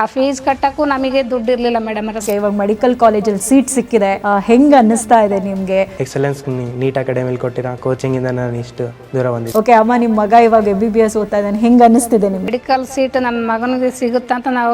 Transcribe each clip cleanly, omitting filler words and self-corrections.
ಆ ಫೀಸ್ ಕಟ್ಟಕ್ಕೂ ನಮಗೆ ದುಡ್ಡು ಇರಲಿಲ್ಲ ಮೇಡಮ್. ಇವಾಗ ಮೆಡಿಕಲ್ ಕಾಲೇಜಲ್ಲಿ ಸೀಟ್ ಸಿಕ್ಕಿದೆ, ಹೆಂಗೆ ಅನ್ನಿಸ್ತಾ ಇದೆ ನಿಮಗೆ? ಎಕ್ಸಲೆನ್ಸ್ ನೀಟ್ ಅಕಾಡೆಮಿಲಿ ಕೊಟ್ಟಿರೋ ಕೋಚಿಂಗಿಂದ ನಾನು ಇಷ್ಟು ದೂರ ಬಂದಿದ್ದೆ. ಓಕೆ ಅಮ್ಮ, ನಿಮ್ಮ ಮಗ ಇವಾಗ MBBS ಓದ್ತಾ ಇದ್ದಾನೆ, ಹೆಂಗೆ ಅನ್ನಿಸ್ತಿದೆ ನಿಮ್ಗೆ? ಮೆಡಿಕಲ್ ಸೀಟ್ ನನ್ನ ಮಗನಿಗೆ ಸಿಗುತ್ತಾ ಅಂತ ನಾವು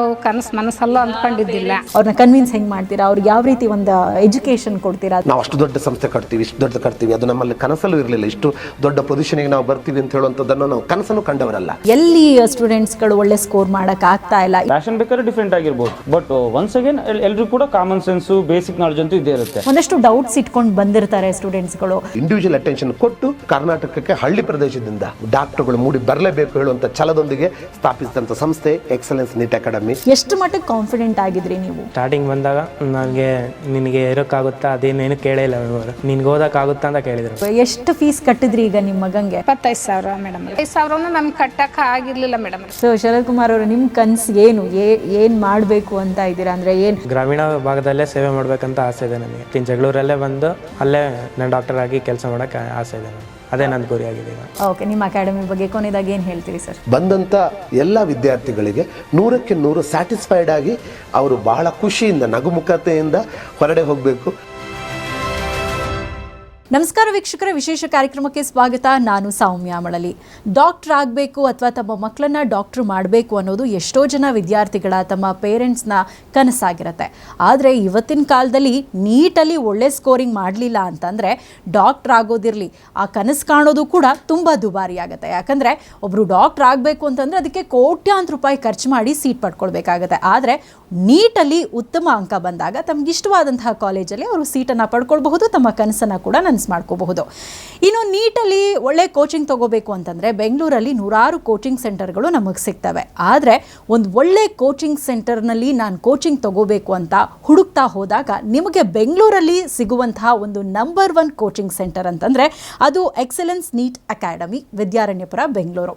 ಮನಸ್ಸಲ್ಲೂ ಅಂದ್ಕೊಂಡಿದ್ದಿಲ್ಲ. ಅವ್ರನ್ನ ಕನ್ವಿನ್ಸ್ ಹೆಂಗೆ ಮಾಡ್ತೀರಾ? ಅವ್ರಿಗೆ ಯಾವ ರೀತಿ ಒಂದು ಎಜುಕೇಶನ್ ಕೊಡ್ತೀರಾ? ನಾವು ಅಷ್ಟು ದೊಡ್ಡ ಸಂಸ್ಥೆ ಕಟ್ತೀವಿ, ಇಷ್ಟು ದೊಡ್ಡ ಕಟ್ತೀವಿ, ಅದು ನಮ್ಮಲ್ಲಿ ಕನಸಲ್ಲೂ ಇರಲಿಲ್ಲ. ಇಷ್ಟು ದೊಡ್ಡ ಪೊಸಿಷನ್ಗೆ ನಾವು ಬರ್ತೀವಿ ಅಂತ ಹೇಳುವಂಥದ್ದನ್ನು ನಾವು ಕನಸನ್ನು ಕಂಡವರಲ್ಲ. ಎಲ್ಲಿ ಸ್ಟೂಡೆಂಟ್ಸ್ಗಳು ಒಳ್ಳೆ ಸ್ಕೋರ್ ಮಾಡಕ್ ಆಗ್ತಾ ಇಲ್ಲ? ಫ್ಯಾಷನ್ ಬೇಕಾದ್ರೆ ಡಿಫ್ರೆಂಟ್ ಆಗಿರ್ಬೋದು, ಬಟ್ ಒನ್ಸ್ ಅಗೇನ್ ಎಲ್ರಿಗೂ ಕೂಡ ಕಾಮನ್ ಸೆನ್ಸು, ಬೇಸಿಕ್ ನಾಲೆಜ್ ಅಂತೂ ಇದ್ದೇ ಇರುತ್ತೆ. ಒಂದಷ್ಟು ಡೌಟ್ಸ್ ಇಟ್ಕೊಂಡು ಬಂದಿರ್ತಾರೆ ಸ್ಟೂಡೆಂಟ್ಸ್ಗಳು. ಇಂಡಿವಿಜುವಲ್ ಅಟೆನ್ಷನ್ ಕೊಟ್ಟು ಕರ್ನಾಟಕಕ್ಕೆ ಹಳ್ಳಿ ಪ್ರದೇಶದಿಂದ ಡಾಕ್ಟರ್ಗಳು ಮೂಡಿ ಬರಲೇಬೇಕು ಹೇಳುವಂಥ ಛಲದೊಂದಿಗೆ ಸ್ಥಾಪಿಸಿದಂಥ ಸಂಸ್ಥೆ ಎಕ್ಸಲೆನ್ಸ್ ನೀಟ್ ಅಕಾಡೆಮಿ. ಎಷ್ಟು ಮಟ್ಟಿಗೆ ಕಾನ್ಫಿಡೆಂಟ್ ಆಗಿದ್ರಿ ನೀವು? ಸ್ಟಾರ್ಟಿಂಗ್ ಬಂದಾಗ ನನಗೆ ನಿನಗೆ ಇರೋಕ್ಕಾಗುತ್ತಾ, ಅದೇನೇನು ಕೇಳೇ ಇಲ್ಲ, ನಿನ್ಗೆ ಓದೋಕ್ಕಾಗುತ್ತಾ ಅಂತ ಕೇಳಿದ್ರು. ಎಷ್ಟು ಫೀಸ್ ಕಟ್ಟಿದ್ರಿ ಈಗ ನಿಮ್ಮ ಮಗಂಗೆ? 25,000 ಮೇಡಮ್. 25,000 ನಮ್ಗೆ ಕಟ್ಟಕ್ಕೆ ಆಗಿರ್ಲಿಲ್ಲ ಮೇಡಮ್. ಸೊ ಶರತ್ ಕುಮಾರ್ ಅವರು, ನಿಮ್ಮ ಕನಸು ಏನು? ಏನ್ ಮಾಡಬೇಕು ಅಂತ ಇದ್ದೀರಾ? ಅಂದ್ರೆ ಏನು? ಗ್ರಾಮೀಣ ಭಾಗದಲ್ಲೇ ಸೇವೆ ಮಾಡ್ಬೇಕಂತ ಆಸೆ ಇದೆ ನನಗೆ. ಜಗಳೂರಲ್ಲೇ ಬಂದು ಅಲ್ಲೇ ನಾನು ಡಾಕ್ಟರ್ ಆಗಿ ಕೆಲಸ ಮಾಡೋಕ್ಕೆ ಆಸೆ ಇದೆ ನನಗೆ. ಅದೇ ನನ್ನ ಗುರಿಯಾಗಿದೆ ಈಗ. ಓಕೆ, ನಿಮ್ಮ ಅಕಾಡೆಮಿ ಬಗ್ಗೆ ಕೊನೆಯದಾಗಿ ಏನು ಹೇಳ್ತೀರಿ ಸರ್? ಬಂದಂಥ ಎಲ್ಲ ವಿದ್ಯಾರ್ಥಿಗಳಿಗೆ 100ಕ್ಕೆ 100 ಸ್ಯಾಟಿಸ್ಫೈಡ್ ಆಗಿ ಅವರು ಬಹಳ ಖುಷಿಯಿಂದ ನಗುಮುಖತೆಯಿಂದ ಹೊರಡೆ ಹೋಗಬೇಕು. ನಮಸ್ಕಾರ ವೀಕ್ಷಕರ, ವಿಶೇಷ ಕಾರ್ಯಕ್ರಮಕ್ಕೆ ಸ್ವಾಗತ. ನಾನು ಸೌಮ್ಯ ಮಳಲಿ. ಡಾಕ್ಟರ್ ಆಗಬೇಕು ಅಥವಾ ತಮ್ಮ ಮಕ್ಕಳನ್ನ ಡಾಕ್ಟರ್ ಮಾಡಬೇಕು ಅನ್ನೋದು ಎಷ್ಟೋ ಜನ ವಿದ್ಯಾರ್ಥಿಗಳ, ತಮ್ಮ ಪೇರೆಂಟ್ಸ್ನ ಕನಸಾಗಿರುತ್ತೆ. ಆದರೆ ಇವತ್ತಿನ ಕಾಲದಲ್ಲಿ ನೀಟಲ್ಲಿ ಒಳ್ಳೆ ಸ್ಕೋರಿಂಗ್ ಮಾಡಲಿಲ್ಲ ಅಂತಂದರೆ ಡಾಕ್ಟರ್ ಆಗೋದಿರಲಿ, ಆ ಕನಸು ಕಾಣೋದು ಕೂಡ ತುಂಬ ದುಬಾರಿ ಆಗುತ್ತೆ. ಯಾಕಂದರೆ ಒಬ್ಬರು ಡಾಕ್ಟರ್ ಆಗಬೇಕು ಅಂತಂದರೆ ಅದಕ್ಕೆ ಕೋಟ್ಯಾಂತರ ರೂಪಾಯಿ ಖರ್ಚು ಮಾಡಿ ಸೀಟ್ ಪಡ್ಕೊಳ್ಬೇಕಾಗತ್ತೆ. ಆದರೆ ನೀಟಲ್ಲಿ ಉತ್ತಮ ಅಂಕ ಬಂದಾಗ ತಮಗಿಷ್ಟವಾದಂತಹ ಕಾಲೇಜಲ್ಲಿ ಅವರು ಸೀಟನ್ನು ಪಡ್ಕೊಳ್ಬಹುದು, ತಮ್ಮ ಕನಸನ್ನು ಕೂಡ ಮಾಡ್ಕೋಬಹುದು. ಇನ್ನು ನೀಟಲ್ಲಿ ಒಳ್ಳೆ ಕೋಚಿಂಗ್ ತಗೋಬೇಕು ಅಂತಂದರೆ ಬೆಂಗಳೂರಲ್ಲಿ ನೂರಾರು ಕೋಚಿಂಗ್ ಸೆಂಟರ್ಗಳು ನಮಗೆ ಸಿಗ್ತವೆ. ಆದರೆ ಒಂದು ಒಳ್ಳೆ ಕೋಚಿಂಗ್ ಸೆಂಟರ್ನಲ್ಲಿ ನಾನು ಕೋಚಿಂಗ್ ತಗೋಬೇಕು ಅಂತ ಹುಡುಕ್ತಾ ಹೋದಾಗ ನಿಮಗೆ ಬೆಂಗಳೂರಲ್ಲಿ ಸಿಗುವಂತಹ ಒಂದು ನಂಬರ್ 1 ಕೋಚಿಂಗ್ ಸೆಂಟರ್ ಅಂತಂದರೆ ಅದು excellence NEET academy, Vidyaranyapura, Bengaluru.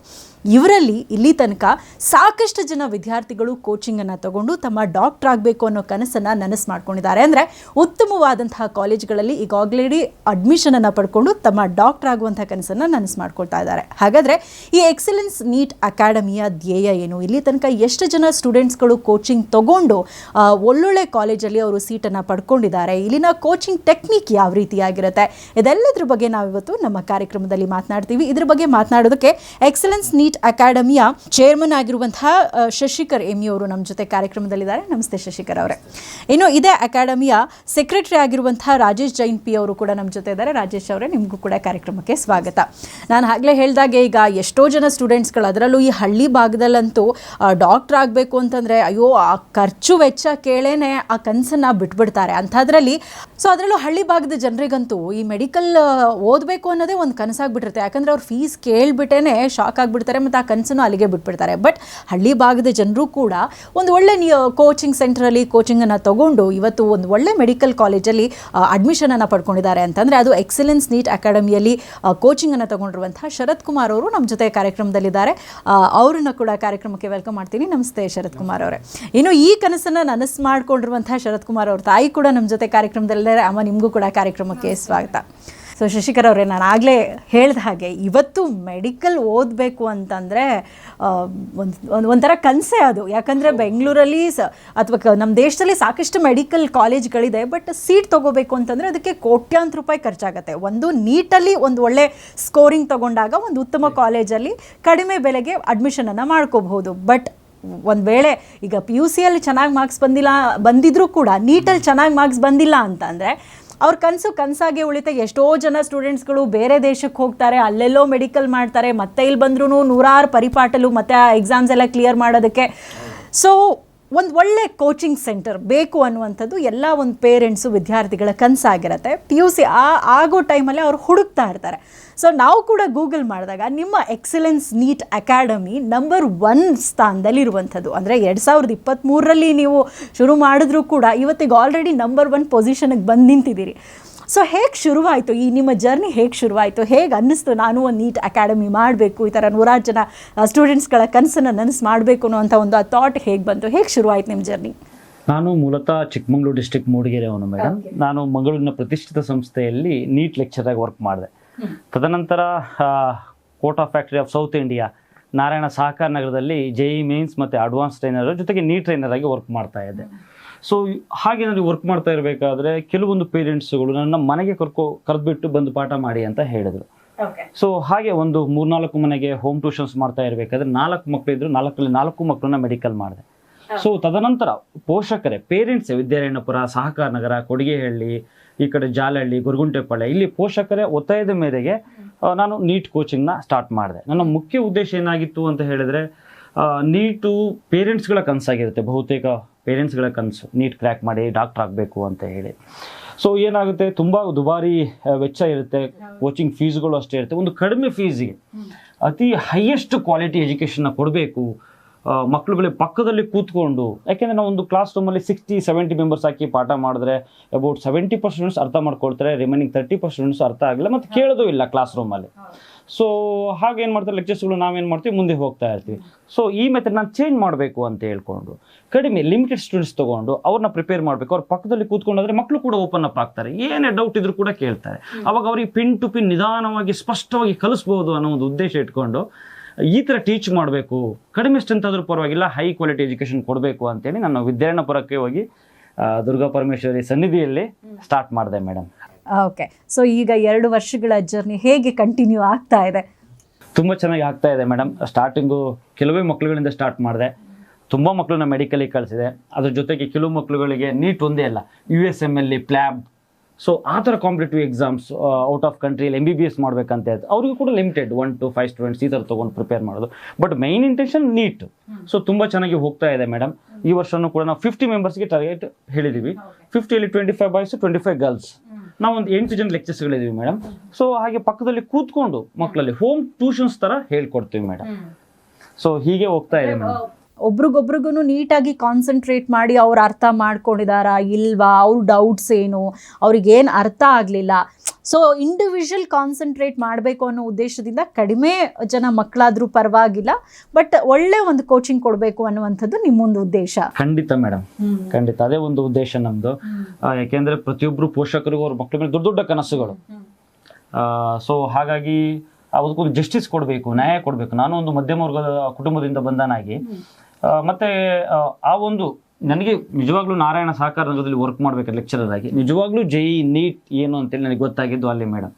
ಇವರಲ್ಲಿ ಇಲ್ಲಿ ತನಕ ಸಾಕಷ್ಟು ಜನ ವಿದ್ಯಾರ್ಥಿಗಳು ಕೋಚಿಂಗನ್ನು ತಗೊಂಡು ತಮ್ಮ ಡಾಕ್ಟರ್ ಆಗಬೇಕು ಅನ್ನೋ ಕನಸನ್ನು ನನಸು ಮಾಡ್ಕೊಂಡಿದ್ದಾರೆ. ಅಂದರೆ ಉತ್ತಮವಾದಂತಹ ಕಾಲೇಜ್ಗಳಲ್ಲಿ ಈಗಾಗಲೇ ಅಡ್ಮಿಷನನ್ನು ಪಡ್ಕೊಂಡು ತಮ್ಮ ಡಾಕ್ಟರ್ ಆಗುವಂಥ ಕನಸನ್ನು ನನಸು ಮಾಡ್ಕೊಳ್ತಾ ಇದ್ದಾರೆ. ಹಾಗಾದರೆ ಈ ಎಕ್ಸಲೆನ್ಸ್ ನೀಟ್ ಅಕಾಡೆಮಿಯ ಧ್ಯೇಯ ಏನು? ಇಲ್ಲಿ ತನಕ ಎಷ್ಟು ಜನ ಸ್ಟೂಡೆಂಟ್ಸ್ಗಳು ಕೋಚಿಂಗ್ ತಗೊಂಡು ಒಳ್ಳೊಳ್ಳೆ ಕಾಲೇಜಲ್ಲಿ ಅವರು ಸೀಟನ್ನು ಪಡ್ಕೊಂಡಿದ್ದಾರೆ? ಇಲ್ಲಿನ ಕೋಚಿಂಗ್ ಟೆಕ್ನಿಕ್ ಯಾವ ರೀತಿಯಾಗಿರುತ್ತೆ? ಇದೆಲ್ಲದ್ರ ಬಗ್ಗೆ ನಾವಿವತ್ತು ನಮ್ಮ ಕಾರ್ಯಕ್ರಮದಲ್ಲಿ ಮಾತನಾಡ್ತೀವಿ. ಇದ್ರ ಬಗ್ಗೆ ಮಾತನಾಡೋದಕ್ಕೆ ಎಕ್ಸಲೆನ್ಸ್ ನೀಟ್ ಅಕಾಡೆಮಿಯ ಚೇರ್ಮನ್ ಆಗಿರುವಂತಹ ಶಶಿಕರ್ ಎಮ್ಮಿ ಅವರು ನಮ್ಮ ಜೊತೆ ಕಾರ್ಯಕ್ರಮದಲ್ಲಿದ್ದಾರೆ. ನಮಸ್ತೆ ಶಶಿಕರ್ ಅವರೇ. ಇನ್ನು ಇದೇ ಅಕಾಡೆಮಿಯ ಸೆಕ್ರೆಟರಿ ಆಗಿರುವಂತಹ ರಾಜೇಶ್ ಜೈನ್ ಪಿ ಅವರು ಕೂಡ ನಮ್ಮ ಜೊತೆ ಇದ್ದಾರೆ. ರಾಜೇಶ್ ಅವರೇ, ನಿಮಗೂ ಕೂಡ ಕಾರ್ಯಕ್ರಮಕ್ಕೆ ಸ್ವಾಗತ. ನಾನು ಆಗಲೇ ಹೇಳಿದಾಗೆ ಈಗ ಎಷ್ಟೋ ಜನ ಸ್ಟೂಡೆಂಟ್ಸ್ಗಳು, ಅದರಲ್ಲೂ ಈ ಹಳ್ಳಿ ಭಾಗದಲ್ಲಂತೂ ಡಾಕ್ಟರ್ ಆಗಬೇಕು ಅಂತಂದರೆ ಅಯ್ಯೋ ಆ ಖರ್ಚು ವೆಚ್ಚ ಕೇಳೇನೆ ಆ ಕನಸನ್ನು ಬಿಟ್ಬಿಡ್ತಾರೆ. ಅಂಥದ್ರಲ್ಲಿ ಅದರಲ್ಲೂ ಹಳ್ಳಿ ಭಾಗದ ಜನರಿಗಂತೂ ಈ ಮೆಡಿಕಲ್ ಓದಬೇಕು ಅನ್ನೋದೇ ಒಂದು ಕನಸಾಗ್ಬಿಟ್ಟಿರುತ್ತೆ. ಯಾಕಂದರೆ ಅವ್ರು ಫೀಸ್ ಕೇಳಿಬಿಟ್ಟೇ ಶಾಕ್ ಆಗಿಬಿಡ್ತಾರೆ ಮತ್ತು ಆ ಕನಸನ್ನು ಅಲ್ಲಿಗೆ ಬಿಟ್ಬಿಡ್ತಾರೆ. ಬಟ್ ಹಳ್ಳಿ ಭಾಗದ ಜನರು ಕೂಡ ಒಂದು ಒಳ್ಳೆ ಕೋಚಿಂಗ್ ಸೆಂಟ್ರಲ್ಲಿ ಕೋಚಿಂಗನ್ನು ತಗೊಂಡು ಇವತ್ತು ಒಂದು ಒಳ್ಳೆ ಮೆಡಿಕಲ್ ಕಾಲೇಜಲ್ಲಿ ಅಡ್ಮಿಷನನ್ನು ಪಡ್ಕೊಂಡಿದ್ದಾರೆ ಅಂತಂದರೆ ಅದು ಎಕ್ಸಲೆನ್ಸ್ ನೀಟ್ ಅಕಾಡೆಮಿಯಲ್ಲಿ ಕೋಚಿಂಗನ್ನು ತಗೊಂಡಿರುವಂತಹ ಶರತ್ ಕುಮಾರ್ ಅವರು ನಮ್ಮ ಜೊತೆ ಕಾರ್ಯಕ್ರಮದಲ್ಲಿದ್ದಾರೆ. ಅವರನ್ನು ಕೂಡ ಕಾರ್ಯಕ್ರಮಕ್ಕೆ ವೆಲ್ಕಮ್ ಮಾಡ್ತೀನಿ. ನಮಸ್ತೆ ಶರತ್ ಕುಮಾರ್ ಅವರೇ. ಇನ್ನು ಈ ಕನಸನ್ನು ನನಸು ಮಾಡಿಕೊಂಡಿರುವಂತಹ ಶರತ್ ಕುಮಾರ್ ಅವ್ರ ತಾಯಿ ಕೂಡ ನಮ್ಮ ಜೊತೆ ಕಾರ್ಯಕ್ರಮದಲ್ಲಿದ್ದಾರೆ. ಅಮ್ಮ, ನಿಮಗೂ ಕೂಡ ಕಾರ್ಯಕ್ರಮಕ್ಕೆ ಸ್ವಾಗತ. ಸೊ ಶಶಿಕರ್ ಅವರೇ, ನಾನು ಆಗಲೇ ಹೇಳಿದ ಹಾಗೆ ಇವತ್ತು ಮೆಡಿಕಲ್ ಓದಬೇಕು ಅಂತಂದರೆ ಒಂಥರ ಕನಸೇ ಅದು. ಯಾಕಂದರೆ ಬೆಂಗಳೂರಲ್ಲಿ ಅಥವಾ ನಮ್ಮ ದೇಶದಲ್ಲಿ ಸಾಕಷ್ಟು ಮೆಡಿಕಲ್ ಕಾಲೇಜ್ಗಳಿದೆ. ಬಟ್ ಸೀಟ್ ತೊಗೋಬೇಕು ಅಂತಂದರೆ ಅದಕ್ಕೆ ಕೋಟ್ಯಾಂತರ ರೂಪಾಯಿ ಖರ್ಚಾಗುತ್ತೆ. ಒಂದು ನೀಟಲ್ಲಿ ಒಂದು ಒಳ್ಳೆ ಸ್ಕೋರಿಂಗ್ ತೊಗೊಂಡಾಗ ಒಂದು ಉತ್ತಮ ಕಾಲೇಜಲ್ಲಿ ಕಡಿಮೆ ಬೆಲೆಗೆ ಅಡ್ಮಿಷನನ್ನು ಮಾಡ್ಕೋಬಹುದು. ಬಟ್ ಒಂದು ವೇಳೆ ಈಗ PUCಯಲ್ಲಿ ಚೆನ್ನಾಗಿ ಮಾರ್ಕ್ಸ್ ಬಂದಿದ್ರೂ ಕೂಡ ನೀಟಲ್ಲಿ ಚೆನ್ನಾಗಿ ಮಾರ್ಕ್ಸ್ ಬಂದಿಲ್ಲ ಅಂತಂದರೆ ಅವ್ರ ಕನಸಾಗೆ ಉಳಿತ. ಎಷ್ಟೋ ಜನ ಸ್ಟೂಡೆಂಟ್ಸ್ಗಳು ಬೇರೆ ದೇಶಕ್ಕೆ ಹೋಗ್ತಾರೆ, ಅಲ್ಲೆಲ್ಲೋ ಮೆಡಿಕಲ್ ಮಾಡ್ತಾರೆ, ಮತ್ತೆ ಇಲ್ಲಿ ಬಂದ್ರೂ ನೂರಾರು ಪರಿಪಾಟಲು ಮತ್ತು ಆ ಎಕ್ಸಾಮ್ಸ್ ಎಲ್ಲ ಕ್ಲಿಯರ್ ಮಾಡೋದಕ್ಕೆ. ಸೊ ಒಂದು ಒಳ್ಳೆ ಕೋಚಿಂಗ್ ಸೆಂಟರ್ ಬೇಕು ಅನ್ನುವಂಥದ್ದು ಎಲ್ಲ ಒಂದು ಪೇರೆಂಟ್ಸು, ವಿದ್ಯಾರ್ಥಿಗಳ ಕನಸಾಗಿರುತ್ತೆ. PUC ಆಗೋ ಟೈಮಲ್ಲಿ ಅವ್ರು ಹುಡುಕ್ತಾ ಇರ್ತಾರೆ. ಸೊ ನಾವು ಕೂಡ ಗೂಗಲ್ ಮಾಡಿದಾಗ ನಿಮ್ಮ ಎಕ್ಸಲೆನ್ಸ್ ನೀಟ್ ಅಕಾಡೆಮಿ ನಂಬರ್ 1 ಸ್ಥಾನದಲ್ಲಿರುವಂಥದ್ದು. ಅಂದರೆ 2023ರಲ್ಲಿ ನೀವು ಶುರು ಮಾಡಿದ್ರೂ ಕೂಡ ಇವತ್ತಿಗೆ ಆಲ್ರೆಡಿ ನಂಬರ್ 1 ಪೊಸಿಷನ್ಗೆ ಬಂದು ನಿಂತಿದ್ದೀರಿ. ಸೊ ಹೇಗೆ ಶುರುವಾಯಿತು ಈ ನಿಮ್ಮ ಜರ್ನಿ? ಹೇಗೆ ಶುರುವಾಯಿತು? ಹೇಗೆ ಅನ್ನಿಸ್ತು ನಾನು ಒಂದು ನೀಟ್ ಅಕಾಡೆಮಿ ಮಾಡಬೇಕು, ಈ ಥರ ನೂರಾರು ಜನ ಸ್ಟೂಡೆಂಟ್ಸ್ಗಳ ಕನಸನ್ನು ನನಸು ಮಾಡಬೇಕು ಅನ್ನೋಂಥ ಒಂದು ಥಾಟ್ ಹೇಗೆ ಬಂತು? ಹೇಗೆ ಶುರುವಾಯಿತು ನಿಮ್ಮ ಜರ್ನಿ? ನಾನು ಮೂಲತಃ ಚಿಕ್ಕಮಗಳೂರು ಡಿಸ್ಟ್ರಿಕ್ಟ್ ಮೂಡಿಗೆರೆ ಅವನು ಮೇಡಮ್. ನಾನು ಮಂಗಳೂರಿನ ಪ್ರತಿಷ್ಠಿತ ಸಂಸ್ಥೆಯಲ್ಲಿ ನೀಟ್ ಲೆಕ್ಚರಾಗಿ ವರ್ಕ್ ಮಾಡಿದೆ. ತದನಂತರ Kota factory of south India Narayana ಸಹಕಾರ ನಗರದಲ್ಲಿ JEE ಮೇನ್ಸ್ ಮತ್ತು ಅಡ್ವಾನ್ಸ್ ಟ್ರೈನರ್ ಜೊತೆಗೆ ನೀಟ್ ಟ್ರೈನರ್ ಆಗಿ ವರ್ಕ್ ಮಾಡ್ತಾ ಇದ್ದೆ. ಸೊ ಹಾಗೆ ನಾನು ವರ್ಕ್ ಮಾಡ್ತಾ ಇರಬೇಕಾದ್ರೆ ಕೆಲವೊಂದು ಪೇರೆಂಟ್ಸ್ಗಳು ನನ್ನ ಮನೆಗೆ ಕರೆದ್ಬಿಟ್ಟು ಬಂದು ಪಾಠ ಮಾಡಿ ಅಂತ ಹೇಳಿದ್ರು. ಸೊ ಹಾಗೆ ಒಂದು 3-4 ಮನೆಗೆ ಹೋಮ್ ಟ್ಯೂಷನ್ಸ್ ಮಾಡ್ತಾ ಇರಬೇಕಾದ್ರೆ 4 ಮಕ್ಕಳಿದ್ರು, 4ರಲ್ಲಿ 4 ಮಕ್ಕಳನ್ನ ಮೆಡಿಕಲ್ ಮಾಡಿದೆ. ಸೊ ತದನಂತರ ಪೋಷಕರೇ, ಪೇರೆಂಟ್ಸೇ, ವಿದ್ಯಾರಣ್ಯಪುರ, ಸಹಕಾರ ನಗರ, ಕೊಡಿಗೆಹಳ್ಳಿ, ಈ ಕಡೆ ಜಾಲಹಳ್ಳಿ, ಗೊರಗುಂಟೆಪಾಳ್ಯ, ಇಲ್ಲಿ ಪೋಷಕರೇ ಒತ್ತಾಯದ ಮೇರೆಗೆ ನಾನು ನೀಟ್ ಕೋಚಿಂಗ್ನ ಸ್ಟಾರ್ಟ್ ಮಾಡಿದೆ. ನನ್ನ ಮುಖ್ಯ ಉದ್ದೇಶ ಏನಾಗಿತ್ತು ಅಂತ ಹೇಳಿದ್ರೆ, ನೀಟು ಪೇರೆಂಟ್ಸ್ಗಳ ಕನಸಾಗಿರುತ್ತೆ, ಬಹುತೇಕ ಪೇರೆಂಟ್ಸ್ಗಳ ಕನಸು ನೀಟ್ ಕ್ರ್ಯಾಕ್ ಮಾಡಿ ಡಾಕ್ಟರ್ ಆಗಬೇಕು ಅಂತ ಹೇಳಿ. ಸೊ ಏನಾಗುತ್ತೆ, ತುಂಬ ದುಬಾರಿ ವೆಚ್ಚ ಇರುತ್ತೆ, ಕೋಚಿಂಗ್ ಫೀಸ್ಗಳು ಅಷ್ಟೇ ಇರುತ್ತೆ. ಒಂದು ಕಡಿಮೆ ಫೀಸಿಗೆ ಅತಿ ಹೈಯೆಸ್ಟ್ ಕ್ವಾಲಿಟಿ ಎಜುಕೇಷನ್ನ ಕೊಡಬೇಕು, ಮಕ್ಕಳುಗಳಿಗೆ ಪಕ್ಕದಲ್ಲಿ ಕೂತ್ಕೊಂಡು. ಯಾಕೆಂದರೆ ನಾವು ಒಂದು ಕ್ಲಾಸ್ ರೂಮಲ್ಲಿ 60-70 ಮೆಂಬರ್ಸ್ ಹಾಕಿ ಪಾಠ ಮಾಡಿದ್ರೆ ಅಬೌಟ್ 70% ಸ್ಟೂಡೆಂಟ್ಸ್ ಅರ್ಥ ಮಾಡ್ಕೊಳ್ತಾರೆ, ರಿಮೈನಿಂಗ್ 30% ಸ್ಟೂಡೆಂಟ್ಸ್ ಅರ್ಥ ಆಗಿಲ್ಲ ಮತ್ತು ಕೇಳೋದು ಇಲ್ಲ ಕ್ಲಾಸ್ ರೂಮಲ್ಲಿ. ಸೊ ಹಾಗೇನು ಮಾಡ್ತಾರೆ ಲೆಕ್ಚರ್ಸ್ಗಳು, ನಾವೇನು ಮಾಡ್ತೀವಿ ಮುಂದೆ ಹೋಗ್ತಾ ಇರ್ತೀವಿ. ಸೊ ಈ ಮೆಥಡ್ ನಾನು ಚೇಂಜ್ ಮಾಡಬೇಕು ಅಂತ ಹೇಳ್ಕೊಂಡು ಕಡಿಮೆ ಲಿಮಿಟೆಡ್ ಸ್ಟೂಡೆಂಟ್ಸ್ ತೊಗೊಂಡು ಅವ್ರನ್ನ ಪ್ರಿಪೇರ್ ಮಾಡಬೇಕು. ಅವ್ರ ಪಕ್ಕದಲ್ಲಿ ಕೂತ್ಕೊಂಡಾದ್ರೆ ಮಕ್ಕಳು ಕೂಡ ಓಪನ್ ಅಪ್ ಆಗ್ತಾರೆ, ಏನೇ ಡೌಟ್ ಇದ್ರೂ ಕೂಡ ಕೇಳ್ತಾರೆ. ಅವಾಗ ಅವ್ರಿಗೆ ಪಿನ್ ಟು ಪಿನ್ ನಿಧಾನವಾಗಿ ಸ್ಪಷ್ಟವಾಗಿ ಕಲಿಸ್ಬೋದು ಅನ್ನೋ ಒಂದು ಉದ್ದೇಶ ಇಟ್ಕೊಂಡು ಈ ಥರ ಟೀಚ್ ಮಾಡಬೇಕು, ಕಡಿಮೆ ಸ್ಟ್ರೆಂತ್ ಆದರೂ ಪರವಾಗಿಲ್ಲ, ಹೈ ಕ್ವಾಲಿಟಿ ಎಜುಕೇಷನ್ ಕೊಡಬೇಕು ಅಂತೇಳಿ ನಾನು ವಿದ್ಯಾರಣ್ಯಪುರಕ್ಕೆ ಹೋಗಿ ದುರ್ಗಾ ಪರಮೇಶ್ವರಿ ಸನ್ನಿಧಿಯಲ್ಲಿ ಸ್ಟಾರ್ಟ್ ಮಾಡಿದೆ ಮೇಡಮ್. ಓಕೆ, ಸೊ ಈಗ 2 ವರ್ಷಗಳ ಜರ್ನಿ ಹೇಗೆ ಕಂಟಿನ್ಯೂ ಆಗ್ತಾ ಇದೆ? ತುಂಬ ಚೆನ್ನಾಗಿ ಆಗ್ತಾ ಇದೆ ಮೇಡಮ್. ಸ್ಟಾರ್ಟಿಂಗು ಕೆಲವೇ ಮಕ್ಕಳುಗಳಿಂದ ಸ್ಟಾರ್ಟ್ ಮಾಡಿದೆ, ತುಂಬ ಮಕ್ಕಳನ್ನ ಮೆಡಿಕಲಿಗೆ ಕಳಿಸಿದೆ. ಅದ್ರ ಜೊತೆಗೆ ಕೆಲವು ಮಕ್ಕಳುಗಳಿಗೆ ನೀಟ್ ಒಂದೇ ಅಲ್ಲ, USMLE, ಪ್ಲ್ಯಾಬ್, ಸೊ ಆ ಥರ ಕಾಂಪಿಟೇಟಿವ್ ಎಕ್ಸಾಮ್ಸ್ ಔಟ್ ಆಫ್ ಕಂಟ್ರಿಯಲ್ಲಿ MBBS ಮಾಡಬೇಕಂತ ಹೇಳ್ತಾರೆ. ಅವ್ರಿಗೂ ಕೂಡ ಲಿಮಿಟೆಡ್ 1 to 5 ಸ್ಟೂಡೆಂಟ್ಸ್ ಈ ಥರ ತೊಗೊಂಡು ಪ್ರಿಪೇರ್ ಮಾಡೋದು. But main intention NEET. So ತುಂಬ ಚೆನ್ನಾಗಿ ಹೋಗ್ತಾ ಇದೆ ಮೇಡಮ್. ಈ ವರ್ಷನೂ ಕೂಡ ನಾವು 50 ಮೆಂಬರ್ಸ್ಗೆ ಟಾರ್ಗೆಟ್ ಹೇಳಿದ್ದೀವಿ. 50ಯಲ್ಲಿ 25 ಬಾಯ್ಸ್, 25 ಗರ್ಲ್ಸ್. ನಾವು ಒಂದು 8 ಜನ ಲೆಕ್ಚರ್ಸ್ಗಳಿದ್ದೀವಿ ಮೇಡಮ್. ಸೊ ಹಾಗೆ ಪಕ್ಕದಲ್ಲಿ ಕೂತ್ಕೊಂಡು ಮಕ್ಕಳಲ್ಲಿ ಹೋಮ್ ಟ್ಯೂಷನ್ಸ್ ಥರ ಹೇಳ್ಕೊಡ್ತೀವಿ ಮೇಡಮ್. ಸೊ ಹೀಗೆ ಹೋಗ್ತಾ ಇದೆ ಮೇಡಮ್. ಒಬ್ರಿಗೊಬ್ರಿಗೂ ನೀಟಾಗಿ ಕಾನ್ಸಂಟ್ರೇಟ್ ಮಾಡಿ ಅವ್ರು ಅರ್ಥ ಮಾಡ್ಕೊಂಡಿದ್ದಾರಾ ಇಲ್ವಾ, ಅವ್ರ ಡೌಟ್ಸ್ ಏನು, ಅವ್ರಿಗೇನು ಅರ್ಥ ಆಗಲಿಲ್ಲ, ಸೊ ಇಂಡಿವಿಜುವಲ್ ಕಾನ್ಸಂಟ್ರೇಟ್ ಮಾಡಬೇಕು ಅನ್ನೋ ಉದ್ದೇಶದಿಂದ ಕಡಿಮೆ ಜನ ಮಕ್ಕಳಾದರೂ ಪರವಾಗಿಲ್ಲ, ಬಟ್ ಒಳ್ಳೆ ಒಂದು ಕೋಚಿಂಗ್ ಕೊಡಬೇಕು ಅನ್ನುವಂಥದ್ದು ನಿಮ್ಮೊಂದು ಉದ್ದೇಶ. ಖಂಡಿತ ಮೇಡಮ್, ಖಂಡಿತ ಅದೇ ಒಂದು ಉದ್ದೇಶ ನಮ್ಮದು. ಯಾಕೆಂದರೆ ಪ್ರತಿಯೊಬ್ಬರು ಪೋಷಕರಿಗೂ ಅವ್ರ ಮಕ್ಕಳ ಮೇಲೆ ದೊಡ್ಡ ದೊಡ್ಡ ಕನಸುಗಳು. ಸೊ ಹಾಗಾಗಿ ಅದಕ್ಕೊಂದು ಜಸ್ಟಿಸ್ ಕೊಡಬೇಕು, ನ್ಯಾಯ ಕೊಡಬೇಕು. ನಾನು ಒಂದು ಮಧ್ಯಮ ವರ್ಗದ ಕುಟುಂಬದಿಂದ ಬಂದನಾಗಿ ಮತ್ತು ಆ ಒಂದು ನನಗೆ ನಿಜವಾಗ್ಲೂ ನಾರಾಯಣ ಸಹಕಾರ ನಗರದಲ್ಲಿ ವರ್ಕ್ ಮಾಡಬೇಕಾದ್ರೆ ಲೆಕ್ಚರರ್ ಆಗಿ ನಿಜವಾಗ್ಲೂ JEE ನೀಟ್ ಏನು ಅಂತೇಳಿ ನನಗೆ ಗೊತ್ತಾಗಿದ್ದು ಅಲ್ಲಿ ಮೇಡಮ್.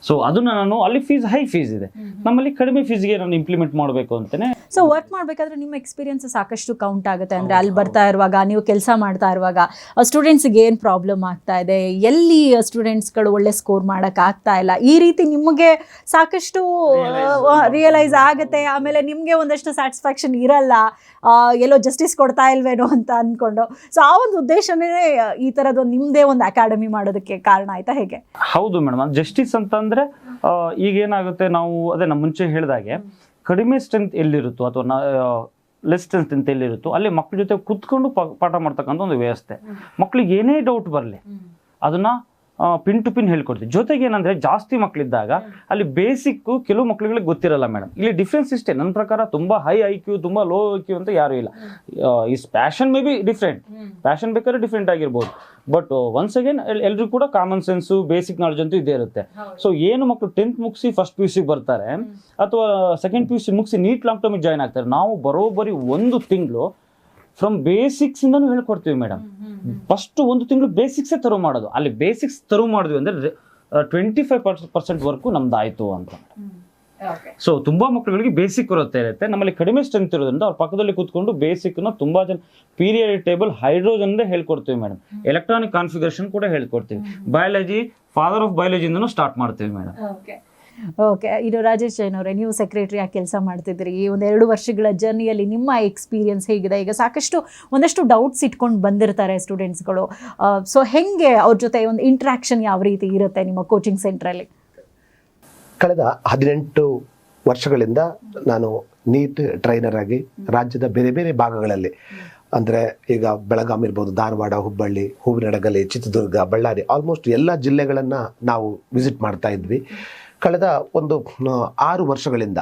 ಸೊ ಅದನ್ನ ನಾನು ಅಲ್ಲಿ ಹೈ ಫೀಸ್ ಇದೆ, ನಮ್ಮಲ್ಲಿ ಕಡಿಮೆ ಫೀಸ್ಗೆ ನಾನು ಇಂಪ್ಲಿಮೆಂಟ್ ಮಾಡಬೇಕು ಅಂತಲೇ. ಸೊ ವರ್ಕ್ ಮಾಡಬೇಕಾದ್ರೆ ನಿಮ್ಮ ಎಕ್ಸ್ಪೀರಿಯನ್ಸ್ ಸಾಕಷ್ಟು ಕೌಂಟ್ ಆಗುತ್ತೆ. ಅಂದರೆ ಅಲ್ಲಿ ಬರ್ತಾ ಇರುವಾಗ, ನೀವು ಕೆಲಸ ಮಾಡ್ತಾ ಇರುವಾಗ ಸ್ಟೂಡೆಂಟ್ಸ್ಗೆ ಏನು ಪ್ರಾಬ್ಲಮ್ ಆಗ್ತಾ ಇದೆ, ಎಲ್ಲಿ ಸ್ಟೂಡೆಂಟ್ಸ್ಗಳು ಒಳ್ಳೆ ಸ್ಕೋರ್ ಮಾಡೋಕ್ಕಾಗ್ತಾ ಇಲ್ಲ, ಈ ರೀತಿ ನಿಮಗೆ ಸಾಕಷ್ಟು ರಿಯಲೈಸ್ ಆಗುತ್ತೆ. ಆಮೇಲೆ ನಿಮಗೆ ಒಂದಷ್ಟು ಸ್ಯಾಟಿಸ್ಫ್ಯಾಕ್ಷನ್ ಇರಲ್ಲ, ಎಲ್ಲೋ ಜಸ್ಟಿಸ್ ಕೊಡ್ತಾ ಇಲ್ವೇನೋ ಅಂತ ಅಂದ್ಕೊಂಡು. ಸೊ ಆ ಒಂದು ಉದ್ದೇಶನೇ ಈ ಥರದೊಂದು ನಿಮ್ಮದೇ ಒಂದು ಅಕಾಡೆಮಿ ಮಾಡೋದಕ್ಕೆ ಕಾರಣ ಆಯ್ತಾ ಹೇಗೆ? ಹೌದು ಮೇಡಮ್, ಅದು ಜಸ್ಟಿಸ್ ಅಂತಂದರೆ ಈಗೇನಾಗುತ್ತೆ, ನಾವು ಅದೇ ನಮ್ಮ ಮುಂಚೆ ಹೇಳಿದಾಗೆ ಕಡಿಮೆ ಸ್ಟ್ರೆಂತ್ ಎಲ್ಲಿರುತ್ತೋ ಅಥವಾ ಲೆಸ್ ಸ್ಟ್ರೆಂತ್ ಅಂತ ಎಲ್ಲಿರುತ್ತೋ ಅಲ್ಲಿ ಮಕ್ಕಳ ಜೊತೆ ಕುತ್ಕೊಂಡು ಪಾಠ ಮಾಡ್ತಕ್ಕಂಥ ಒಂದು ವ್ಯವಸ್ಥೆ. ಮಕ್ಕಳಿಗೆ ಏನೇ ಡೌಟ್ ಬರಲಿ ಅದನ್ನ ಪಿನ್ ಟು ಪಿನ್ ಹೇಳ್ಕೊಡ್ತೀವಿ. ಜೊತೆಗೆ ಏನಂದ್ರೆ ಜಾಸ್ತಿ ಮಕ್ಕಳಿದ್ದಾಗ ಅಲ್ಲಿ ಬೇಸಿಕ್ ಕೆಲವು ಮಕ್ಕಳುಗಳಿಗೆ ಗೊತ್ತಿರಲ್ಲ ಮೇಡಮ್. ಇಲ್ಲಿ ಡಿಫ್ರೆನ್ಸ್ ಇಷ್ಟೇ ನನ್ನ ಪ್ರಕಾರ, ತುಂಬಾ ಹೈ IQ, ತುಂಬಾ ಲೋ IQ ಅಂತ ಯಾರು ಇಲ್ಲ. Is passion may be different, passion ಬೇಕಾದ್ರೆ ಡಿಫ್ರೆಂಟ್ ಆಗಿರ್ಬೋದು. ಬಟ್ ಒನ್ಸ್ ಅಗೇನ್ ಎಲ್ರಿಗೂ ಕೂಡ ಕಾಮನ್ ಸೆನ್ಸು, ಬೇಸಿಕ್ ನಾಲೆಜ್ ಅಂತೂ ಇದೇ ಇರುತ್ತೆ. ಸೊ ಏನು ಮಕ್ಕಳು 10th ಮುಗಿಸಿ ಫಸ್ಟ್ PUC ಬರ್ತಾರೆ ಅಥವಾ ಸೆಕೆಂಡ್ PUC ಮುಗಿಸಿ ನೀಟ್ ಲಾಂಗ್ ಟರ್ಮಿಗೆ ಜಾಯ್ನ್ ಆಗ್ತಾರೆ, ನಾವು ಬರೋಬ್ಬರಿ 1 ತಿಂಗಳು ಫ್ರಮ್ ಬೇಸಿಕ್ಸ್ ಇಂದಾನು ಹೇಳ್ಕೊಡ್ತೀವಿ ಮೇಡಮ್. ಫಸ್ಟ್ 1 ತಿಂಗಳು ಬೇಸಿಕ್ಸೇ ತರು ಮಾಡೋದು. ಅಲ್ಲಿ ಬೇಸಿಕ್ಸ್ ತರು ಮಾಡಿದ್ವಿ ಅಂದ್ರೆ 25% ವರ್ಕು ನಮ್ದಾಯ್ತು ಅಂತ. ಸೊ ತುಂಬಾ ಮಕ್ಕಳುಗಳಿಗೆ ಬೇಸಿಕ್ ಬರುತ್ತೆ ಇರುತ್ತೆ. ನಮ್ಮಲ್ಲಿ ಕಡಿಮೆ ಸ್ಟ್ರೆಂತ್ ಇರೋದ್ರಿಂದ ಅವ್ರ ಪಕ್ಕದಲ್ಲಿ ಕೂತ್ಕೊಂಡು ಬೇಸಿಕ್ನ ತುಂಬಾ ಜನ ಪೀರಿಯಡ್ ಟೇಬಲ್, ಹೈಡ್ರೋಜನ್ ಹೇಳ್ಕೊಡ್ತೀವಿ ಮೇಡಮ್. ಎಲೆಕ್ಟ್ರಾನಿಕ್ ಕಾನ್ಫಿಗರೇಷನ್ ಕೂಡ ಹೇಳ್ಕೊಡ್ತೀವಿ. ಬಯಾಲಜಿ, ಫಾದರ್ ಆಫ್ ಬಯಾಲಜಿಯಿಂದನೂ ಸ್ಟಾರ್ಟ್ ಮಾಡ್ತೀವಿ ಮೇಡಮ್. ಓಕೆ, ಇದು ರಾಜೇಶ್ ಜೈನ್ ಅವರೇ, ನೀವು ಸೆಕ್ರೆಟರಿಯಾಗಿ ಕೆಲಸ ಮಾಡ್ತಿದ್ರಿ. ಈ 2 ವರ್ಷಗಳ ಜರ್ನಿಯಲ್ಲಿ ನಿಮ್ಮ ಎಕ್ಸ್ಪೀರಿಯನ್ಸ್ ಹೇಗಿದೆ? ಈಗ ಒಂದಷ್ಟು ಡೌಟ್ಸ್ ಇಟ್ಕೊಂಡು ಬಂದಿರ್ತಾರೆ ಸ್ಟೂಡೆಂಟ್ಸ್ಗಳು. ಸೊ ಹೆಂಗೆ ಅವ್ರ ಜೊತೆ ಒಂದು ಇಂಟ್ರಾಕ್ಷನ್ ಯಾವ ರೀತಿ ಇರುತ್ತೆ ನಿಮ್ಮ ಕೋಚಿಂಗ್ ಸೆಂಟ್ರಲ್ಲಿ? ಕಳೆದ 18 ವರ್ಷಗಳಿಂದ ನಾನು ನೀಟ್ ಟ್ರೈನರ್ ಆಗಿ ರಾಜ್ಯದ ಬೇರೆ ಬೇರೆ ಭಾಗಗಳಲ್ಲಿ, ಅಂದರೆ ಈಗ ಬೆಳಗಾಂ ಇರ್ಬೋದು, ಧಾರವಾಡ, ಹುಬ್ಬಳ್ಳಿ, ಹೂವಿನಡಗಲಿ, ಚಿತ್ರದುರ್ಗ, ಬಳ್ಳಾರಿ, ಆಲ್ಮೋಸ್ಟ್ ಎಲ್ಲ ಜಿಲ್ಲೆಗಳನ್ನು ನಾವು ವಿಸಿಟ್ ಮಾಡ್ತಾ ಇದ್ವಿ. ಕಳೆದ ಒಂದು 6 ವರ್ಷಗಳಿಂದ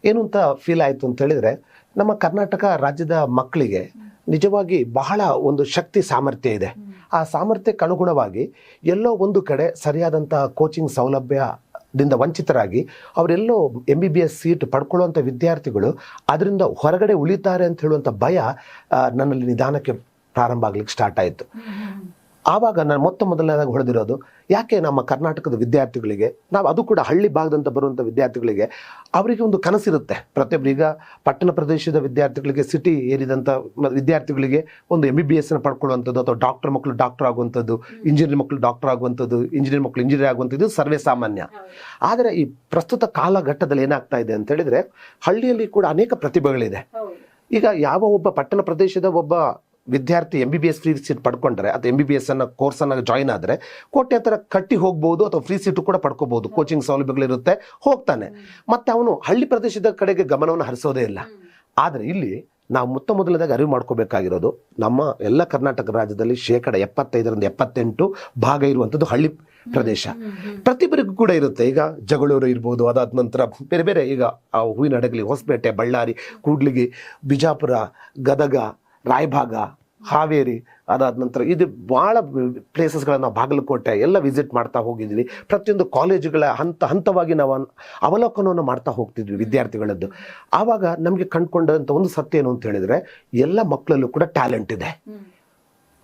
ಏನು ಅಂತ ಫೀಲ್ ಆಯಿತು ಅಂತ ಹೇಳಿದರೆ, ನಮ್ಮ ಕರ್ನಾಟಕ ರಾಜ್ಯದ ಮಕ್ಕಳಿಗೆ ನಿಜವಾಗಿ ಬಹಳ ಒಂದು ಶಕ್ತಿ ಸಾಮರ್ಥ್ಯ ಇದೆ. ಆ ಸಾಮರ್ಥ್ಯಕ್ಕೆ ಅನುಗುಣವಾಗಿ ಎಲ್ಲೋ ಒಂದು ಕಡೆ ಸರಿಯಾದಂಥ ಕೋಚಿಂಗ್ ಸೌಲಭ್ಯ ದಿಂದ ವಂಚಿತರಾಗಿ ಅವರೆಲ್ಲೋ MBBS ಸೀಟ್ ಪಡ್ಕೊಳ್ಳುವಂಥ ವಿದ್ಯಾರ್ಥಿಗಳು ಅದರಿಂದ ಹೊರಗಡೆ ಉಳಿತಾರೆ ಅಂತ ಹೇಳುವಂಥ ಭಯ ನನ್ನಲ್ಲಿ ನಿಧಾನಕ್ಕೆ ಪ್ರಾರಂಭ ಆಗ್ಲಿಕ್ಕೆ ಸ್ಟಾರ್ಟ್ ಆಯಿತು. ಆವಾಗ ನಾನು ಮೊದಲನೇದಾಗಿ ಹೊಡೆದಿರೋದು, ಯಾಕೆ ನಮ್ಮ ಕರ್ನಾಟಕದ ವಿದ್ಯಾರ್ಥಿಗಳಿಗೆ, ನಾವು ಅದು ಕೂಡ ಹಳ್ಳಿ ಭಾಗದಂತ ಬರುವಂಥ ವಿದ್ಯಾರ್ಥಿಗಳಿಗೆ, ಅವರಿಗೆ ಒಂದು ಕನಸಿರುತ್ತೆ. ಪ್ರತಿಯೊಬ್ಬರು ಈಗ ಪಟ್ಟಣ ಪ್ರದೇಶದ ವಿದ್ಯಾರ್ಥಿಗಳಿಗೆ, ಸಿಟಿ ಏರಿದಂಥ ವಿದ್ಯಾರ್ಥಿಗಳಿಗೆ ಒಂದು MBBSನ ಪಡ್ಕೊಳ್ಳುವಂಥದ್ದು, ಅಥವಾ ಡಾಕ್ಟರ್ ಮಕ್ಕಳು ಡಾಕ್ಟರ್ ಆಗುವಂಥದ್ದು, ಇಂಜಿನಿಯರ್ ಮಕ್ಕಳು ಡಾಕ್ಟರ್ ಆಗುವಂಥದ್ದು, ಇಂಜಿನಿಯರ್ ಮಕ್ಕಳು ಇಂಜಿನಿಯರ್ ಆಗುವಂಥದ್ದು ಸರ್ವೇ ಸಾಮಾನ್ಯ. ಆದರೆ ಈ ಪ್ರಸ್ತುತ ಕಾಲಘಟ್ಟದಲ್ಲಿ ಏನಾಗ್ತಾ ಇದೆ ಅಂತ ಹೇಳಿದ್ರೆ, ಹಳ್ಳಿಯಲ್ಲಿ ಕೂಡ ಅನೇಕ ಪ್ರತಿಭೆಗಳಿದೆ. ಈಗ ಯಾವ ಒಬ್ಬ ಪಟ್ಟಣ ಪ್ರದೇಶದ ಒಬ್ಬ ವಿದ್ಯಾರ್ಥಿ MBBS ಫ್ರೀ ಸೀಟ್ ಪಡ್ಕೊಂಡ್ರೆ ಅಥವಾ MBBS ಅನ್ನ ಕೋರ್ಸನ್ನು ಜಾಯಿನ್ ಆದರೆ ಕೋಟ್ಯಾಂತರ ಕಟ್ಟಿ ಹೋಗ್ಬೋದು, ಅಥವಾ ಫ್ರೀ ಸೀಟು ಕೂಡ ಪಡ್ಕೋಬಹುದು. ಕೋಚಿಂಗ್ ಸೌಲಭ್ಯಗಳಿರುತ್ತೆ, ಹೋಗ್ತಾನೆ. ಮತ್ತೆ ಅವನು ಹಳ್ಳಿ ಪ್ರದೇಶದ ಕಡೆಗೆ ಗಮನವನ್ನು ಹರಿಸೋದೇ ಇಲ್ಲ. ಆದರೆ ಇಲ್ಲಿ ನಾವು ಮೊದಲನೇದಾಗಿ ಅರಿವು ಮಾಡ್ಕೋಬೇಕಾಗಿರೋದು, ನಮ್ಮ ಎಲ್ಲ ಕರ್ನಾಟಕ ರಾಜ್ಯದಲ್ಲಿ 75% 78% ಭಾಗ ಇರುವಂಥದ್ದು ಹಳ್ಳಿ ಪ್ರದೇಶ. ಪ್ರತಿಯೊಬ್ಬರಿಗೂ ಕೂಡ ಇರುತ್ತೆ. ಈಗ ಜಗಳೂರು ಇರ್ಬೋದು, ಅದಾದ ನಂತರ ಬೇರೆ ಬೇರೆ, ಈಗ ಹೂವಿನಡಗಲಿ, ಹೊಸಪೇಟೆ, ಬಳ್ಳಾರಿ, ಕೂಡ್ಲಿಗಿ, ಬಿಜಾಪುರ, ಗದಗ, ರಾಯಭಾಗ, ಹಾವೇರಿ, ಅದಾದ ನಂತರ ಇದು ಭಾಳ ಪ್ಲೇಸಸ್ಗಳನ್ನು ನಾವು ಬಾಗಲಕೋಟೆ ಎಲ್ಲ ವಿಸಿಟ್ ಮಾಡ್ತಾ ಹೋಗಿದ್ವಿ. ಪ್ರತಿಯೊಂದು ಕಾಲೇಜುಗಳ ಹಂತವಾಗಿ ನಾವು ಅವಲೋಕನವನ್ನು ಮಾಡ್ತಾ ಹೋಗ್ತಿದ್ವಿ ವಿದ್ಯಾರ್ಥಿಗಳದ್ದು. ಆವಾಗ ನಮಗೆ ಕಂಡುಕೊಂಡಂಥ ಒಂದು ಸತ್ಯ ಏನು ಅಂತ ಹೇಳಿದ್ರೆ, ಎಲ್ಲ ಮಕ್ಕಳಲ್ಲೂ ಕೂಡ ಟ್ಯಾಲೆಂಟ್ ಇದೆ.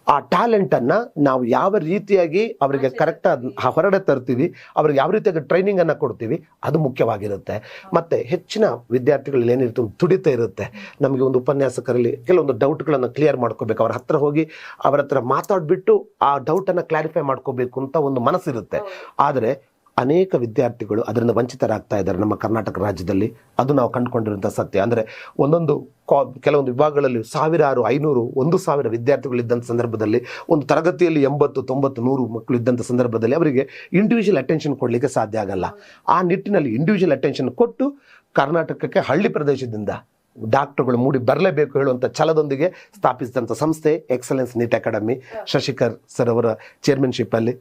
ಆ ಟ್ಯಾಲೆಂಟನ್ನು ನಾವು ಯಾವ ರೀತಿಯಾಗಿ ಅವರಿಗೆ ಕರೆಕ್ಟಾಗಿ ಹೊರಗಡೆ ತರ್ತೀವಿ, ಅವ್ರಿಗೆ ಯಾವ ರೀತಿಯಾಗಿ ಟ್ರೈನಿಂಗನ್ನು ಕೊಡ್ತೀವಿ, ಅದು ಮುಖ್ಯವಾಗಿರುತ್ತೆ. ಮತ್ತು ಹೆಚ್ಚಿನ ವಿದ್ಯಾರ್ಥಿಗಳಲ್ಲಿ ಏನಿರುತ್ತೆ, ಒಂದು ತುಡಿತ ಇರುತ್ತೆ. ನಮಗೆ ಒಂದು ಉಪನ್ಯಾಸಕರಲ್ಲಿ ಕೆಲವೊಂದು ಡೌಟ್ಗಳನ್ನು ಕ್ಲಿಯರ್ ಮಾಡ್ಕೋಬೇಕು, ಅವ್ರ ಹತ್ರ ಹೋಗಿ ಅವರ ಹತ್ರ ಮಾತಾಡಿಬಿಟ್ಟು ಆ ಡೌಟನ್ನು ಕ್ಲಾರಿಫೈ ಮಾಡ್ಕೋಬೇಕು ಅಂತ ಒಂದು ಮನಸ್ಸಿರುತ್ತೆ. ಆದರೆ ಅನೇಕ ವಿದ್ಯಾರ್ಥಿಗಳು ಅದರಿಂದ ವಂಚಿತರಾಗ್ತಾ ಇದ್ದಾರೆ ನಮ್ಮ ಕರ್ನಾಟಕ ರಾಜ್ಯದಲ್ಲಿ. ಅದು ನಾವು ಕಂಡುಕೊಂಡಿರುವಂಥ ಸತ್ಯ. ಅಂದರೆ ಒಂದೊಂದು ಕೆಲವೊಂದು ವಿಭಾಗಗಳಲ್ಲಿ 1000, 500, 1000 ವಿದ್ಯಾರ್ಥಿಗಳು ಇದ್ದಂಥ ಸಂದರ್ಭದಲ್ಲಿ, ಒಂದು ತರಗತಿಯಲ್ಲಿ 80, 90, 100 ಮಕ್ಕಳು ಇದ್ದಂಥ ಸಂದರ್ಭದಲ್ಲಿ ಅವರಿಗೆ ಇಂಡಿವಿಜುವಲ್ ಅಟೆನ್ಷನ್ ಕೊಡಲಿಕ್ಕೆ ಸಾಧ್ಯ ಆಗಲ್ಲ. ಆ ನಿಟ್ಟಿನಲ್ಲಿ ಇಂಡಿವಿಜುವಲ್ ಅಟೆನ್ಷನ್ ಕೊಟ್ಟು ಕರ್ನಾಟಕಕ್ಕೆ ಹಳ್ಳಿ ಪ್ರದೇಶದಿಂದ ಡಾಕ್ಟರ್ಗಳು ಮೂಡಿ ಬರಲೇಬೇಕು ಹೇಳುವಂಥ ಛಲದೊಂದಿಗೆ ಸ್ಥಾಪಿಸಿದಂಥ ಸಂಸ್ಥೆ ಎಕ್ಸಲೆನ್ಸ್ ನೀಟ್ ಅಕಾಡೆಮಿ. ಶಶಿಕರ್ ಸರ್ ಅವರ ಚೇರ್ಮನ್ಶಿಪ್ಪಲ್ಲಿ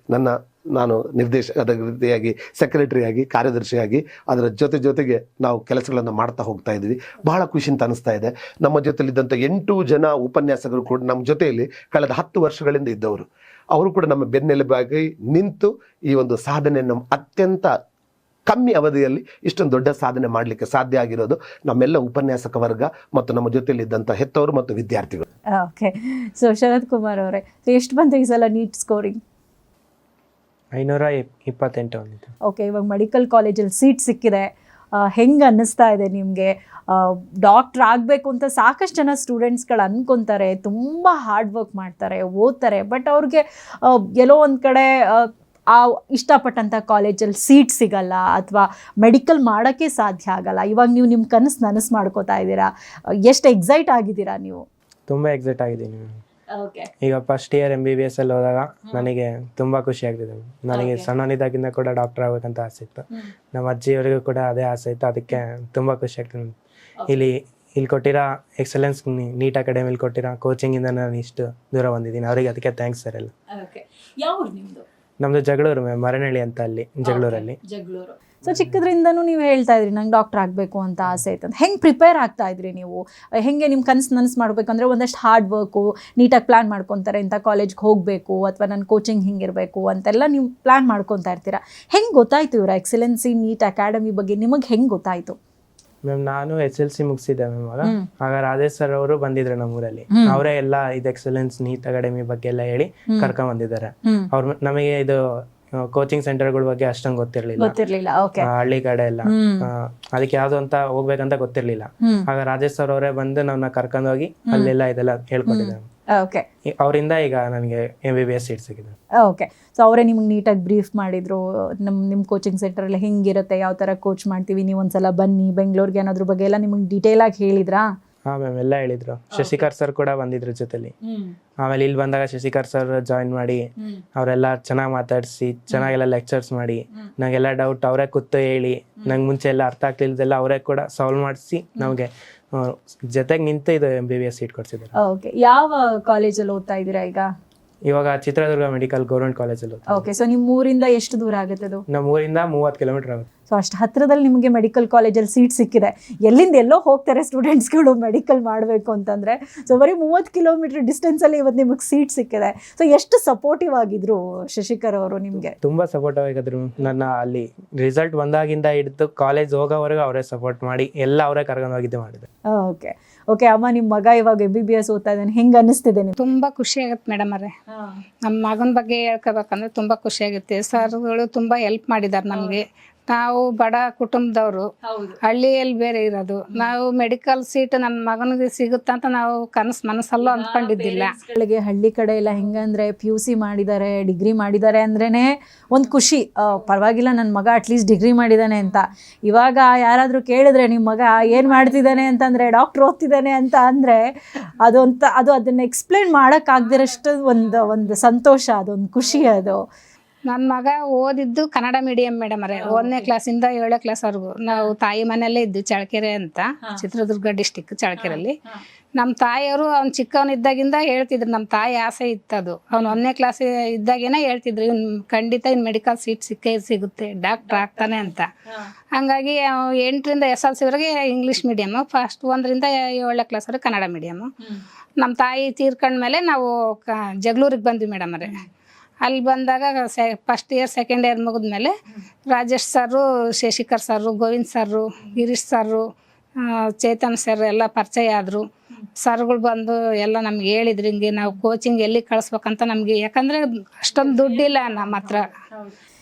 ನಾನು ನಿರ್ದೇಶಕದ ರೀತಿಯಾಗಿ, ಸೆಕ್ರೆಟರಿಯಾಗಿ, ಕಾರ್ಯದರ್ಶಿಯಾಗಿ ಅದರ ಜೊತೆಗೆ ನಾವು ಕೆಲಸಗಳನ್ನು ಮಾಡ್ತಾ ಹೋಗ್ತಾ ಇದ್ವಿ. ಬಹಳ ಖುಷಿ ಅಂತ ಅನಿಸ್ತಾ ಇದೆ. ನಮ್ಮ ಜೊತೆಲಿದ್ದಂಥ 8 ಜನ ಉಪನ್ಯಾಸಕರು ಕೂಡ ನಮ್ಮ ಜೊತೆಯಲ್ಲಿ ಕಳೆದ 10 ವರ್ಷಗಳಿಂದ ಇದ್ದವರು. ಅವರು ಕೂಡ ನಮ್ಮ ಬೆನ್ನೆಲುಬಾಗಿ ನಿಂತು ಈ ಒಂದು ಸಾಧನೆಯನ್ನು ಅತ್ಯಂತ ಕಮ್ಮಿ ಅವಧಿಯಲ್ಲಿ ಇಷ್ಟೊಂದು ದೊಡ್ಡ ಸಾಧನೆ ಮಾಡಲಿಕ್ಕೆ ಸಾಧ್ಯ ಆಗಿರೋದು ನಮ್ಮೆಲ್ಲ ಉಪನ್ಯಾಸಕ ವರ್ಗ ಮತ್ತು ನಮ್ಮ ಜೊತೆಯಲ್ಲಿದ್ದಂಥ ಹೆತ್ತವರು ಮತ್ತು ವಿದ್ಯಾರ್ಥಿಗಳು. ಓಕೆ, ಸೊ ಶರತ್ ಕುಮಾರ್ ಅವರೇ, ಎಷ್ಟು ಬಂತು ಈ ಸಲ ನೀಟ್ ಸ್ಕೋರಿಂಗ್? 528 ಬಂದಿತ್ತು. ಓಕೆ, ಇವಾಗ ಮೆಡಿಕಲ್ ಕಾಲೇಜಲ್ಲಿ ಸೀಟ್ ಸಿಕ್ಕಿದೆ, ಹೆಂಗೆ ಅನ್ನಿಸ್ತಾ ಇದೆ ನಿಮಗೆ? ಡಾಕ್ಟ್ರ್ ಆಗಬೇಕು ಅಂತ ಸಾಕಷ್ಟು ಜನ ಸ್ಟೂಡೆಂಟ್ಸ್ಗಳು ಅಂದ್ಕೊತಾರೆ, ತುಂಬ ಹಾರ್ಡ್ ವರ್ಕ್ ಮಾಡ್ತಾರೆ, ಓದ್ತಾರೆ, ಬಟ್ ಅವ್ರಿಗೆ ಎಲ್ಲೋ ಒಂದು ಕಡೆ ಆ ಇಷ್ಟಪಟ್ಟಂಥ ಕಾಲೇಜಲ್ಲಿ ಸೀಟ್ ಸಿಗಲ್ಲ, ಅಥವಾ ಮೆಡಿಕಲ್ ಮಾಡೋಕ್ಕೆ ಸಾಧ್ಯ ಆಗಲ್ಲ. ಇವಾಗ ನೀವು ನಿಮ್ಮ ಕನಸು ನನಸು ಮಾಡ್ಕೋತಾ ಇದ್ದೀರಾ, ಎಷ್ಟು ಎಕ್ಸೈಟ್ ಆಗಿದ್ದೀರಾ ನೀವು? ತುಂಬ ಎಕ್ಸೈಟ್ ಆಗಿದ್ದೀನಿ. ಓಕೆ, ಈಗ ಫಸ್ಟ್ ಇಯರ್ MBBS ಅಲ್ಲಿ ಹೋದಾಗ ನನಗೆ ತುಂಬ ಖುಷಿ ಆಗ್ತಿದೆ. ನನಗೆ ಸಣ್ಣನಿದ್ದಾಗಿಂದ ಕೂಡ ಡಾಕ್ಟರ್ ಆಗ್ಬೇಕಂತ ಆಸೆ ಇತ್ತು. ನಮ್ಮ ಅಜ್ಜಿಯವರಿಗೂ ಕೂಡ ಅದೇ ಆಸೆ ಇತ್ತು. ಅದಕ್ಕೆ ತುಂಬ ಖುಷಿ ಆಗ್ತದೆ. ಇಲ್ಲಿ ಕೊಟ್ಟಿರೋ ಎಕ್ಸಲೆನ್ಸ್ ನೀಟ್ ಅಕಾಡೆಮಿಲಿ ಕೊಟ್ಟಿರೋ ಕೋಚಿಂಗಿಂದ ನಾನು ಇಷ್ಟು ದೂರ ಬಂದಿದ್ದೀನಿ. ಅವರಿಗೆ ಅದಕ್ಕೆ ಥ್ಯಾಂಕ್ಸ್ ಸರ್ ಎಲ್ಲ. ನಮ್ಮದು ಜಗಳೂರು, ಮರನಹಳ್ಳಿ ಅಂತ, ಅಲ್ಲಿ ಜಗಳೂರಲ್ಲಿ. ಸೊ ಚಿಕ್ಕದ್ರಿಂದನೂ ನೀವು ಹೇಳ್ತಾ ಇದ್ರಿ ನಂಗೆ ಡಾಕ್ಟರ್ ಆಗಬೇಕು ಅಂತ ಆಸೆ ಇತ್ತು ಅಂತ. ಹೆಂಗೆ ಪ್ರಿಪೇರ್ ಆಗ್ತಾ ಇದ್ರಿ ನೀವು? ಹೆಂಗೆ ನಿಮ್ಮ ನನಸು ಮಾಡಬೇಕಂದ್ರೆ ಒಂದಷ್ಟು ಹಾರ್ಡ್ ವರ್ಕು, ನೀಟಾಗಿ ಪ್ಲ್ಯಾನ್ ಮಾಡ್ಕೊತಾರೆ, ಇಂಥ ಕಾಲೇಜ್ಗೆ ಹೋಗಬೇಕು ಅಥವಾ ನನ್ನ ಕೋಚಿಂಗ್ ಹಿಂಗಿರಬೇಕು ಅಂತೆಲ್ಲ ನೀವು ಪ್ಲ್ಯಾನ್ ಮಾಡ್ಕೊತಾ ಇರ್ತೀರಾ. ಹೆಂಗೆ ಗೊತ್ತಾಯಿತು ಇವರ ಎಕ್ಸಲೆನ್ಸಿ ನೀಟ್ ಅಕಾಡೆಮಿ ಬಗ್ಗೆ ನಿಮಗೆ ಹೆಂಗೆ ಗೊತ್ತಾಯಿತು? ಮ್ಯಾಮ್, ನಾನು SLC ಮುಗಿಸಿದ್ದೆ ಮ್ಯಾಮ್. ಆಗ ರಾಜೇಶ್ ಸರ್ ಅವರು ಬಂದಿದ್ರು ನಮ್ಮೂರಲ್ಲಿ. ಅವರೇ ಎಲ್ಲ ಇದು ಎಕ್ಸಲೆನ್ಸ್ ನೀಟ್ ಅಕಾಡೆಮಿ ಬಗ್ಗೆ ಎಲ್ಲ ಹೇಳಿ ಕರ್ಕೊಂಡ್ ಬಂದಿದ್ದಾರೆ. ಅವ್ರು ನಮಗೆ ಇದು ಕೋಚಿಂಗ್ ಸೆಂಟರ್ಗಳ ಬಗ್ಗೆ ಅಷ್ಟೊಂದು ಗೊತ್ತಿರ್ಲಿಲ್ಲ, ಹಳ್ಳಿ ಕಡೆ ಎಲ್ಲ. ಅದಕ್ಕೆ ಯಾವ್ದು ಅಂತ ಹೋಗ್ಬೇಕಂತ ಗೊತ್ತಿರ್ಲಿಲ್ಲ. ಆಗ ರಾಜೇಶ್ ಸರ್ ಅವರೇ ಬಂದು ನನ್ನ ಕರ್ಕೊಂಡು ಹೋಗಿ ಅಲ್ಲೆಲ್ಲ ಇದೆಲ್ಲ ಹೇಳ್ಕೊಟ್ಟಿದ್ದಾರೆ. ಅವರಿಂದ ಈಗ ನನಗೆ MBBS ಸೀಟ್ ಸಿಕ್ಕಿದೆ. ಓಕೆ, ಸೊ ಅವರೇ ನಿಮ್ಗೆ ನೀಟಾಗಿ ಬ್ರೀಫ್ ಮಾಡಿದ್ರು, ನಿಮ್ಮ ಕೋಚಿಂಗ್ ಸೆಂಟರಲ್ಲಿ ಹೆಂಗಿರುತ್ತೆ, ಯಾವ ಥರ ಕೋಚ್ ಮಾಡ್ತೀವಿ, ನೀವು ಒಂದ್ಸಲ ಬನ್ನಿ ಬೆಂಗಳೂರಿಗೆ ಅನ್ನೋದ್ರ ಬಗ್ಗೆ ಎಲ್ಲ ನಿಮಗೆ ಡೀಟೇಲಾಗಿ ಹೇಳಿದ್ರಾ? ಹಾಂ ಮ್ಯಾಮ್, ಎಲ್ಲ ಹೇಳಿದ್ರು. ಶಶಿಕರ್ ಸರ್ ಕೂಡ ಬಂದಿದ್ರು ಜೊತೆಲಿ. ಆಮೇಲೆ ಇಲ್ಲಿ ಬಂದಾಗ ಶಶಿಕರ್ ಸರ್ ಜಾಯಿನ್ ಮಾಡಿ ಅವರೆಲ್ಲ ಚೆನ್ನಾಗಿ ಮಾತಾಡಿಸಿ, ಚೆನ್ನಾಗೆಲ್ಲ ಲೆಕ್ಚರ್ಸ್ ಮಾಡಿ, ನಂಗೆಲ್ಲ ಡೌಟ್ ಅವರೇ ಕೂತು ಹೇಳಿ, ನಂಗೆ ಮುಂಚೆ ಎಲ್ಲ ಅರ್ಥ ಆಗ್ತಿಲ್ದೆಲ್ಲ ಅವರೇ ಕೂಡ ಸಾಲ್ವ್ ಮಾಡಿಸಿ ನಮಗೆ ಜೊತೆಗೆ ನಿಂತು ಇದು MBBS ಸೀಟ್ ಕೊಡ್ಸಿದ್ದಾರೆ. ಓಕೆ, ಯಾವ ಕಾಲೇಜಲ್ಲಿ ಓದ್ತಾ ಇದ್ದೀರಾ ಈಗ? ಇವಾಗ ಚಿತ್ರದುರ್ಗ ಮೆಡಿಕಲ್ ಗೌರ್ಮೆಂಟ್ ಕಾಲೇಜಲ್ಲಿ. ಓಕೆ, ಸೊ ನಿಮ್ಮ ಊರಿಂದ ಎಷ್ಟು ದೂರ ಆಗುತ್ತೆ ಅದು? ನಮ್ಮ ಊರಿಂದ 30 ಕಿಲೋಮೀಟರ್ ಆಗುತ್ತೆ. ಸೊ ಅಷ್ಟು ಹತ್ತಿರದಲ್ಲಿ ನಿಮಗೆ ಮೆಡಿಕಲ್ ಕಾಲೇಜಲ್ಲಿ ಸೀಟ್ ಸಿಕ್ಕಿದೆ. ಎಲ್ಲಿಂದ ಎಲ್ಲೋ ಹೋಗ್ತಾರೆ ಸ್ಟೂಡೆಂಟ್ಸ್ಗಳು ಮೆಡಿಕಲ್ ಮಾಡಬೇಕು ಅಂತಂದರೆ. ಸೊ ಬರೀ 30 ಕಿಲೋಮೀಟರ್ ಡಿಸ್ಟೆನ್ಸಲ್ಲಿ ಇವತ್ತು ನಿಮಗೆ ಸೀಟ್ ಸಿಕ್ಕಿದೆ. ಸೊ ಎಷ್ಟು ಸಪೋರ್ಟಿವ್ ಆಗಿದ್ರು ಶಶಿಕರ್ ಅವರು ನಿಮಗೆ? ತುಂಬಾ ಸಪೋರ್ಟಿವ್ ಆಗಿದ್ರು. ನನ್ನ ಅಲ್ಲಿ ರಿಸಲ್ಟ್ ಬಂದಾಗಿಂದ ಹಿಡಿದು ಕಾಲೇಜ್ ಹೋಗೋವರೆಗೂ ಅವರೇ ಸಪೋರ್ಟ್ ಮಾಡಿ ಎಲ್ಲ ಅವರೇ ಕರ್ಕೊಂಡು ಹೋಗಿದ್ದು ಮಾಡಿದ್ರು. ಓಕೆ ಓಕೆ ಅಮ್ಮ, ನಿಮ್ಮ ಮಗ ಇವಾಗ MBBS ಓದ್ತಾ ಇದ್ದಾನೆ, ಹೆಂಗೆ ಅನ್ನಿಸ್ತಿದೆ ನಿಮ್ಗೆ? ತುಂಬಾ ಖುಷಿ ಆಗತ್ತೆ ಮೇಡಮ್ ಅವರೇ. ನಮ್ಮ ಮಗನ ಬಗ್ಗೆ ಹೇಳ್ಕೋಬೇಕಂದ್ರೆ ತುಂಬಾ ಖುಷಿ ಆಗುತ್ತೆ. ಸರ್ಗಳು ತುಂಬಾ ಹೆಲ್ಪ್ ಮಾಡಿದಾರೆ ನಮ್ಗೆ. ನಾವು ಬಡ ಕುಟುಂಬದವರು, ಹಳ್ಳಿಯಲ್ಲಿ ಬೇರೆ ಇರೋದು. ನಾವು ಮೆಡಿಕಲ್ ಸೀಟ್ ನನ್ನ ಮಗನಿಗೆ ಸಿಗುತ್ತಾ ಅಂತ ನಾವು ಮನಸ್ಸಲ್ಲೂ ಅಂದ್ಕೊಂಡಿದ್ದಿಲ್ಲ. ಹಳ್ಳಿ ಕಡೆ ಎಲ್ಲ ಹೆಂಗಂದ್ರೆ PUC ಮಾಡಿದ್ದಾರೆ, ಡಿಗ್ರಿ ಮಾಡಿದ್ದಾರೆ ಅಂದ್ರೇನೆ ಒಂದು ಖುಷಿ. ಪರವಾಗಿಲ್ಲ ನನ್ನ ಮಗ ಅಟ್ಲೀಸ್ಟ್ ಡಿಗ್ರಿ ಮಾಡಿದ್ದಾನೆ ಅಂತ. ಇವಾಗ ಯಾರಾದರೂ ಕೇಳಿದ್ರೆ ನಿಮ್ಮ ಮಗ ಏನು ಮಾಡ್ತಿದ್ದಾನೆ ಅಂತಂದರೆ ಡಾಕ್ಟ್ರ್ ಓದ್ತಿದ್ದಾನೆ ಅಂತ ಅಂದರೆ ಅದನ್ನು ಎಕ್ಸ್ಪ್ಲೇನ್ ಮಾಡೋಕ್ಕಾಗದಿರೋಷ್ಟು ಒಂದು ಸಂತೋಷ, ಅದೊಂದು ಖುಷಿ. ಅದು ನನ್ನ ಮಗ ಓದಿದ್ದು ಕನ್ನಡ ಮೀಡಿಯಂ ಮೇಡಮ್ ಅವರೇ. 1ನೇ ಕ್ಲಾಸಿಂದ 7ನೇ ಕ್ಲಾಸ್ವರೆಗೂ ನಾವು ತಾಯಿ ಮನೆಯಲ್ಲೇ ಇದ್ದು, ಚಳ್ಳಕೆರೆ ಅಂತ, ಚಿತ್ರದುರ್ಗ ಡಿಸ್ಟಿಕ್ ಚಳ್ಳಕೆರೆಯಲ್ಲಿ. ನಮ್ಮ ತಾಯಿಯವರು ಅವ್ನು ಚಿಕ್ಕವನಿದ್ದಾಗಿಂದ ಹೇಳ್ತಿದ್ರು, ನಮ್ಮ ತಾಯಿ ಆಸೆ ಇತ್ತದು. ಅವ್ನು 1ನೇ ಕ್ಲಾಸ್ ಇದ್ದಾಗೇನೆ ಹೇಳ್ತಿದ್ರು, ಇವ್ನು ಖಂಡಿತ ಇನ್ನು ಮೆಡಿಕಲ್ ಸೀಟ್ ಸಿಗುತ್ತೆ, ಡಾಕ್ಟ್ರ್ ಆಗ್ತಾನೆ ಅಂತ. ಹಂಗಾಗಿ 8ರಿಂದ SLCವರೆಗೆ ಇಂಗ್ಲೀಷ್ ಮೀಡಿಯಮ್ಮು, ಫಸ್ಟ್ 1ರಿಂದ 7ನೇ ಕ್ಲಾಸ್ವರೆಗೆ ಕನ್ನಡ ಮೀಡಿಯಮ್ಮು. ನಮ್ಮ ತಾಯಿ ತೀರ್ಕೊಂಡ್ಮೇಲೆ ನಾವು ಜಗಳೂರಿಗೆ ಬಂದ್ವಿ ಮೇಡಮ್ ಅವರೇ. ಅಲ್ಲಿ ಬಂದಾಗ ಫಸ್ಟ್ ಇಯರ್ ಸೆಕೆಂಡ್ ಇಯರ್ ಮುಗಿದ್ಮೇಲೆ Rajesh sir, Shashikar sir, Govind sir, Girish sir, Chetan sir ಎಲ್ಲ ಪರಿಚಯ ಆದರು. ಸರ್ಗಳು ಬಂದು ಎಲ್ಲ ನಮ್ಗೆ ಹೇಳಿದ್ರು, ಹಿಂಗೆ ನಾವು ಕೋಚಿಂಗ್ ಎಲ್ಲಿ ಕಳಿಸ್ಬೇಕಂತ ನಮಗೆ. ಯಾಕಂದರೆ ಅಷ್ಟೊಂದು ದುಡ್ಡಿಲ್ಲ ನಮ್ಮ ಹತ್ರ.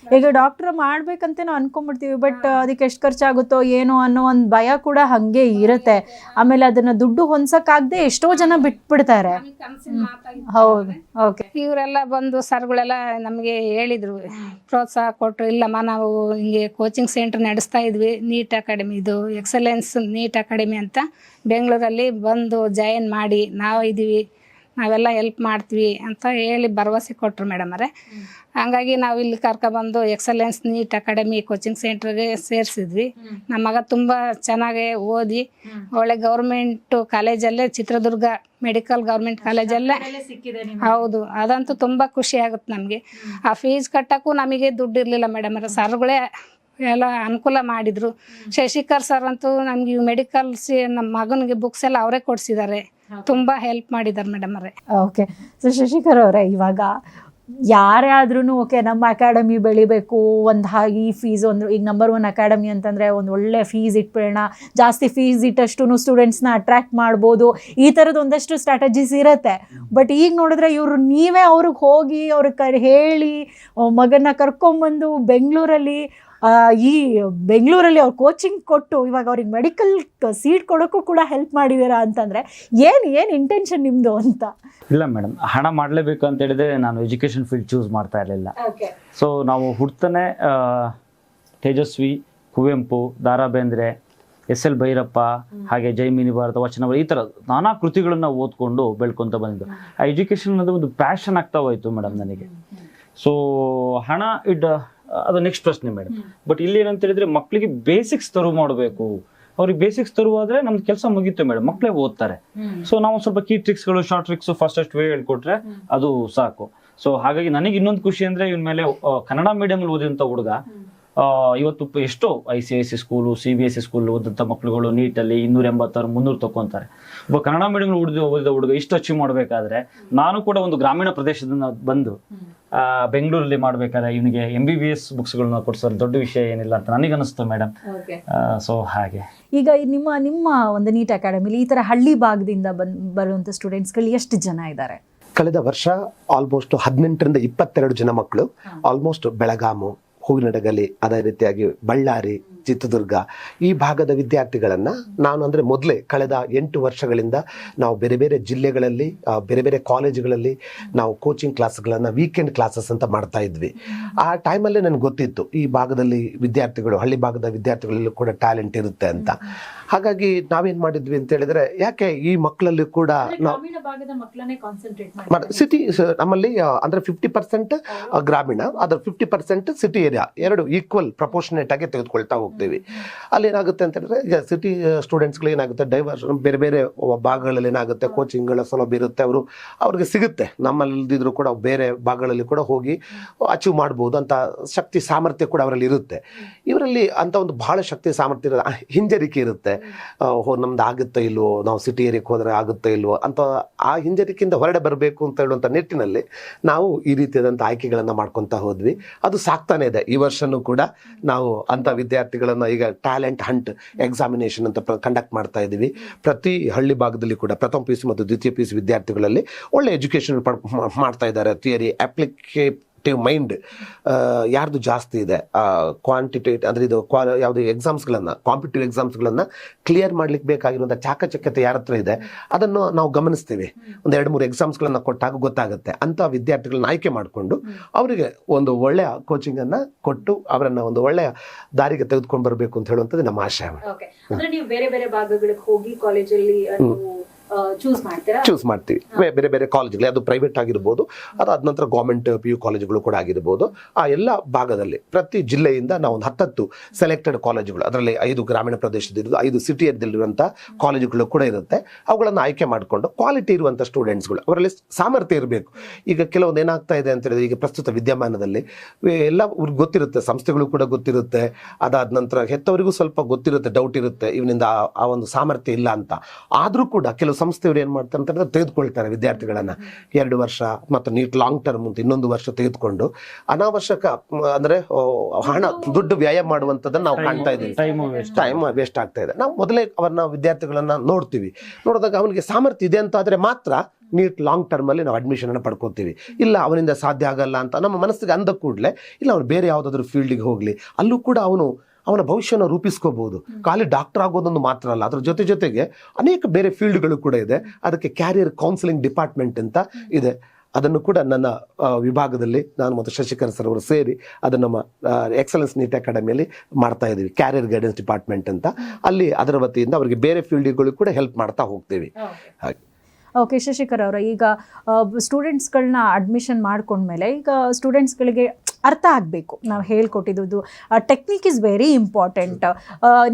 ಈಗ ಡಾಕ್ಟರ್ ಮಾಡ್ಬೇಕಂತ ನಾವು ಅನ್ಕೊಂಡ್ಬಿಡ್ತೀವಿ, ಬಟ್ ಅದಕ್ಕೆ ಎಷ್ಟು ಖರ್ಚಾಗುತ್ತೋ ಏನೋ ಅನ್ನೋ ಒಂದು ಭಯ ಕೂಡ ಹಾಗೆ ಇರುತ್ತೆ. ಆಮೇಲೆ ಅದನ್ನು ದುಡ್ಡು ಹೊಂದ್ಸೋಕ್ಕಾಗದೆ ಎಷ್ಟೋ ಜನ ಬಿಟ್ಬಿಡ್ತಾರೆ. ಹೌದು, ಓಕೆ. ಇವರೆಲ್ಲ ಬಂದು ಸರ್ಗಳೆಲ್ಲ ನಮಗೆ ಹೇಳಿದರು, ಪ್ರೋತ್ಸಾಹ ಕೊಟ್ಟರು. ಇಲ್ಲಮ್ಮ ನಾವು ಹಿಂಗೆ ಕೋಚಿಂಗ್ ಸೆಂಟರ್ ನಡೆಸ್ತಾ ಇದ್ವಿ, ನೀಟ್ ಅಕಾಡೆಮಿ, ಇದು ಎಕ್ಸಲೆನ್ಸ್ ನೀಟ್ ಅಕಾಡೆಮಿ ಅಂತ ಬೆಂಗಳೂರಲ್ಲಿ, ಬಂದು ಜಾಯಿನ್ ಮಾಡಿ, ನಾವು ಇದ್ದೀವಿ, ನಾವೆಲ್ಲ ಹೆಲ್ಪ್ ಮಾಡ್ತೀವಿ ಅಂತ ಹೇಳಿ ಭರವಸೆ ಕೊಟ್ಟರು ಮೇಡಮ್ ಅವರೇ. ಹಂಗಾಗಿ ನಾವು ಇಲ್ಲಿ ಕರ್ಕೊಬಂದು ಎಕ್ಸಲೆನ್ಸ್ ನೀಟ್ ಅಕಾಡೆಮಿ ಕೋಚಿಂಗ್ ಸೆಂಟ್ರಿಗೆ ಸೇರಿಸಿದ್ವಿ. ನಮ್ಮ ಮಗ ತುಂಬ ಚೆನ್ನಾಗಿ ಓದಿ ಒಳ್ಳೆ ಗೌರ್ಮೆಂಟ್ ಕಾಲೇಜಲ್ಲೇ, ಚಿತ್ರದುರ್ಗ ಮೆಡಿಕಲ್ ಗೌರ್ಮೆಂಟ್ ಕಾಲೇಜಲ್ಲೇ. ಹೌದು, ಅದಂತೂ ತುಂಬ ಖುಷಿ ಆಗುತ್ತೆ ನಮಗೆ. ಆ ಫೀಸ್ ಕಟ್ಟೋಕ್ಕೂ ನಮಗೆ ದುಡ್ಡು ಇರಲಿಲ್ಲ ಮೇಡಮ್ ಅವರೇ. ಸರ್ಗಳೇ ಎಲ್ಲ ಅನುಕೂಲ ಮಾಡಿದರು. ಶಶಿಕರ್ ಸರ್ ಅಂತೂ ನಮ್ಗೆ ಮೆಡಿಕಲ್ ನಮ್ಮ ಮಗನಿಗೆ ಬುಕ್ಸ್ ಎಲ್ಲ ಅವರೇ ಕೊಡಿಸಿದ್ದಾರೆ, ತುಂಬ ಹೆಲ್ಪ್ ಮಾಡಿದ್ದಾರೆ ಮೇಡಮ್ ಅವರೇ. ಓಕೆ. ಸೊ ಶಶಿಕರ್ ಅವರೇ, ಇವಾಗ ಯಾರೇ ಆದ್ರೂ ಓಕೆ ನಮ್ಮ ಅಕಾಡೆಮಿ ಬೆಳಿಬೇಕು, ಒಂದು ಈ ಫೀಸ್ ಒಂದು ಈಗ ನಂಬರ್ 1 ಅಕಾಡೆಮಿ ಅಂತಂದರೆ ಒಂದು ಒಳ್ಳೆ ಫೀಸ್ ಇಟ್ಬಿಡೋಣ, ಜಾಸ್ತಿ ಫೀಸ್ ಇಟ್ಟಷ್ಟು ಸ್ಟೂಡೆಂಟ್ಸ್ನ ಅಟ್ರ್ಯಾಕ್ಟ್ ಮಾಡ್ಬೋದು, ಈ ಥರದ್ದು ಒಂದಷ್ಟು ಸ್ಟ್ರಾಟಜೀಸ್ ಇರುತ್ತೆ. ಬಟ್ ಈಗ ನೋಡಿದ್ರೆ ಇವರು ನೀವೇ ಅವ್ರಿಗೆ ಹೋಗಿ ಅವ್ರಿಗೆ ಹೇಳಿ ಮಗನ ಕರ್ಕೊಂಬಂದು ಬೆಂಗಳೂರಲ್ಲಿ ಅವ್ರು ಕೋಚಿಂಗ್ ಕೊಟ್ಟು ಇವಾಗ ಅವ್ರಿಗೆ ಮೆಡಿಕಲ್ ಸೀಟ್ ಕೊಡೋಕ್ಕೂ ಕೂಡ ಹೆಲ್ಪ್ ಮಾಡಿದ್ದೀರಾ ಅಂತಂದರೆ ಏನು ಇಂಟೆನ್ಷನ್ ನಿಮ್ಮದು ಅಂತ? ಇಲ್ಲ ಮೇಡಮ್, ಹಣ ಮಾಡಲೇಬೇಕು ಅಂತ ಹೇಳಿದ್ರೆ ನಾನು ಎಜುಕೇಷನ್ ಫೀಲ್ಡ್ ಚೂಸ್ ಮಾಡ್ತಾ ಇರಲಿಲ್ಲ. ಸೊ ನಾವು ಹುಡ್ತಾನೆ ತೇಜಸ್ವಿ, ಕುವೆಂಪು, ದ ರಾ ಬೇಂದ್ರೆ, SL ಭೈರಪ್ಪ, ಹಾಗೆ ಜೈಮಿನಿ ಭಾರತ, ವಚನಗಳು, ಈ ಥರ ನಾನಾ ಕೃತಿಗಳನ್ನು ಓದ್ಕೊಂಡು ಬೆಳ್ಕೊತ ಬಂದಿದ್ದು. ಆ ಎಜುಕೇಷನ್ ಅನ್ನೋದು ಒಂದು ಪ್ಯಾಷನ್ ಆಗ್ತಾ ಹೋಯ್ತು ಮೇಡಮ್ ನನಗೆ. ಸೊ ಹಣ ಅದು ನೆಕ್ಸ್ಟ್ ಪ್ರಶ್ನೆ ಮೇಡಮ್. ಬಟ್ ಇಲ್ಲಿ ಏನಂತ ಹೇಳಿದ್ರೆ ಮಕ್ಕಳಿಗೆ ಬೇಸಿಕ್ಸ್ ತರು ಮಾಡಬೇಕು. ಅವ್ರಿಗೆ ಬೇಸಿಕ್ಸ್ ತರುವಾದ್ರೆ ನಮ್ದು ಕೆಲಸ ಮುಗೀತು ಮೇಡಮ್, ಮಕ್ಕಳೇ ಓದ್ತಾರೆ. ಸೊ ನಾವು ಸ್ವಲ್ಪ ಕೀ ಟ್ರಿಕ್ಸ್ಗಳು, ಶಾರ್ಟ್ ಟ್ರಿಕ್ಸ್, ಫಾಸ್ಟೆಸ್ಟ್ ವೇ ಹೇಳ್ಕೊಟ್ರೆ ಅದು ಸಾಕು. ಸೊ ಹಾಗಾಗಿ ನನಗೆ ಇನ್ನೊಂದು ಖುಷಿ ಅಂದ್ರೆ ಇವನ್ ಮೇಲೆ ಕನ್ನಡ ಮೀಡಿಯಂ ಓದಿದಂತ ಹುಡುಗ ಇವತ್ತು ಎಷ್ಟೋ ICISC ಸ್ಕೂಲು, CBSE ಸ್ಕೂಲ್ ಓದಂಥ ಮಕ್ಕಳುಗಳು ನೀಟಲ್ಲಿ 286, 300 ತಗೊಂತಾರೆ. ಒಬ್ಬ ಕನ್ನಡ ಮೀಡಿಯಂ ಓದಿದ ಹುಡುಗ ಇಷ್ಟು ಅಚೀವ್ ಮಾಡಬೇಕಾದ್ರೆ ನಾನು ಕೂಡ ಒಂದು ಗ್ರಾಮೀಣ ಪ್ರದೇಶದಿಂದ ಬಂದು ಬೆಂಗಳೂರಲ್ಲಿ ಮಾಡ್ಬೇಕಾದ್ರೆ ಇವನಿಗೆ MBBS ಬುಕ್ಸ್ಗಳನ್ನ ಕೊಡ್ಸೋದು ದೊಡ್ಡ ವಿಷಯ ಏನಿಲ್ಲ ಅಂತ ನನಗನ್ನಿಸ್ತು ಮೇಡಮ್. ಸೊ ಹಾಗೆ ಈಗ ನಿಮ್ಮ ಒಂದು ನೀಟ್ ಅಕಾಡೆಮಿಲಿ ಈ ಥರ ಹಳ್ಳಿ ಭಾಗದಿಂದ ಬರುವಂಥ ಸ್ಟೂಡೆಂಟ್ಸ್ಗಳು ಎಷ್ಟು ಜನ ಇದ್ದಾರೆ? ಕಳೆದ ವರ್ಷ ಆಲ್ಮೋಸ್ಟ್ 18ರಿಂದ 22 ಜನ ಮಕ್ಕಳು ಆಲ್ಮೋಸ್ಟ್ ಬೆಳಗಾಮು, ಹೂವಿನಡಗಲಿ, ಅದೇ ರೀತಿಯಾಗಿ ಬಳ್ಳಾರಿ, ಚಿತ್ರದುರ್ಗ ಈ ಭಾಗದ ವಿದ್ಯಾರ್ಥಿಗಳನ್ನ ನಾನು ಅಂದ್ರೆ ಮೊದಲೇ ಕಳೆದ 8 ವರ್ಷಗಳಿಂದ ನಾವು ಬೇರೆ ಬೇರೆ ಜಿಲ್ಲೆಗಳಲ್ಲಿ, ಬೇರೆ ಬೇರೆ ಕಾಲೇಜುಗಳಲ್ಲಿ ನಾವು ಕೋಚಿಂಗ್ ಕ್ಲಾಸ್ಗಳನ್ನ ವೀಕೆಂಡ್ ಕ್ಲಾಸಸ್ ಅಂತ ಮಾಡ್ತಾ ಇದ್ವಿ. ಆ ಟೈಮಲ್ಲೇ ನನಗೆ ಗೊತ್ತಿತ್ತು ಈ ಭಾಗದಲ್ಲಿ ವಿದ್ಯಾರ್ಥಿಗಳು, ಹಳ್ಳಿ ಭಾಗದ ವಿದ್ಯಾರ್ಥಿಗಳಲ್ಲೂ ಕೂಡ ಟ್ಯಾಲೆಂಟ್ ಇರುತ್ತೆ ಅಂತ. ಹಾಗಾಗಿ ನಾವೇನ್ ಮಾಡಿದ್ವಿ ಅಂತ ಹೇಳಿದ್ರೆ, ಯಾಕೆ ಈ ಮಕ್ಕಳಲ್ಲಿ ಕೂಡ ನಾವು ಸಿಟಿ ನಮ್ಮಲ್ಲಿ ಅಂದ್ರೆ 50% ಗ್ರಾಮೀಣ, ಅದರ 50% ಸಿಟಿ ಏರಿಯಾ ತಾರತಮ್ಯ ಎರಡು ಈಕ್ವಲ್ ಪ್ರಪೋರ್ಷನೇಟ್ ಆಗಿ ತೆಗೆದುಕೊಳ್ತಾ ಹೋಗ್ತೀವಿ. ಅಲ್ಲಿ ಏನಾಗುತ್ತೆ ಅಂತ ಹೇಳಿದ್ರೆ ಈಗ ಸಿಟಿ ಸ್ಟೂಡೆಂಟ್ಸ್ಗಳು ಏನಾಗುತ್ತೆ ಡೈವರ್ಷನ್ ಬೇರೆ ಬೇರೆ ಭಾಗಗಳಲ್ಲಿ ಏನಾಗುತ್ತೆ ಕೋಚಿಂಗ್ಗಳ ಸೌಲಭ್ಯ ಇರುತ್ತೆ, ಅವ್ರಿಗೆ ಸಿಗುತ್ತೆ. ನಮ್ಮಲ್ಲಿದ್ದರೂ ಕೂಡ ಬೇರೆ ಭಾಗಗಳಲ್ಲಿ ಕೂಡ ಹೋಗಿ ಅಚೀವ್ ಮಾಡ್ಬೋದು ಅಂತ ಶಕ್ತಿ ಸಾಮರ್ಥ್ಯ ಕೂಡ ಅವರಲ್ಲಿ ಇರುತ್ತೆ. ಇವರಲ್ಲಿ ಅಂತ ಒಂದು ಬಹಳ ಶಕ್ತಿ ಸಾಮರ್ಥ್ಯ ಇರೋ ಹಿಂಜರಿಕೆ ಇರುತ್ತೆ. ನಮ್ದು ಆಗುತ್ತೋ ಇಲ್ವೋ, ನಾವು ಸಿಟಿ ಏರಿಯಾಕ್ಕೆ ಹೋದರೆ ಆಗುತ್ತೋ ಇಲ್ವೋ ಅಂತ ಆ ಹಿಂಜರಿಕೆಯಿಂದ ಹೊರಡೆ ಬರಬೇಕು ಅಂತ ಹೇಳುವಂಥ ನಿಟ್ಟಿನಲ್ಲಿ ನಾವು ಈ ರೀತಿಯಾದಂಥ ಆಯ್ಕೆಗಳನ್ನು ಮಾಡ್ಕೊತಾ ಹೋದ್ವಿ. ಅದು ಸಾಕ್ತಾನೆ ಇದೆ. ಈ ವರ್ಷನೂ ಕೂಡ ನಾವು ಅಂಥ ವಿದ್ಯಾರ್ಥಿಗಳನ್ನು ಈಗ ಟ್ಯಾಲೆಂಟ್ ಹಂಟ್ ಎಕ್ಸಾಮಿನೇಷನ್ ಅಂತ ಕಂಡಕ್ಟ್ ಮಾಡ್ತಾ ಇದ್ದೀವಿ. ಪ್ರತಿ ಹಳ್ಳಿ ಭಾಗದಲ್ಲಿ ಕೂಡ ಪ್ರಥಮ PUC ಮತ್ತು ದ್ವಿತೀಯ PUC ವಿದ್ಯಾರ್ಥಿಗಳಲ್ಲಿ ಒಳ್ಳೆ ಎಜುಕೇಷನ್ ಮಾಡ್ತಾ ಇದ್ದಾರೆ. ಥಿಯರಿ ಅಪ್ಲಿಕೇಟಿವ್ ಮೈಂಡ್ ಯಾರ್ದು ಜಾಸ್ತಿ ಇದೆ, ಕ್ವಾಂಟಿಟೇಟಿವ್ ಅಂದರೆ ಇದು ಯಾವುದು ಎಕ್ಸಾಮ್ಸ್ಗಳನ್ನು ಕಾಂಪಿಟೇಟಿವ್ ಎಕ್ಸಾಮ್ಸ್ಗಳನ್ನು ಕ್ಲಿಯರ್ ಮಾಡ್ಲಿಕ್ಕೆ ಬೇಕಾಗಿರುವಂಥ ಚಾಕಚಕ್ಯತೆ ಯಾರ ಹತ್ರ ಇದೆ ಅದನ್ನು ನಾವು ಗಮನಿಸ್ತೀವಿ. ಒಂದು 2-3 ಎಕ್ಸಾಮ್ಸ್ಗಳನ್ನು ಕೊಟ್ಟಾಗ ಗೊತ್ತಾಗುತ್ತೆ. ಅಂಥ ವಿದ್ಯಾರ್ಥಿಗಳನ್ನ ಆಯ್ಕೆ ಮಾಡಿಕೊಂಡು ಅವರಿಗೆ ಒಂದು ಒಳ್ಳೆಯ ಕೋಚಿಂಗನ್ನು ಕೊಟ್ಟು ಅವರನ್ನು ಒಂದು ಒಳ್ಳೆಯ ದಾರಿಗೆ ತೆಗೆದುಕೊಂಡು ಬರಬೇಕು ಅಂತ ಹೇಳುವಂಥದ್ದು ನಮ್ಮ ಆಶಯ. ನೀವು ಬೇರೆ ಬೇರೆ ಭಾಗಗಳಿಗೆ ಹೋಗಿ ಕಾಲೇಜಲ್ಲಿ ಚೂಸ್ ಮಾಡ್ತೀವಿ. ಬೇರೆ ಬೇರೆ ಕಾಲೇಜುಗಳು, ಅದು ಪ್ರೈವೇಟ್ ಆಗಿರ್ಬೋದು, ಅದಾದ ನಂತರ ಗೌರ್ಮೆಂಟ್ PU ಕಾಲೇಜುಗಳು ಕೂಡ ಆಗಿರ್ಬೋದು. ಆ ಎಲ್ಲ ಭಾಗದಲ್ಲಿ ಪ್ರತಿ ಜಿಲ್ಲೆಯಿಂದ ನಾವು ಒಂದು 10 ಸೆಲೆಕ್ಟೆಡ್ ಕಾಲೇಜುಗಳು, ಅದರಲ್ಲಿ 5 ಗ್ರಾಮೀಣ ಪ್ರದೇಶದಿರೋದು, 5 ಸಿಟಿಯಲ್ಲಿರುವಂಥ ಕಾಲೇಜುಗಳು ಕೂಡ ಇರುತ್ತೆ. ಅವುಗಳನ್ನು ಆಯ್ಕೆ ಮಾಡಿಕೊಂಡು ಕ್ವಾಲಿಟಿ ಇರುವಂಥ ಸ್ಟೂಡೆಂಟ್ಸ್ಗಳು, ಅವರಲ್ಲಿ ಸಾಮರ್ಥ್ಯ ಇರಬೇಕು. ಈಗ ಕೆಲವೊಂದು ಏನಾಗ್ತಾ ಇದೆ ಅಂತ ಹೇಳಿದ್ರೆ, ಈಗ ಪ್ರಸ್ತುತ ವಿದ್ಯಮಾನದಲ್ಲಿ ಎಲ್ಲ ಗೊತ್ತಿರುತ್ತೆ, ಸಂಸ್ಥೆಗಳು ಕೂಡ ಗೊತ್ತಿರುತ್ತೆ, ಅದಾದ ನಂತರ ಹೆತ್ತವರಿಗೂ ಸ್ವಲ್ಪ ಗೊತ್ತಿರುತ್ತೆ, ಡೌಟ್ ಇರುತ್ತೆ ಇವನಿಂದ ಆ ಒಂದು ಸಾಮರ್ಥ್ಯ ಇಲ್ಲ ಅಂತ. ಆದರೂ ಕೂಡ ಕೆಲವು ಸಂಸ್ಥೆಯವರು ಏನು ಮಾಡ್ತಾರೆ ಅಂತ ಹೇಳಿದ್ರೆ ತೆಗೆದುಕೊಳ್ತಾರೆ ವಿದ್ಯಾರ್ಥಿಗಳನ್ನು 2 ವರ್ಷ ಮತ್ತು ನೀಟ್ ಲಾಂಗ್ ಟರ್ಮ್ ಅಂತ 1 ವರ್ಷ ತೆಗೆದುಕೊಂಡು ಅನಾವಶ್ಯಕ ಅಂದರೆ ಹಣ ದುಡ್ಡು ವ್ಯಯ ಮಾಡುವಂಥದ್ದನ್ನು ನಾವು ಕಾಣ್ತಾ ಇದ್ದೀವಿ. ಟೈಮ್ ವೇಸ್ಟ್ ಆಗ್ತಾ ಇದೆ. ನಾವು ಮೊದಲೇ ಅವರನ್ನ ವಿದ್ಯಾರ್ಥಿಗಳನ್ನ ನೋಡ್ತೀವಿ. ನೋಡಿದಾಗ ಅವನಿಗೆ ಸಾಮರ್ಥ್ಯ ಇದೆ ಅಂತ ಆದರೆ ಮಾತ್ರ ನೀಟ್ ಲಾಂಗ್ ಟರ್ಮಲ್ಲಿ ನಾವು ಅಡ್ಮಿಷನನ್ನು ಪಡ್ಕೊತೀವಿ. ಇಲ್ಲ ಅವನಿಂದ ಸಾಧ್ಯ ಆಗಲ್ಲ ಅಂತ ನಮ್ಮ ಮನಸ್ಸಿಗೆ ಅಂದ ಕೂಡಲೇ ಇಲ್ಲ ಅವನು ಬೇರೆ ಯಾವುದಾದ್ರೂ ಫೀಲ್ಡಿಗೆ ಹೋಗಲಿ, ಅಲ್ಲೂ ಕೂಡ ಅವನ ಭವಿಷ್ಯನ ರೂಪಿಸ್ಕೋಬಹುದು. ಖಾಲಿ ಡಾಕ್ಟರ್ ಆಗೋದೊಂದು ಮಾತ್ರ ಅಲ್ಲ, ಅದ್ರ ಜೊತೆಗೆ ಅನೇಕ ಬೇರೆ ಫೀಲ್ಡ್ಗಳು ಕೂಡ ಇದೆ. ಅದಕ್ಕೆ ಕ್ಯಾರಿಯರ್ ಕೌನ್ಸಿಲಿಂಗ್ ಡಿಪಾರ್ಟ್ಮೆಂಟ್ ಅಂತ ಇದೆ. ಅದನ್ನು ಕೂಡ ನನ್ನ ವಿಭಾಗದಲ್ಲಿ ನಾನು ಮತ್ತು ಶಶಿಕರ್ ಸರ್ ಅವರು ಸೇರಿ ಅದನ್ನು ನಮ್ಮ ಎಕ್ಸಲೆನ್ಸ್ ನೀಟ್ ಅಕಾಡೆಮಿಯಲ್ಲಿ ಮಾಡ್ತಾ ಇದ್ದೀವಿ. ಕ್ಯಾರಿಯರ್ ಗೈಡೆನ್ಸ್ ಡಿಪಾರ್ಟ್ಮೆಂಟ್ ಅಂತ, ಅಲ್ಲಿ ಅದರ ವತಿಯಿಂದ ಅವರಿಗೆ ಬೇರೆ ಫೀಲ್ಡ್ಗಳು ಕೂಡ ಹೆಲ್ಪ್ ಮಾಡ್ತಾ ಹೋಗ್ತೀವಿ. ಹಾಗೆ ಓಕೆ ಶಶಿಕರ್ ಅವರ, ಈಗ ಸ್ಟೂಡೆಂಟ್ಸ್ಗಳನ್ನ ಅಡ್ಮಿಷನ್ ಮಾಡ್ಕೊಂಡ್ಮೇಲೆ ಈಗ ಸ್ಟೂಡೆಂಟ್ಸ್ಗಳಿಗೆ ಅರ್ಥ ಆಗಬೇಕು ನಾವು ಹೇಳ್ಕೊಟ್ಟಿದ್ದು. Technique is very important.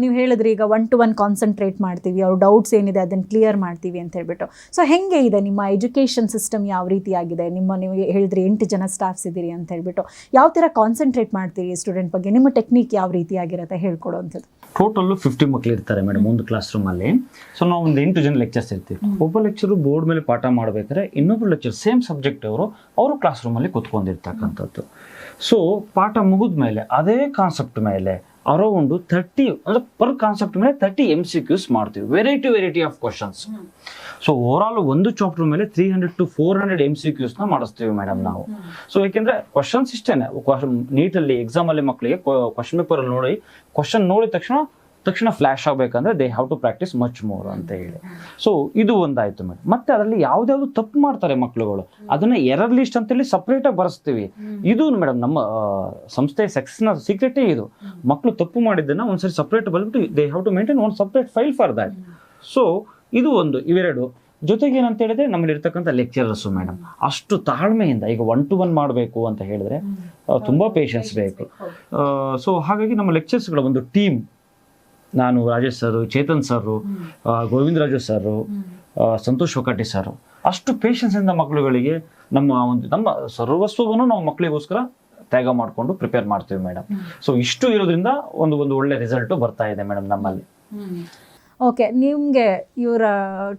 ನೀವು ಹೇಳಿದ್ರಿ ಈಗ 1-to-1 ಕಾನ್ಸಂಟ್ರೇಟ್ ಮಾಡ್ತೀವಿ, ಅವ್ರ ಡೌಟ್ಸ್ ಏನಿದೆ ಅದನ್ನು ಕ್ಲಿಯರ್ ಮಾಡ್ತೀವಿ ಅಂತ ಹೇಳ್ಬಿಟ್ಟು. ಸೊ ಹೆಂಗೆ ಇದೆ ನಿಮ್ಮ ಎಜುಕೇಷನ್ ಸಿಸ್ಟಮ್, ಯಾವ ರೀತಿ ಆಗಿದೆ? ನೀವು ಹೇಳಿದ್ರಿ 8 ಜನ ಸ್ಟಾಫ್ಸ್ ಇದ್ದೀರಿ ಅಂತ ಹೇಳ್ಬಿಟ್ಟು. ಯಾವ ಥರ ಕಾನ್ಸಂಟ್ರೇಟ್ ಮಾಡ್ತೀರಿ ಸ್ಟೂಡೆಂಟ್ ಬಗ್ಗೆ? ನಿಮ್ಮ ಟೆಕ್ನಿಕ್ ಯಾವ ರೀತಿ ಆಗಿರುತ್ತೆ ಹೇಳ್ಕೊಡೋವಂಥದ್ದು? ಟೋಟಲ್ 50 ಮಕ್ಕಳು ಇರ್ತಾರೆ ಮೇಡಮ್ ಒಂದು ಕ್ಲಾಸ್ ರೂಮಲ್ಲಿ. ಸೊ ನಾವು ಒಂದು 8 ಜನ ಲೆಕ್ಚರ್ಸ್ ಇರ್ತೀವಿ. ಒಬ್ಬ ಲೆಕ್ಚರು ಬೋರ್ಡ್ ಮೇಲೆ ಪಾಠ ಮಾಡಬೇಕಾದ್ರೆ ಇನ್ನೊಬ್ಬರು ಲೆಕ್ಚರ್ ಸೇಮ್ ಸಬ್ಜೆಕ್ಟ್ ಅವರು ಕ್ಲಾಸ್ ರೂಮಲ್ಲಿ ಕೂತ್ಕೊಂಡಿರ್ತಕ್ಕಂಥದ್ದು. ಸೊ ಪಾಠ ಮುಗಿದ ಮೇಲೆ ಅದೇ ಕಾನ್ಸೆಪ್ಟ್ ಮೇಲೆ ಅರೌಂಡ್ 30 ಅಂದರೆ ಪರ್ ಕಾನ್ಸೆಪ್ಟ್ ಮೇಲೆ 30 MCQs ಮಾಡ್ತೀವಿ, variety of questions. So overall ಒಂದು ಚಾಪ್ಟರ್ ಮೇಲೆ 300 to 400 MCQs ಮಾಡಿಸ್ತೀವಿ ಮೇಡಮ್ ನಾವು. ಸೊ ಯಾಕೆಂದ್ರೆ ಕ್ವಶನ್ಸ್ ಇಷ್ಟೇನೆ, ನೀಟಲ್ಲಿ ಎಕ್ಸಾಮಲ್ಲಿ ಮಕ್ಕಳಿಗೆ ಕ್ವಶನ್ ಪೇಪರ್ ನೋಡಿ ಕ್ವಶನ್ ನೋಡಿದ ತಕ್ಷಣ ಫ್ಲಾಶ್ ಆಗಬೇಕಂದ್ರೆ they have to practice much more ಅಂತ ಹೇಳಿ. ಸೊ ಇದು ಒಂದಾಯ್ತು ಮೇಡಮ್. ಮತ್ತೆ ಅದರಲ್ಲಿ ಯಾವ್ದಾವ್ದು ತಪ್ಪು ಮಾಡ್ತಾರೆ ಮಕ್ಕಳುಗಳು, ಅದನ್ನ ಎರರ್ ಲಿಸ್ಟ್ ಅಂತೇಳಿ ಸಪ್ರೇಟ್ ಆಗಿ ಬರೆಸ್ತೀವಿ. ಇದು ಮೇಡಮ್ ನಮ್ಮ ಸಂಸ್ಥೆ ಸಕ್ಸಸ್ನ ಸೀಕ್ರೆಟೇ ಇದು. ಮಕ್ಕಳು ತಪ್ಪು ಮಾಡಿದ್ದನ್ನ ಒಂದ್ಸರಿ ಸಪ್ರೇಟ್ ಬಂದ್ಬಿಟ್ಟು ದೇ ಹ್ಯಾವ್ ಟು ಮೇಂಟೈನ್ ಒಂದು separate file for that. So ಇದು ಒಂದು, ಇವೆರಡು. ಜೊತೆಗೆ ಏನಂತ ಹೇಳಿದ್ರೆ ನಮ್ಮಲ್ಲಿ ಇರ್ತಕ್ಕಂಥ ಲೆಕ್ಚರರ್ಸು ಮೇಡಮ್ ಅಷ್ಟು ತಾಳ್ಮೆಯಿಂದ, ಈಗ 1-to-1 ಮಾಡಬೇಕು ಅಂತ ಹೇಳಿದ್ರೆ ತುಂಬಾ ಪೇಷನ್ಸ್ ಬೇಕು. ಸೊ ಹಾಗಾಗಿ ನಮ್ಮ ಲೆಕ್ಚರ್ಸ್ಗಳ ಒಂದು ಟೀಮ್, ನಾನು Rajesh sir, Chetan sir, Govindaraju sir, Santosh ಒಕಟಿ ಸರ್, ಅಷ್ಟು ಪೇಷನ್ಸ್ ಇಂದ ಮಕ್ಕಳುಗಳಿಗೆ ನಮ್ಮ ಸರ್ವಸ್ವವನ್ನು ನಾವು ಮಕ್ಕಳಿಗೋಸ್ಕರ ತ್ಯಾಗ ಮಾಡಿಕೊಂಡು ಪ್ರಿಪೇರ್ ಮಾಡ್ತೀವಿ ಮೇಡಮ್. ಸೊ ಇಷ್ಟು ಇರೋದ್ರಿಂದ ಒಂದು ಒಳ್ಳೆ ರಿಸಲ್ಟ್ ಬರ್ತಾ ಇದೆ ಮೇಡಮ್ ನಮ್ಮಲ್ಲಿ. ಓಕೆ, ನಿಮಗೆ ಇವರ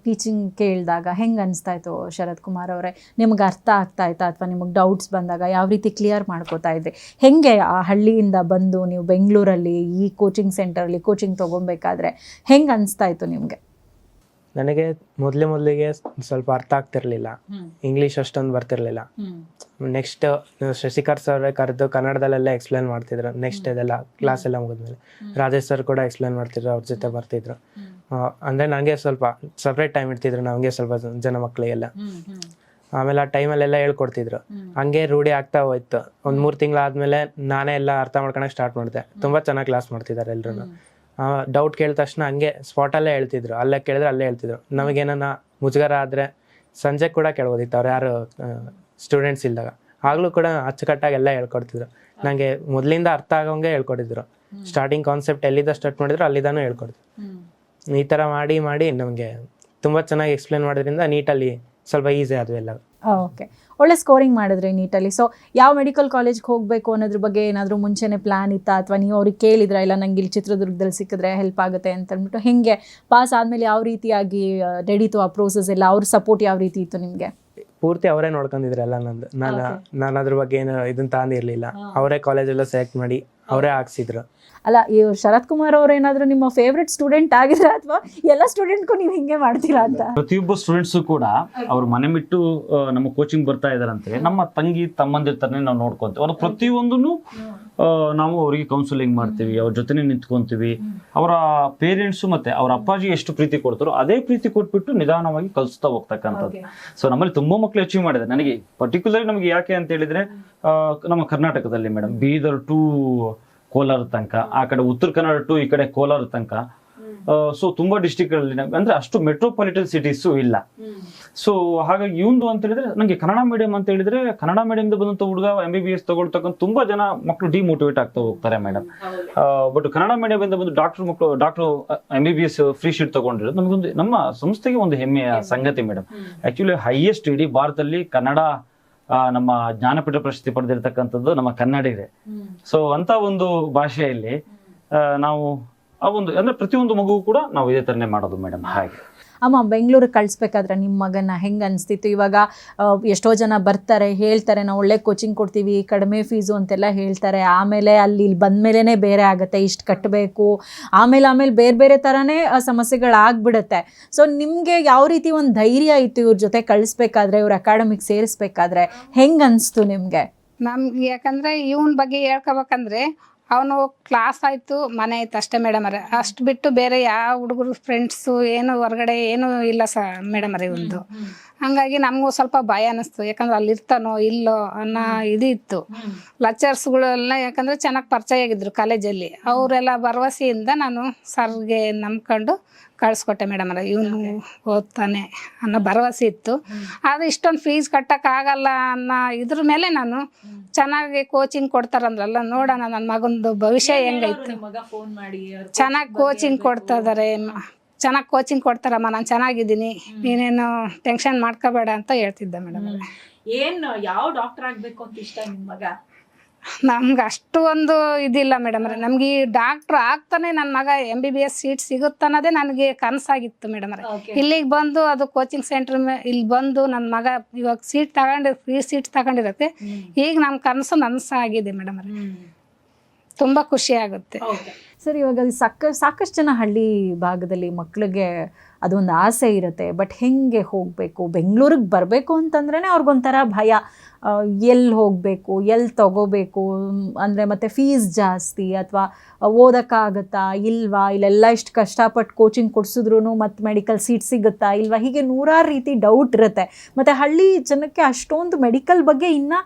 ಟೀಚಿಂಗ್ ಕೇಳಿದಾಗ ಹೆಂಗೆ ಅನಿಸ್ತಾ ಇತ್ತು ಶರತ್ ಕುಮಾರ್ ಅವರೇ? ನಿಮ್ಗೆ ಅರ್ಥ ಆಗ್ತಾ ಇತ್ತಾ, ಅಥವಾ ನಿಮಗೆ ಡೌಟ್ಸ್ ಬಂದಾಗ ಯಾವ ರೀತಿ ಕ್ಲಿಯರ್ ಮಾಡ್ಕೋತಾ ಇದ್ರಿ? ಹೆಂಗೆ ಆ ಹಳ್ಳಿಯಿಂದ ಬಂದು ನೀವು ಬೆಂಗಳೂರಲ್ಲಿ ಈ ಕೋಚಿಂಗ್ ಸೆಂಟರಲ್ಲಿ ಕೋಚಿಂಗ್ ತೊಗೊಬೇಕಾದ್ರೆ ಹೆಂಗೆ ಅನಿಸ್ತಾ ಇತ್ತು ನಿಮಗೆ? ನನಗೆ ಮೊದಲಿಗೆ ಸ್ವಲ್ಪ ಅರ್ಥ ಆಗ್ತಿರ್ಲಿಲ್ಲ, ಇಂಗ್ಲೀಷ್ ಅಷ್ಟೊಂದು ಬರ್ತಿರ್ಲಿಲ್ಲ. ನೆಕ್ಸ್ಟ್ ಶಶಿಕರ್ ಸರ್ ಕರೆದು ಕನ್ನಡದಲ್ಲೆಲ್ಲ ಎಕ್ಸ್ಪ್ಲೇನ್ ಮಾಡ್ತಿದ್ರು. ನೆಕ್ಸ್ಟ್ ಇದೆಲ್ಲ ಕ್ಲಾಸ್ ಎಲ್ಲ ಮುಗಿದ್ಮೇಲೆ ರಾಜೇಶ್ ಸರ್ ಕೂಡ ಎಕ್ಸ್ಪ್ಲೇನ್ ಮಾಡ್ತಿದ್ರು, ಅವ್ರ ಜೊತೆ ಬರ್ತಿದ್ರು. ಅಂದರೆ ನನಗೆ ಸ್ವಲ್ಪ ಸಪ್ರೇಟ್ ಟೈಮ್ ಇಡ್ತಿದ್ರು, ನಮಗೆ ಸ್ವಲ್ಪ ಜನ ಮಕ್ಕಳಿಗೆಲ್ಲ. ಆಮೇಲೆ ಆ ಟೈಮಲ್ಲೆಲ್ಲ ಹೇಳ್ಕೊಡ್ತಿದ್ರು. ಹಂಗೆ ರೂಢಿ ಆಗ್ತಾ ಹೋಯ್ತು. ಒಂದು 3 ತಿಂಗಳಾದ್ಮೇಲೆ ನಾನೇ ಎಲ್ಲ ಅರ್ಥ ಮಾಡ್ಕೊಳಕ್ಕೆ ಸ್ಟಾರ್ಟ್ ಮಾಡಿದೆ. ತುಂಬ ಚೆನ್ನಾಗಿ ಕ್ಲಾಸ್ ಮಾಡ್ತಿದ್ದಾರೆ ಎಲ್ರು. ಡೌಟ್ ಕೇಳಿದ ತಕ್ಷಣ ಹಂಗೆ ಸ್ಪಾಟಲ್ಲೇ ಹೇಳ್ತಿದ್ರು, ಅಲ್ಲೇ ಕೇಳಿದ್ರೆ ಅಲ್ಲೇ ಹೇಳ್ತಿದ್ರು. ನಮಗೇನ ಮುಜುಗರ ಆದರೆ ಸಂಜೆ ಕೂಡ ಕೇಳ್ಬೋದಿತ್ತು, ಅವ್ರು ಯಾರು ಸ್ಟೂಡೆಂಟ್ಸ್ ಇಲ್ದಾಗ. ಆಗ್ಲೂ ಕೂಡ ಅಚ್ಚುಕಟ್ಟಾಗಿ ಎಲ್ಲ ಹೇಳ್ಕೊಡ್ತಿದ್ರು. ನಂಗೆ ಮೊದಲಿಂದ ಅರ್ಥ ಆಗೋಂಗೆ ಹೇಳ್ಕೊಟ್ಟಿದ್ರು. ಸ್ಟಾರ್ಟಿಂಗ್ ಕಾನ್ಸೆಪ್ಟ್ ಎಲ್ಲಿಂದ ಸ್ಟಾರ್ಟ್ ಮಾಡಿದ್ರು ಅಲ್ಲಿಂದಾನು ಹೇಳ್ಕೊಡ್ತಿದ್ರು. ಈ ತರ ಮಾಡಿ ಮಾಡಿ ನಮಗೆ ತುಂಬಾ ಚೆನ್ನಾಗಿ ಎಕ್ಸ್ಪ್ಲೇನ್ ಮಾಡೋದ್ರಿಂದ ನೀಟಲ್ಲಿ ಸ್ವಲ್ಪ ಈಸಿ ಆದ್ವು ಎಲ್ಲ. ಓಕೆ, ಒಳ್ಳೆ ಸ್ಕೋರಿಂಗ್ ಮಾಡಿದ್ರಿ ನೀಟಲ್ಲಿ. ಸೊ ಯಾವ ಮೆಡಿಕಲ್ ಕಾಲೇಜ್ಗೆ ಹೋಗಬೇಕು ಅನ್ನೋದ್ರ ಬಗ್ಗೆ ಏನಾದರೂ ಮುಂಚೆನೇ ಪ್ಲ್ಯಾನ್ ಇತ್ತಾ, ಅಥವಾ ನೀವು ಅವ್ರಿಗೆ ಕೇಳಿದ್ರಾ, ಇಲ್ಲ ನಂಗೆ ಇಲ್ಲಿ ಚಿತ್ರದುರ್ಗದಲ್ಲಿ ಸಿಕ್ಕಿದ್ರೆ ಹೆಲ್ಪ್ ಆಗುತ್ತೆ ಅಂತ ಅಂದ್ಬಿಟ್ಟು ಹೆಂಗೆ ಪಾಸ್ ಆದಮೇಲೆ ಯಾವ ರೀತಿಯಾಗಿ ನಡೀತು ಆ ಪ್ರೋಸೆಸ್ ಎಲ್ಲ, ಅವ್ರ ಸಪೋರ್ಟ್ ಯಾವ ರೀತಿ ಇತ್ತು ನಿಮಗೆ? ಪೂರ್ತಿ ಅವರೇ ನೋಡ್ಕೊಂಡಿದ್ರು ಎಲ್ಲ ನಂದು. ನಾನು ಅದ್ರ ಬಗ್ಗೆ ಏನು ಇದನ್ನ ತಗೊಂಡಿರ್ಲಿಲ್ಲ. ಅವರೇ ಕಾಲೇಜೆಲ್ಲ ಸೆಲೆಕ್ಟ್ ಮಾಡಿ ಅವರೇ ಹಾಕ್ಸಿದ್ರು. ಅಲ್ಲ, ಈ ಶರತ್ ಕುಮಾರ್ ಅವ್ರು ಏನಾದರೂ ನಿಮ್ಮ ಫೇವ್ರೆಟ್ ಸ್ಟೂಡೆಂಟ್ ಆಗಿದ್ರೆ, ಅಥವಾ ಎಲ್ಲ ಸ್ಟೂಡೆಂಟ್ಗೂ ನೀವು ಹಿಂಗೆ ಮಾಡ್ತೀರಾ ಅಂತ? ಪ್ರತಿಯೊಬ್ಬ ಸ್ಟೂಡೆಂಟ್ಸು ಕೂಡ ಅವ್ರ ಮನೆ ಬಿಟ್ಟು ನಮ್ಮ ಕೋಚಿಂಗ್ ಬರ್ತಾ ಇದಾರಂತೆ ನಮ್ಮ ತಂಗಿ ತಮ್ಮಂದಿರ ಥರನೇ ನಾವು ನೋಡ್ಕೊಂತೀವಿ. ಅವ್ರ ಪ್ರತಿಯೊಂದನ್ನು ನಾವು ಅವರಿಗೆ ಕೌನ್ಸಿಲಿಂಗ್ ಮಾಡ್ತೀವಿ, ಅವ್ರ ಜೊತೆನೆ ನಿಂತ್ಕೊಂತೀವಿ. ಅವರ ಪೇರೆಂಟ್ಸು ಮತ್ತೆ ಅವ್ರ ಅಪ್ಪಾಜಿ ಎಷ್ಟು ಪ್ರೀತಿ ಕೊಡ್ತಾರೋ ಅದೇ ಪ್ರೀತಿ ಕೊಟ್ಬಿಟ್ಟು ನಿಧಾನವಾಗಿ ಕಲಿಸ್ತಾ ಹೋಗ್ತಕ್ಕಂಥದ್ದು. ಸೊ ನಮ್ಮಲ್ಲಿ ತುಂಬಾ ಮಕ್ಕಳು ಅಚೀವ್ ಮಾಡಿದ್ದಾರೆ. ನನಗೆ ಪರ್ಟಿಕ್ಯುಲರ್ಲಿ ನಮಗೆ ಯಾಕೆ ಅಂತ ಹೇಳಿದ್ರೆ, ನಮ್ಮ ಕರ್ನಾಟಕದಲ್ಲಿ ಮೇಡಮ್ ಬೀದರ್ ಟು ಕೋಲಾರ ತನಕ, ಆ ಕಡೆ ಉತ್ತರ ಕನ್ನಡ ಟು ಈ ಕಡೆ ಕೋಲಾರ ತನಕ, ಸೊ ತುಂಬಾ ಡಿಸ್ಟಿಕ್ಗಳಲ್ಲಿ ಅಂದ್ರೆ ಅಷ್ಟು ಮೆಟ್ರೋಪಾಲಿಟನ್ ಸಿಟೀಸು ಇಲ್ಲ. ಸೊ ಹಾಗಾಗಿ ಇವಂದು ಅಂತ ಹೇಳಿದ್ರೆ ನಂಗೆ ಕನ್ನಡ ಮೀಡಿಯಂ ಅಂತ ಹೇಳಿದ್ರೆ, ಕನ್ನಡ ಮೀಡಿಯಂದ ಬಂದಂತ ಹುಡುಗ MBBS ತಗೊಳ್ತಕ್ಕಂಥ ತುಂಬಾ ಜನ ಮಕ್ಕಳು ಡಿಮೋಟಿವೇಟ್ ಆಗ್ತಾ ಹೋಗ್ತಾರೆ ಮೇಡಮ್. ಬಟ್ ಕನ್ನಡ ಮೀಡಿಯಂ ಇಂದ ಬಂದು ಡಾಕ್ಟರ್ MBBS ಫ್ರೀ ಶೀಟ್ ತಗೊಂಡಿರೋದು ನಮಗೊಂದು ನಮ್ಮ ಸಂಸ್ಥೆಗೆ ಒಂದು ಹೆಮ್ಮೆಯ ಸಂಗತಿ ಮೇಡಮ್. ಆಕ್ಚುಲಿ ಹೈಯೆಸ್ಟ್ ಇಡೀ ಭಾರತದಲ್ಲಿ ಕನ್ನಡ ನಮ್ಮ ಜ್ಞಾನಪೀಠ ಪ್ರಶಸ್ತಿ ಪಡೆದಿರ್ತಕ್ಕಂಥದ್ದು ನಮ್ಮ ಕನ್ನಡಿಗರೇ. ಸೊ ಅಂತ ಒಂದು ಭಾಷೆಯಲ್ಲಿ ನಾವು ಆ ಒಂದು ಅಂದ್ರೆ ಪ್ರತಿಯೊಂದು ಮಗುವು ಕೂಡ ನಾವು ಇದೇ ತರನೇ ಮಾಡೋದು ಮೇಡಮ್. ಹಾಗೆ ಅಮ್ಮ, ಬೆಂಗಳೂರಿಗೆ ಕಳಿಸ್ಬೇಕಾದ್ರೆ ನಿಮ್ಮ ಮಗನ ಹೆಂಗೆ ಅನಿಸ್ತಿತ್ತು? ಇವಾಗ ಎಷ್ಟೋ ಜನ ಬರ್ತಾರೆ, ಹೇಳ್ತಾರೆ ನಾವು ಒಳ್ಳೆ ಕೋಚಿಂಗ್ ಕೊಡ್ತೀವಿ, ಕಡಿಮೆ ಫೀಸು ಅಂತೆಲ್ಲ ಹೇಳ್ತಾರೆ. ಆಮೇಲೆ ಇಲ್ಲಿ ಬಂದಮೇಲೆ ಬೇರೆ ಆಗುತ್ತೆ, ಇಷ್ಟು ಕಟ್ಟಬೇಕು, ಆಮೇಲೆ ಬೇರೆ ಬೇರೆ ಥರನೇ ಸಮಸ್ಯೆಗಳಾಗ್ಬಿಡುತ್ತೆ. ಸೊ ನಿಮಗೆ ಯಾವ ರೀತಿ ಒಂದು ಧೈರ್ಯ ಇತ್ತು ಇವ್ರ ಜೊತೆ ಕಳಿಸ್ಬೇಕಾದ್ರೆ, ಇವ್ರ ಅಕಾಡೆಮಿಗೆ ಸೇರಿಸ್ಬೇಕಾದ್ರೆ ಹೆಂಗೆ ಅನಿಸ್ತು ನಿಮಗೆ? ನಮ್ಗೆ ಯಾಕಂದ್ರೆ ಇವನ್ ಬಗ್ಗೆ ಹೇಳ್ಕೊಬೇಕಂದ್ರೆ ಅವನು ಕ್ಲಾಸ್ ಆಯ್ತು, ಮನೆ ಆಯ್ತು ಅಷ್ಟೇ ಮೇಡಮ್ ಅವರೇ. ಅಷ್ಟು ಬಿಟ್ಟು ಬೇರೆ ಯಾವ ಹುಡುಗರು ಫ್ರೆಂಡ್ಸು ಏನು ಹೊರಗಡೆ ಏನು ಇಲ್ಲ ಮೇಡಮ್ ಅವರೇ ಒಂದು. ಹಂಗಾಗಿ ನಮಗೂ ಸ್ವಲ್ಪ ಭಯ ಅನ್ನಿಸ್ತು, ಯಾಕಂದ್ರೆ ಅಲ್ಲಿ ಇರ್ತಾನೋ ಇಲ್ಲೋ ಅನ್ನೋ ಇದು ಇತ್ತು. ಲೆಕ್ಚರ್ಸ್ಗಳೆಲ್ಲ ಯಾಕಂದ್ರೆ ಚೆನ್ನಾಗಿ ಪರಿಚಯ ಆಗಿದ್ರು ಕಾಲೇಜಲ್ಲಿ. ಅವರೆಲ್ಲ ಭರವಸೆಯಿಂದ ನಾನು ಸರ್ಗೆ ನಂಬ್ಕೊಂಡು ಕಳಿಸ್ಕೊಟ್ಟೆ ಮೇಡಮ್ ಅವರೇ. ಇವನು ಓದ್ತಾನೆ ಅನ್ನೋ ಭರವಸೆ ಇತ್ತು. ಆದರೆ ಇಷ್ಟೊಂದು ಫೀಸ್ ಕಟ್ಟೋಕ್ಕಾಗಲ್ಲ ಅನ್ನೋ ಇದ್ರ ಮೇಲೆ ನಾನು ಚೆನ್ನಾಗಿ ಕೋಚಿಂಗ್ ಕೊಡ್ತಾರಂದ್ರಲ್ಲ, ನೋಡೋಣ ನನ್ನ ಮಗಂದು ಭವಿಷ್ಯ ಹೆಂಗೈತು. ಚೆನ್ನಾಗಿ ಕೋಚಿಂಗ್ ಕೊಡ್ತಾ ಇದಾರೆ, ಚೆನ್ನಾಗಿ ಕೋಚಿಂಗ್ ಕೊಡ್ತಾರಮ್ಮ, ನಾನು ಚೆನ್ನಾಗಿದ್ದೀನಿ, ನೀನೇನು ಟೆನ್ಷನ್ ಮಾಡ್ಕೋಬೇಡ ಅಂತ ಹೇಳ್ತಿದ್ದೆ ಮೇಡಮ್. ಏನು ಯಾವ ಡಾಕ್ಟರ್ ಆಗಬೇಕು ಅಂತ ಇಷ್ಟ ನಿಮ್ಮ ಮಗ? ನಮ್ಗೆ ಅಷ್ಟು ಒಂದು ಇದಿಲ್ಲ ಮೇಡಮ್. ನಮ್ಗೆ ಈ ಡಾಕ್ಟ್ರ್ ಆಗ್ತಾನೆ ನನ್ನ ಮಗ MBBS ಸೀಟ್ ಸಿಗುತ್ತೆ ಅನ್ನೋದೇ ನನಗೆ ಕನಸಾಗಿತ್ತು ಮೇಡಮ್. ಇಲ್ಲಿಗೆ ಬಂದು ಅದು ಕೋಚಿಂಗ್ ಸೆಂಟರ್ ಇಲ್ಲಿ ಬಂದು ನನ್ನ ಮಗ ಇವಾಗ ಸೀಟ್ ತಗೊಂಡು ಫ್ರೀ ಸೀಟ್ ತಗೊಂಡಿರತ್ತೆ. ಈಗ ನಮ್ಮ ಕನಸು ನನಸಾಗಿದೆ ಮೇಡಮ್. ತುಂಬ ಖುಷಿ ಆಗುತ್ತೆ. ಸರ್, ಇವಾಗ ಸಾಕಷ್ಟು ಜನ ಹಳ್ಳಿ ಭಾಗದಲ್ಲಿ ಮಕ್ಕಳಿಗೆ ಅದೊಂದು ಆಸೆ ಇರುತ್ತೆ, ಬಟ್ ಹೆಂಗೆ ಹೋಗಬೇಕು, ಬೆಂಗಳೂರಿಗೆ ಬರಬೇಕು ಅಂತಂದ್ರೇ ಅವ್ರಿಗೊಂಥರ ಭಯ. ಎಲ್ಲಿ ಹೋಗಬೇಕು, ಎಲ್ಲಿ ತಗೋಬೇಕು ಅಂದರೆ, ಮತ್ತು ಫೀಸ್ ಜಾಸ್ತಿ, ಅಥವಾ ಓದೋಕ್ಕಾಗತ್ತಾ ಇಲ್ವಾ, ಇಲ್ಲೆಲ್ಲ ಇಷ್ಟು ಕಷ್ಟಪಟ್ಟು ಕೋಚಿಂಗ್ ಕೊಡಿಸಿದ್ರು ಮತ್ತು ಮೆಡಿಕಲ್ ಸೀಟ್ ಸಿಗುತ್ತಾ ಇಲ್ವಾ, ಹೀಗೆ ನೂರಾರು ರೀತಿ ಡೌಟ್ ಇರುತ್ತೆ. ಮತ್ತು ಹಳ್ಳಿ ಜನಕ್ಕೆ ಅಷ್ಟೊಂದು ಮೆಡಿಕಲ್ ಬಗ್ಗೆ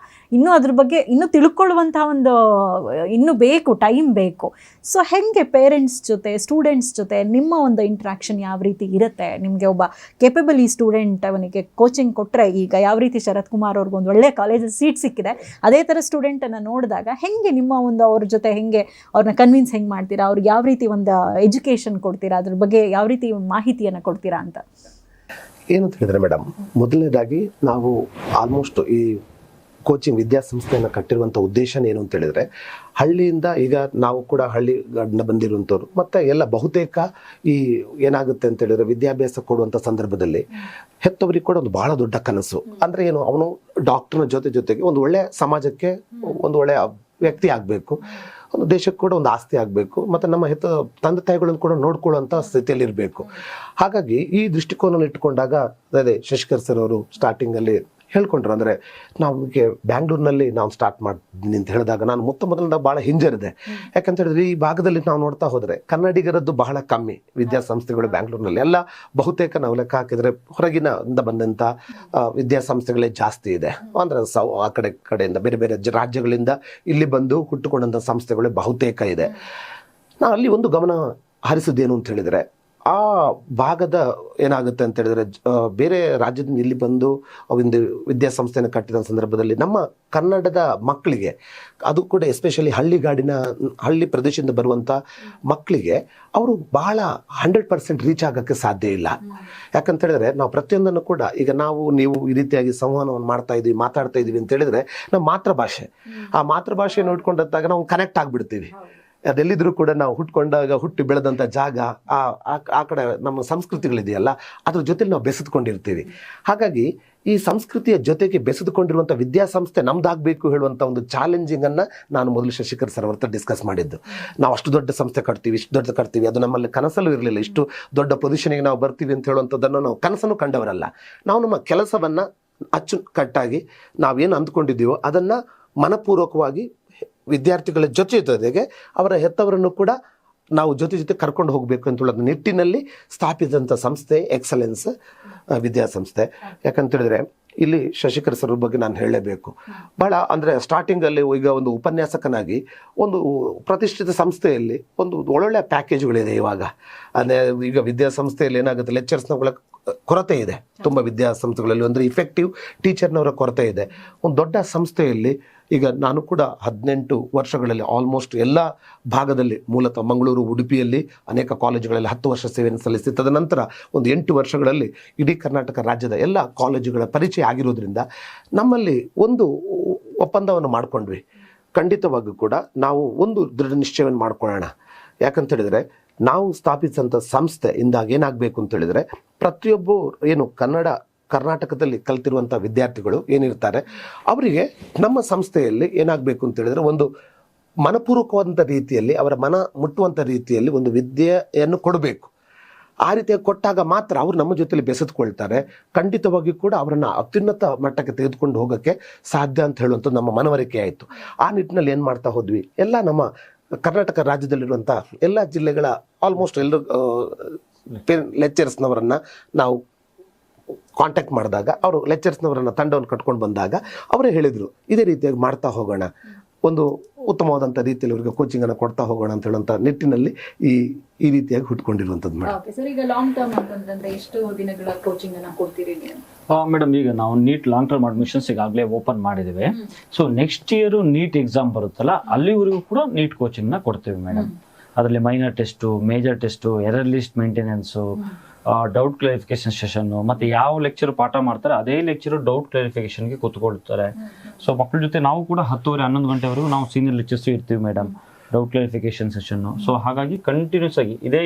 ಇನ್ನೂ ಅದ್ರ ಬಗ್ಗೆ ಇನ್ನೂ ತಿಳ್ಕೊಳ್ಳುವಂಥ ಒಂದು ಇನ್ನೂ ಬೇಕು, ಟೈಮ್ ಬೇಕು. ಸೊ ಹೆಂಗೆ ಪೇರೆಂಟ್ಸ್ ಜೊತೆ, ಸ್ಟೂಡೆಂಟ್ಸ್ ಜೊತೆ ನಿಮ್ಮ ಒಂದು ಇಂಟ್ರಾಕ್ಷನ್ ಯಾವ ರೀತಿ ಇರುತ್ತೆ? ನಿಮಗೆ ಒಬ್ಬ ಕೇಪಬಲ್ ಈ ಸ್ಟೂಡೆಂಟ್ ಅವನಿಗೆ ಕೋಚಿಂಗ್ ಕೊಟ್ಟರೆ, ಈಗ ಯಾವ ರೀತಿ ಶರತ್ ಕುಮಾರ್ ಅವ್ರಿಗೊಂದು ಒಳ್ಳೆ ಕಾಲೇಜಲ್ಲಿ ಸೀಟ್ ಸಿಕ್ಕಿದೆ, ಅದೇ ಥರ ಸ್ಟೂಡೆಂಟನ್ನು ನೋಡಿದಾಗ ಹೆಂಗೆ ನಿಮ್ಮ ಒಂದು ಅವ್ರ ಜೊತೆ ಹೆಂಗೆ ಅವ್ರನ್ನ ಕನ್ವಿನ್ಸ್ ಹೆಂಗೆ ಮಾಡ್ತೀರಾ, ಅವ್ರಿಗೆ ಯಾವ ರೀತಿ ಒಂದು ಎಜುಕೇಷನ್ ಕೊಡ್ತೀರಾ, ಅದ್ರ ಬಗ್ಗೆ ಯಾವ ರೀತಿ ಮಾಹಿತಿಯನ್ನು ಕೊಡ್ತೀರಾ ಅಂತ? ಏನಂತ ಹೇಳಿದ್ರೆ ಮೇಡಮ್, ಮೊದಲನೇದಾಗಿ ನಾವು ಆಲ್ಮೋಸ್ಟ್ ಈ ಕೋಚಿಂಗ್ ವಿದ್ಯಾಸಂಸ್ಥೆಯನ್ನು ಕಟ್ಟಿರುವಂಥ ಉದ್ದೇಶ ಏನು ಅಂತ ಹೇಳಿದ್ರೆ, ಹಳ್ಳಿಯಿಂದ ಈಗ ನಾವು ಕೂಡ ಹಳ್ಳಿ ಗಂಡ ಬಂದಿರುವಂಥವ್ರು, ಮತ್ತು ಎಲ್ಲ ಬಹುತೇಕ ಈ ಏನಾಗುತ್ತೆ ಅಂತ ಹೇಳಿದ್ರೆ ವಿದ್ಯಾಭ್ಯಾಸ ಕೊಡುವಂಥ ಸಂದರ್ಭದಲ್ಲಿ ಹೆತ್ತವರಿಗೆ ಕೂಡ ಒಂದು ಬಹಳ ದೊಡ್ಡ ಕನಸು ಅಂದರೆ ಏನು, ಅವನು ಡಾಕ್ಟರ್ನ ಜೊತೆಗೆ ಒಂದು ಒಳ್ಳೆಯ ಸಮಾಜಕ್ಕೆ ಒಂದು ಒಳ್ಳೆಯ ವ್ಯಕ್ತಿ ಆಗಬೇಕು, ಒಂದು ದೇಶಕ್ಕೆ ಕೂಡ ಒಂದು ಆಸ್ತಿ ಆಗಬೇಕು, ಮತ್ತು ನಮ್ಮ ತಂದೆ ತಾಯಿಗಳನ್ನು ಕೂಡ ನೋಡ್ಕೊಳ್ಳುವಂಥ ಸ್ಥಿತಿಯಲ್ಲಿ ಇರಬೇಕು. ಹಾಗಾಗಿ ಈ ದೃಷ್ಟಿಕೋನ ಇಟ್ಕೊಂಡಾಗ ಅದೇ ಶಶಿಕರ್ ಸರ್ ಅವರು ಸ್ಟಾರ್ಟಿಂಗಲ್ಲಿ ಹೇಳ್ಕೊಂಡ್ರು. ಅಂದರೆ ನಮಗೆ ಬ್ಯಾಂಗ್ಳೂರಿನಲ್ಲಿ ನಾವು ಸ್ಟಾರ್ಟ್ ಮಾಡ್ತೀನಿ ಅಂತ ಹೇಳಿದಾಗ ನಾನು ಮೊದಲಿಂದ ಭಾಳ ಹಿಂಜರಿದೆ. ಯಾಕಂತ ಹೇಳಿದ್ರೆ ಈ ಭಾಗದಲ್ಲಿ ನಾವು ನೋಡ್ತಾ ಹೋದರೆ ಕನ್ನಡಿಗರದ್ದು ಬಹಳ ಕಮ್ಮಿ ವಿದ್ಯಾಸಂಸ್ಥೆಗಳು ಬ್ಯಾಂಗ್ಳೂರಿನಲ್ಲಿ. ಎಲ್ಲ ಬಹುತೇಕ ನಾವು ಲೆಕ್ಕ ಹಾಕಿದರೆ ಹೊರಗಿನಿಂದ ಬಂದಂಥ ವಿದ್ಯಾಸಂಸ್ಥೆಗಳೇ ಜಾಸ್ತಿ ಇದೆ. ಅಂದರೆ ಆ ಕಡೆಯಿಂದ ಬೇರೆ ಬೇರೆ ರಾಜ್ಯಗಳಿಂದ ಇಲ್ಲಿ ಬಂದು ಹುಟ್ಟುಕೊಂಡಂಥ ಸಂಸ್ಥೆಗಳೇ ಬಹುತೇಕ ಇದೆ. ನಾವು ಅಲ್ಲಿ ಒಂದು ಗಮನ ಹರಿಸೋದೇನು ಅಂತ ಹೇಳಿದರೆ, ಆ ಭಾಗದ ಏನಾಗುತ್ತೆ ಅಂತ ಹೇಳಿದ್ರೆ ಬೇರೆ ರಾಜ್ಯದಿಂದ ಇಲ್ಲಿ ಬಂದು ಒಂದು ವಿದ್ಯಾಸಂಸ್ಥೆಯನ್ನು ಕಟ್ಟಿದ ಸಂದರ್ಭದಲ್ಲಿ ನಮ್ಮ ಕನ್ನಡದ ಮಕ್ಕಳಿಗೆ, ಅದು ಕೂಡ ಎಸ್ಪೆಷಲಿ ಹಳ್ಳಿ ಪ್ರದೇಶದಿಂದ ಬರುವಂಥ ಮಕ್ಕಳಿಗೆ ಅವರು ಬಹಳ 100% ರೀಚ್ ಆಗೋಕ್ಕೆ ಸಾಧ್ಯ ಇಲ್ಲ. ಯಾಕಂತ ಹೇಳಿದ್ರೆ ನಾವು ಪ್ರತಿಯೊಂದನ್ನು ಕೂಡ ಈಗ ನೀವು ಈ ರೀತಿಯಾಗಿ ಸಂವಹನವನ್ನು ಮಾತಾಡ್ತಾ ಇದೀವಿ ಅಂತ ಹೇಳಿದ್ರೆ ನಮ್ಮ ಮಾತೃಭಾಷೆ, ಆ ಮಾತೃಭಾಷೆಯನ್ನು ಇಟ್ಕೊಂಡಾಗ ನಾವು ಕನೆಕ್ಟ್ ಆಗಿಬಿಡ್ತೀವಿ. ಅದೆಲ್ಲಿದ್ರೂ ಕೂಡ ನಾವು ಹುಟ್ಟಿ ಬೆಳೆದಂಥ ಜಾಗ, ಆ ಕಡೆ ನಮ್ಮ ಸಂಸ್ಕೃತಿಗಳಿದೆಯಲ್ಲ ಅದ್ರ ಜೊತೆಲಿ ನಾವು ಬೆಸೆದುಕೊಂಡಿರ್ತೀವಿ. ಹಾಗಾಗಿ ಈ ಸಂಸ್ಕೃತಿಯ ಜೊತೆಗೆ ಬೆಸೆದುಕೊಂಡಿರುವಂಥ ವಿದ್ಯಾಸಂಸ್ಥೆ ನಮ್ದಾಗಬೇಕು ಹೇಳುವಂಥ ಒಂದು ಚಾಲೆಂಜಿಂಗನ್ನು ನಾನು ಮೊದಲು ಶಶಿಕರ್ ಸರ್ ಅವ್ರ ಡಿಸ್ಕಸ್ ಮಾಡಿದ್ದು. ನಾವು ಅಷ್ಟು ದೊಡ್ಡ ಸಂಸ್ಥೆ ಕಟ್ತೀವಿ, ಇಷ್ಟು ದೊಡ್ಡ ಕಟ್ತೀವಿ, ಅದು ನಮ್ಮಲ್ಲಿ ಕನಸಲ್ಲೂ ಇರಲಿಲ್ಲ. ಇಷ್ಟು ದೊಡ್ಡ ಪೊಸಿಷನ್ಗೆ ನಾವು ಬರ್ತೀವಿ ಅಂತ ಹೇಳುವಂಥದ್ದನ್ನು ನಾವು ಕನಸನ್ನು ಕಂಡವರಲ್ಲ. ನಾವು ನಮ್ಮ ಕೆಲಸವನ್ನು ಅಚ್ಚುಕಟ್ಟಾಗಿ ನಾವೇನು ಅಂದ್ಕೊಂಡಿದ್ದೀವೋ ಅದನ್ನು ಮನಪೂರ್ವಕವಾಗಿ ವಿದ್ಯಾರ್ಥಿಗಳ ಜೊತೆಗೆ ಅವರ ಹೆತ್ತವರನ್ನು ಕೂಡ ನಾವು ಜೊತೆ ಕರ್ಕೊಂಡು ಹೋಗಬೇಕು ಅಂತ ಹೇಳೋದು ನಿಟ್ಟಿನಲ್ಲಿ ಸ್ಥಾಪಿಸಿದಂಥ ಸಂಸ್ಥೆ ಎಕ್ಸಲೆನ್ಸ್ ವಿದ್ಯಾಸಂಸ್ಥೆ. ಯಾಕಂತ ಹೇಳಿದ್ರೆ ಇಲ್ಲಿ ಶಶಿಕರ್ ಸರ್ ಬಗ್ಗೆ ನಾನು ಹೇಳಲೇಬೇಕು. ಭಾಳ ಅಂದರೆ ಸ್ಟಾರ್ಟಿಂಗಲ್ಲಿ ಈಗ ಒಂದು ಉಪನ್ಯಾಸಕನಾಗಿ ಒಂದು ಪ್ರತಿಷ್ಠಿತ ಸಂಸ್ಥೆಯಲ್ಲಿ ಒಂದು ಒಳ್ಳೊಳ್ಳೆ ಪ್ಯಾಕೇಜ್ಗಳಿದೆ. ಈಗ ವಿದ್ಯಾಸಂಸ್ಥೆಯಲ್ಲಿ ಏನಾಗುತ್ತೆ, ಲೆಕ್ಚರ್ಸ್ನಗಳ ಕೊರತೆ ಇದೆ ತುಂಬ ವಿದ್ಯಾಸಂಸ್ಥೆಗಳಲ್ಲಿ, ಅಂದರೆ ಇಫೆಕ್ಟಿವ್ ಟೀಚರ್ನವರ ಕೊರತೆ ಇದೆ. ಒಂದು ದೊಡ್ಡ ಸಂಸ್ಥೆಯಲ್ಲಿ ಈಗ ನಾನು ಕೂಡ 18 ವರ್ಷಗಳಲ್ಲಿ ಆಲ್ಮೋಸ್ಟ್ ಎಲ್ಲ ಭಾಗದಲ್ಲಿ, ಮೂಲತಃ ಮಂಗಳೂರು, ಉಡುಪಿಯಲ್ಲಿ ಅನೇಕ ಕಾಲೇಜುಗಳಲ್ಲಿ 10 ವರ್ಷ ಸೇವೆಯನ್ನು ಸಲ್ಲಿಸಿ, ತದನಂತರ ಒಂದು 8 ವರ್ಷಗಳಲ್ಲಿ ಇಡೀ ಕರ್ನಾಟಕ ರಾಜ್ಯದ ಎಲ್ಲ ಕಾಲೇಜುಗಳ ಪರಿಚಯ ಆಗಿರೋದ್ರಿಂದ ನಮ್ಮಲ್ಲಿ ಒಂದು ಒಪ್ಪಂದವನ್ನು ಮಾಡಿಕೊಂಡ್ವಿ. ಖಂಡಿತವಾಗಿಯೂ ಕೂಡ ನಾವು ಒಂದು ದೃಢ ನಿಶ್ಚಯವನ್ನು ಮಾಡ್ಕೊಳ್ಳೋಣ. ಯಾಕಂತ ಹೇಳಿದರೆ ನಾವು ಸ್ಥಾಪಿಸಿದಂಥ ಸಂಸ್ಥೆಯಿಂದಾಗ ಏನಾಗಬೇಕು ಅಂತ ಹೇಳಿದರೆ ಪ್ರತಿಯೊಬ್ಬರು ಕರ್ನಾಟಕದಲ್ಲಿ ಕಲ್ತಿರುವಂಥ ವಿದ್ಯಾರ್ಥಿಗಳು ಏನಿರ್ತಾರೆ ಅವರಿಗೆ ನಮ್ಮ ಸಂಸ್ಥೆಯಲ್ಲಿ ಏನಾಗಬೇಕು ಅಂತ ಹೇಳಿದ್ರೆ ಒಂದು ಮನಪೂರ್ವಕವಾದಂಥ ರೀತಿಯಲ್ಲಿ ಅವರ ಮನ ಮುಟ್ಟುವಂಥ ರೀತಿಯಲ್ಲಿ ಒಂದು ವಿದ್ಯೆಯನ್ನು ಕೊಡಬೇಕು. ಆ ರೀತಿಯಾಗಿ ಕೊಟ್ಟಾಗ ಮಾತ್ರ ಅವರು ನಮ್ಮ ಜೊತೆಲಿ ಬೆಸೆದುಕೊಳ್ತಾರೆ. ಖಂಡಿತವಾಗಿಯೂ ಕೂಡ ಅವರನ್ನು ಅತ್ಯುನ್ನತ ಮಟ್ಟಕ್ಕೆ ತೆಗೆದುಕೊಂಡು ಹೋಗೋಕ್ಕೆ ಸಾಧ್ಯ ಅಂತ ಹೇಳುವಂಥದ್ದು ನಮ್ಮ ಮನವರಿಕೆ ಆಯಿತು. ಆ ನಿಟ್ಟಿನಲ್ಲಿ ಏನು ಮಾಡ್ತಾ ಹೋದ್ವಿ, ಎಲ್ಲ ನಮ್ಮ ಕರ್ನಾಟಕ ರಾಜ್ಯದಲ್ಲಿರುವಂಥ ಎಲ್ಲ ಜಿಲ್ಲೆಗಳ ಆಲ್ಮೋಸ್ಟ್ ಎಲ್ಲರೂ ಲೆಕ್ಚರ್ಸ್ನವರನ್ನು ನಾವು ಕಾಂಟ್ಯಾಕ್ಟ್ ಮಾಡಿದಾಗ, ಅವರು ಲೆಕ್ಚರ್ಸ್ನವರನ್ನು ತಂಡವನ್ನು ಕಟ್ಕೊಂಡು ಬಂದಾಗ ಅವರೇ ಹೇಳಿದರು ಇದೇ ರೀತಿಯಾಗಿ ಮಾಡ್ತಾ ಹೋಗೋಣ, ಒಂದು ಉತ್ತಮವಾದಂಥ ರೀತಿಯಲ್ಲಿ ಅವರಿಗೆ ಕೋಚಿಂಗನ್ನು ಕೊಡ್ತಾ ಹೋಗೋಣ ಅಂತ ಹೇಳುವಂಥ ನಿಟ್ಟಿನಲ್ಲಿ ಈ ರೀತಿಯಾಗಿ ಹುಟ್ಕೊಂಡಿರುವಂಥದ್ದು ಮೇಡಮ್. ಸರ್, ಈಗ ಲಾಂಗ್ ಟರ್ಮ್ ಅಂತಂದ್ರೆ ಎಷ್ಟು ದಿನಗಳ ಕೋಚಿಂಗ್ ಅನ್ನ ಕೊಡ್ತೀರಿ ನೀವು? ಮೇಡಮ್, ಈಗ ನಾವು ನೀಟ್ ಲಾಂಗ್ ಟರ್ಮ್ ಅಡ್ಮಿಷನ್ಸ್ ಈಗಾಗಲೇ ಓಪನ್ ಮಾಡಿದ್ದೇವೆ. So next year NEET exam ಬರುತ್ತಲ್ಲ, ಅಲ್ಲಿವರೆಗೂ ಕೂಡ ನೀಟ್ ಕೋಚಿಂಗ್ನ ಕೊಡ್ತೀವಿ ಮೇಡಮ್. ಅದರಲ್ಲಿ minor test, major test, error list maintenance, doubt clarification session, ಮತ್ತೆ ಯಾವ ಲೆಕ್ಚರ್ ಪಾಠ ಮಾಡ್ತಾರೆ ಅದೇ ಲೆಕ್ಚರ್ ಡೌಟ್ ಕ್ಲಾರಿಫಿಕೇಶನ್ಗೆ ಕೂತ್ಕೊಳ್ತಾರೆ. ಸೊ ಮಕ್ಕಳ ಜೊತೆ ನಾವು ಕೂಡ 10:30-11 ಗಂಟೆವರೆಗೂ ನಾವು ಸೀನಿಯರ್ ಲೆಕ್ಚರ್ಸ್ ಇರ್ತೀವಿ madam, doubt clarification session. So ಹಾಗಾಗಿ ಕಂಟಿನ್ಯೂಸ್ ಆಗಿ ಇದೇ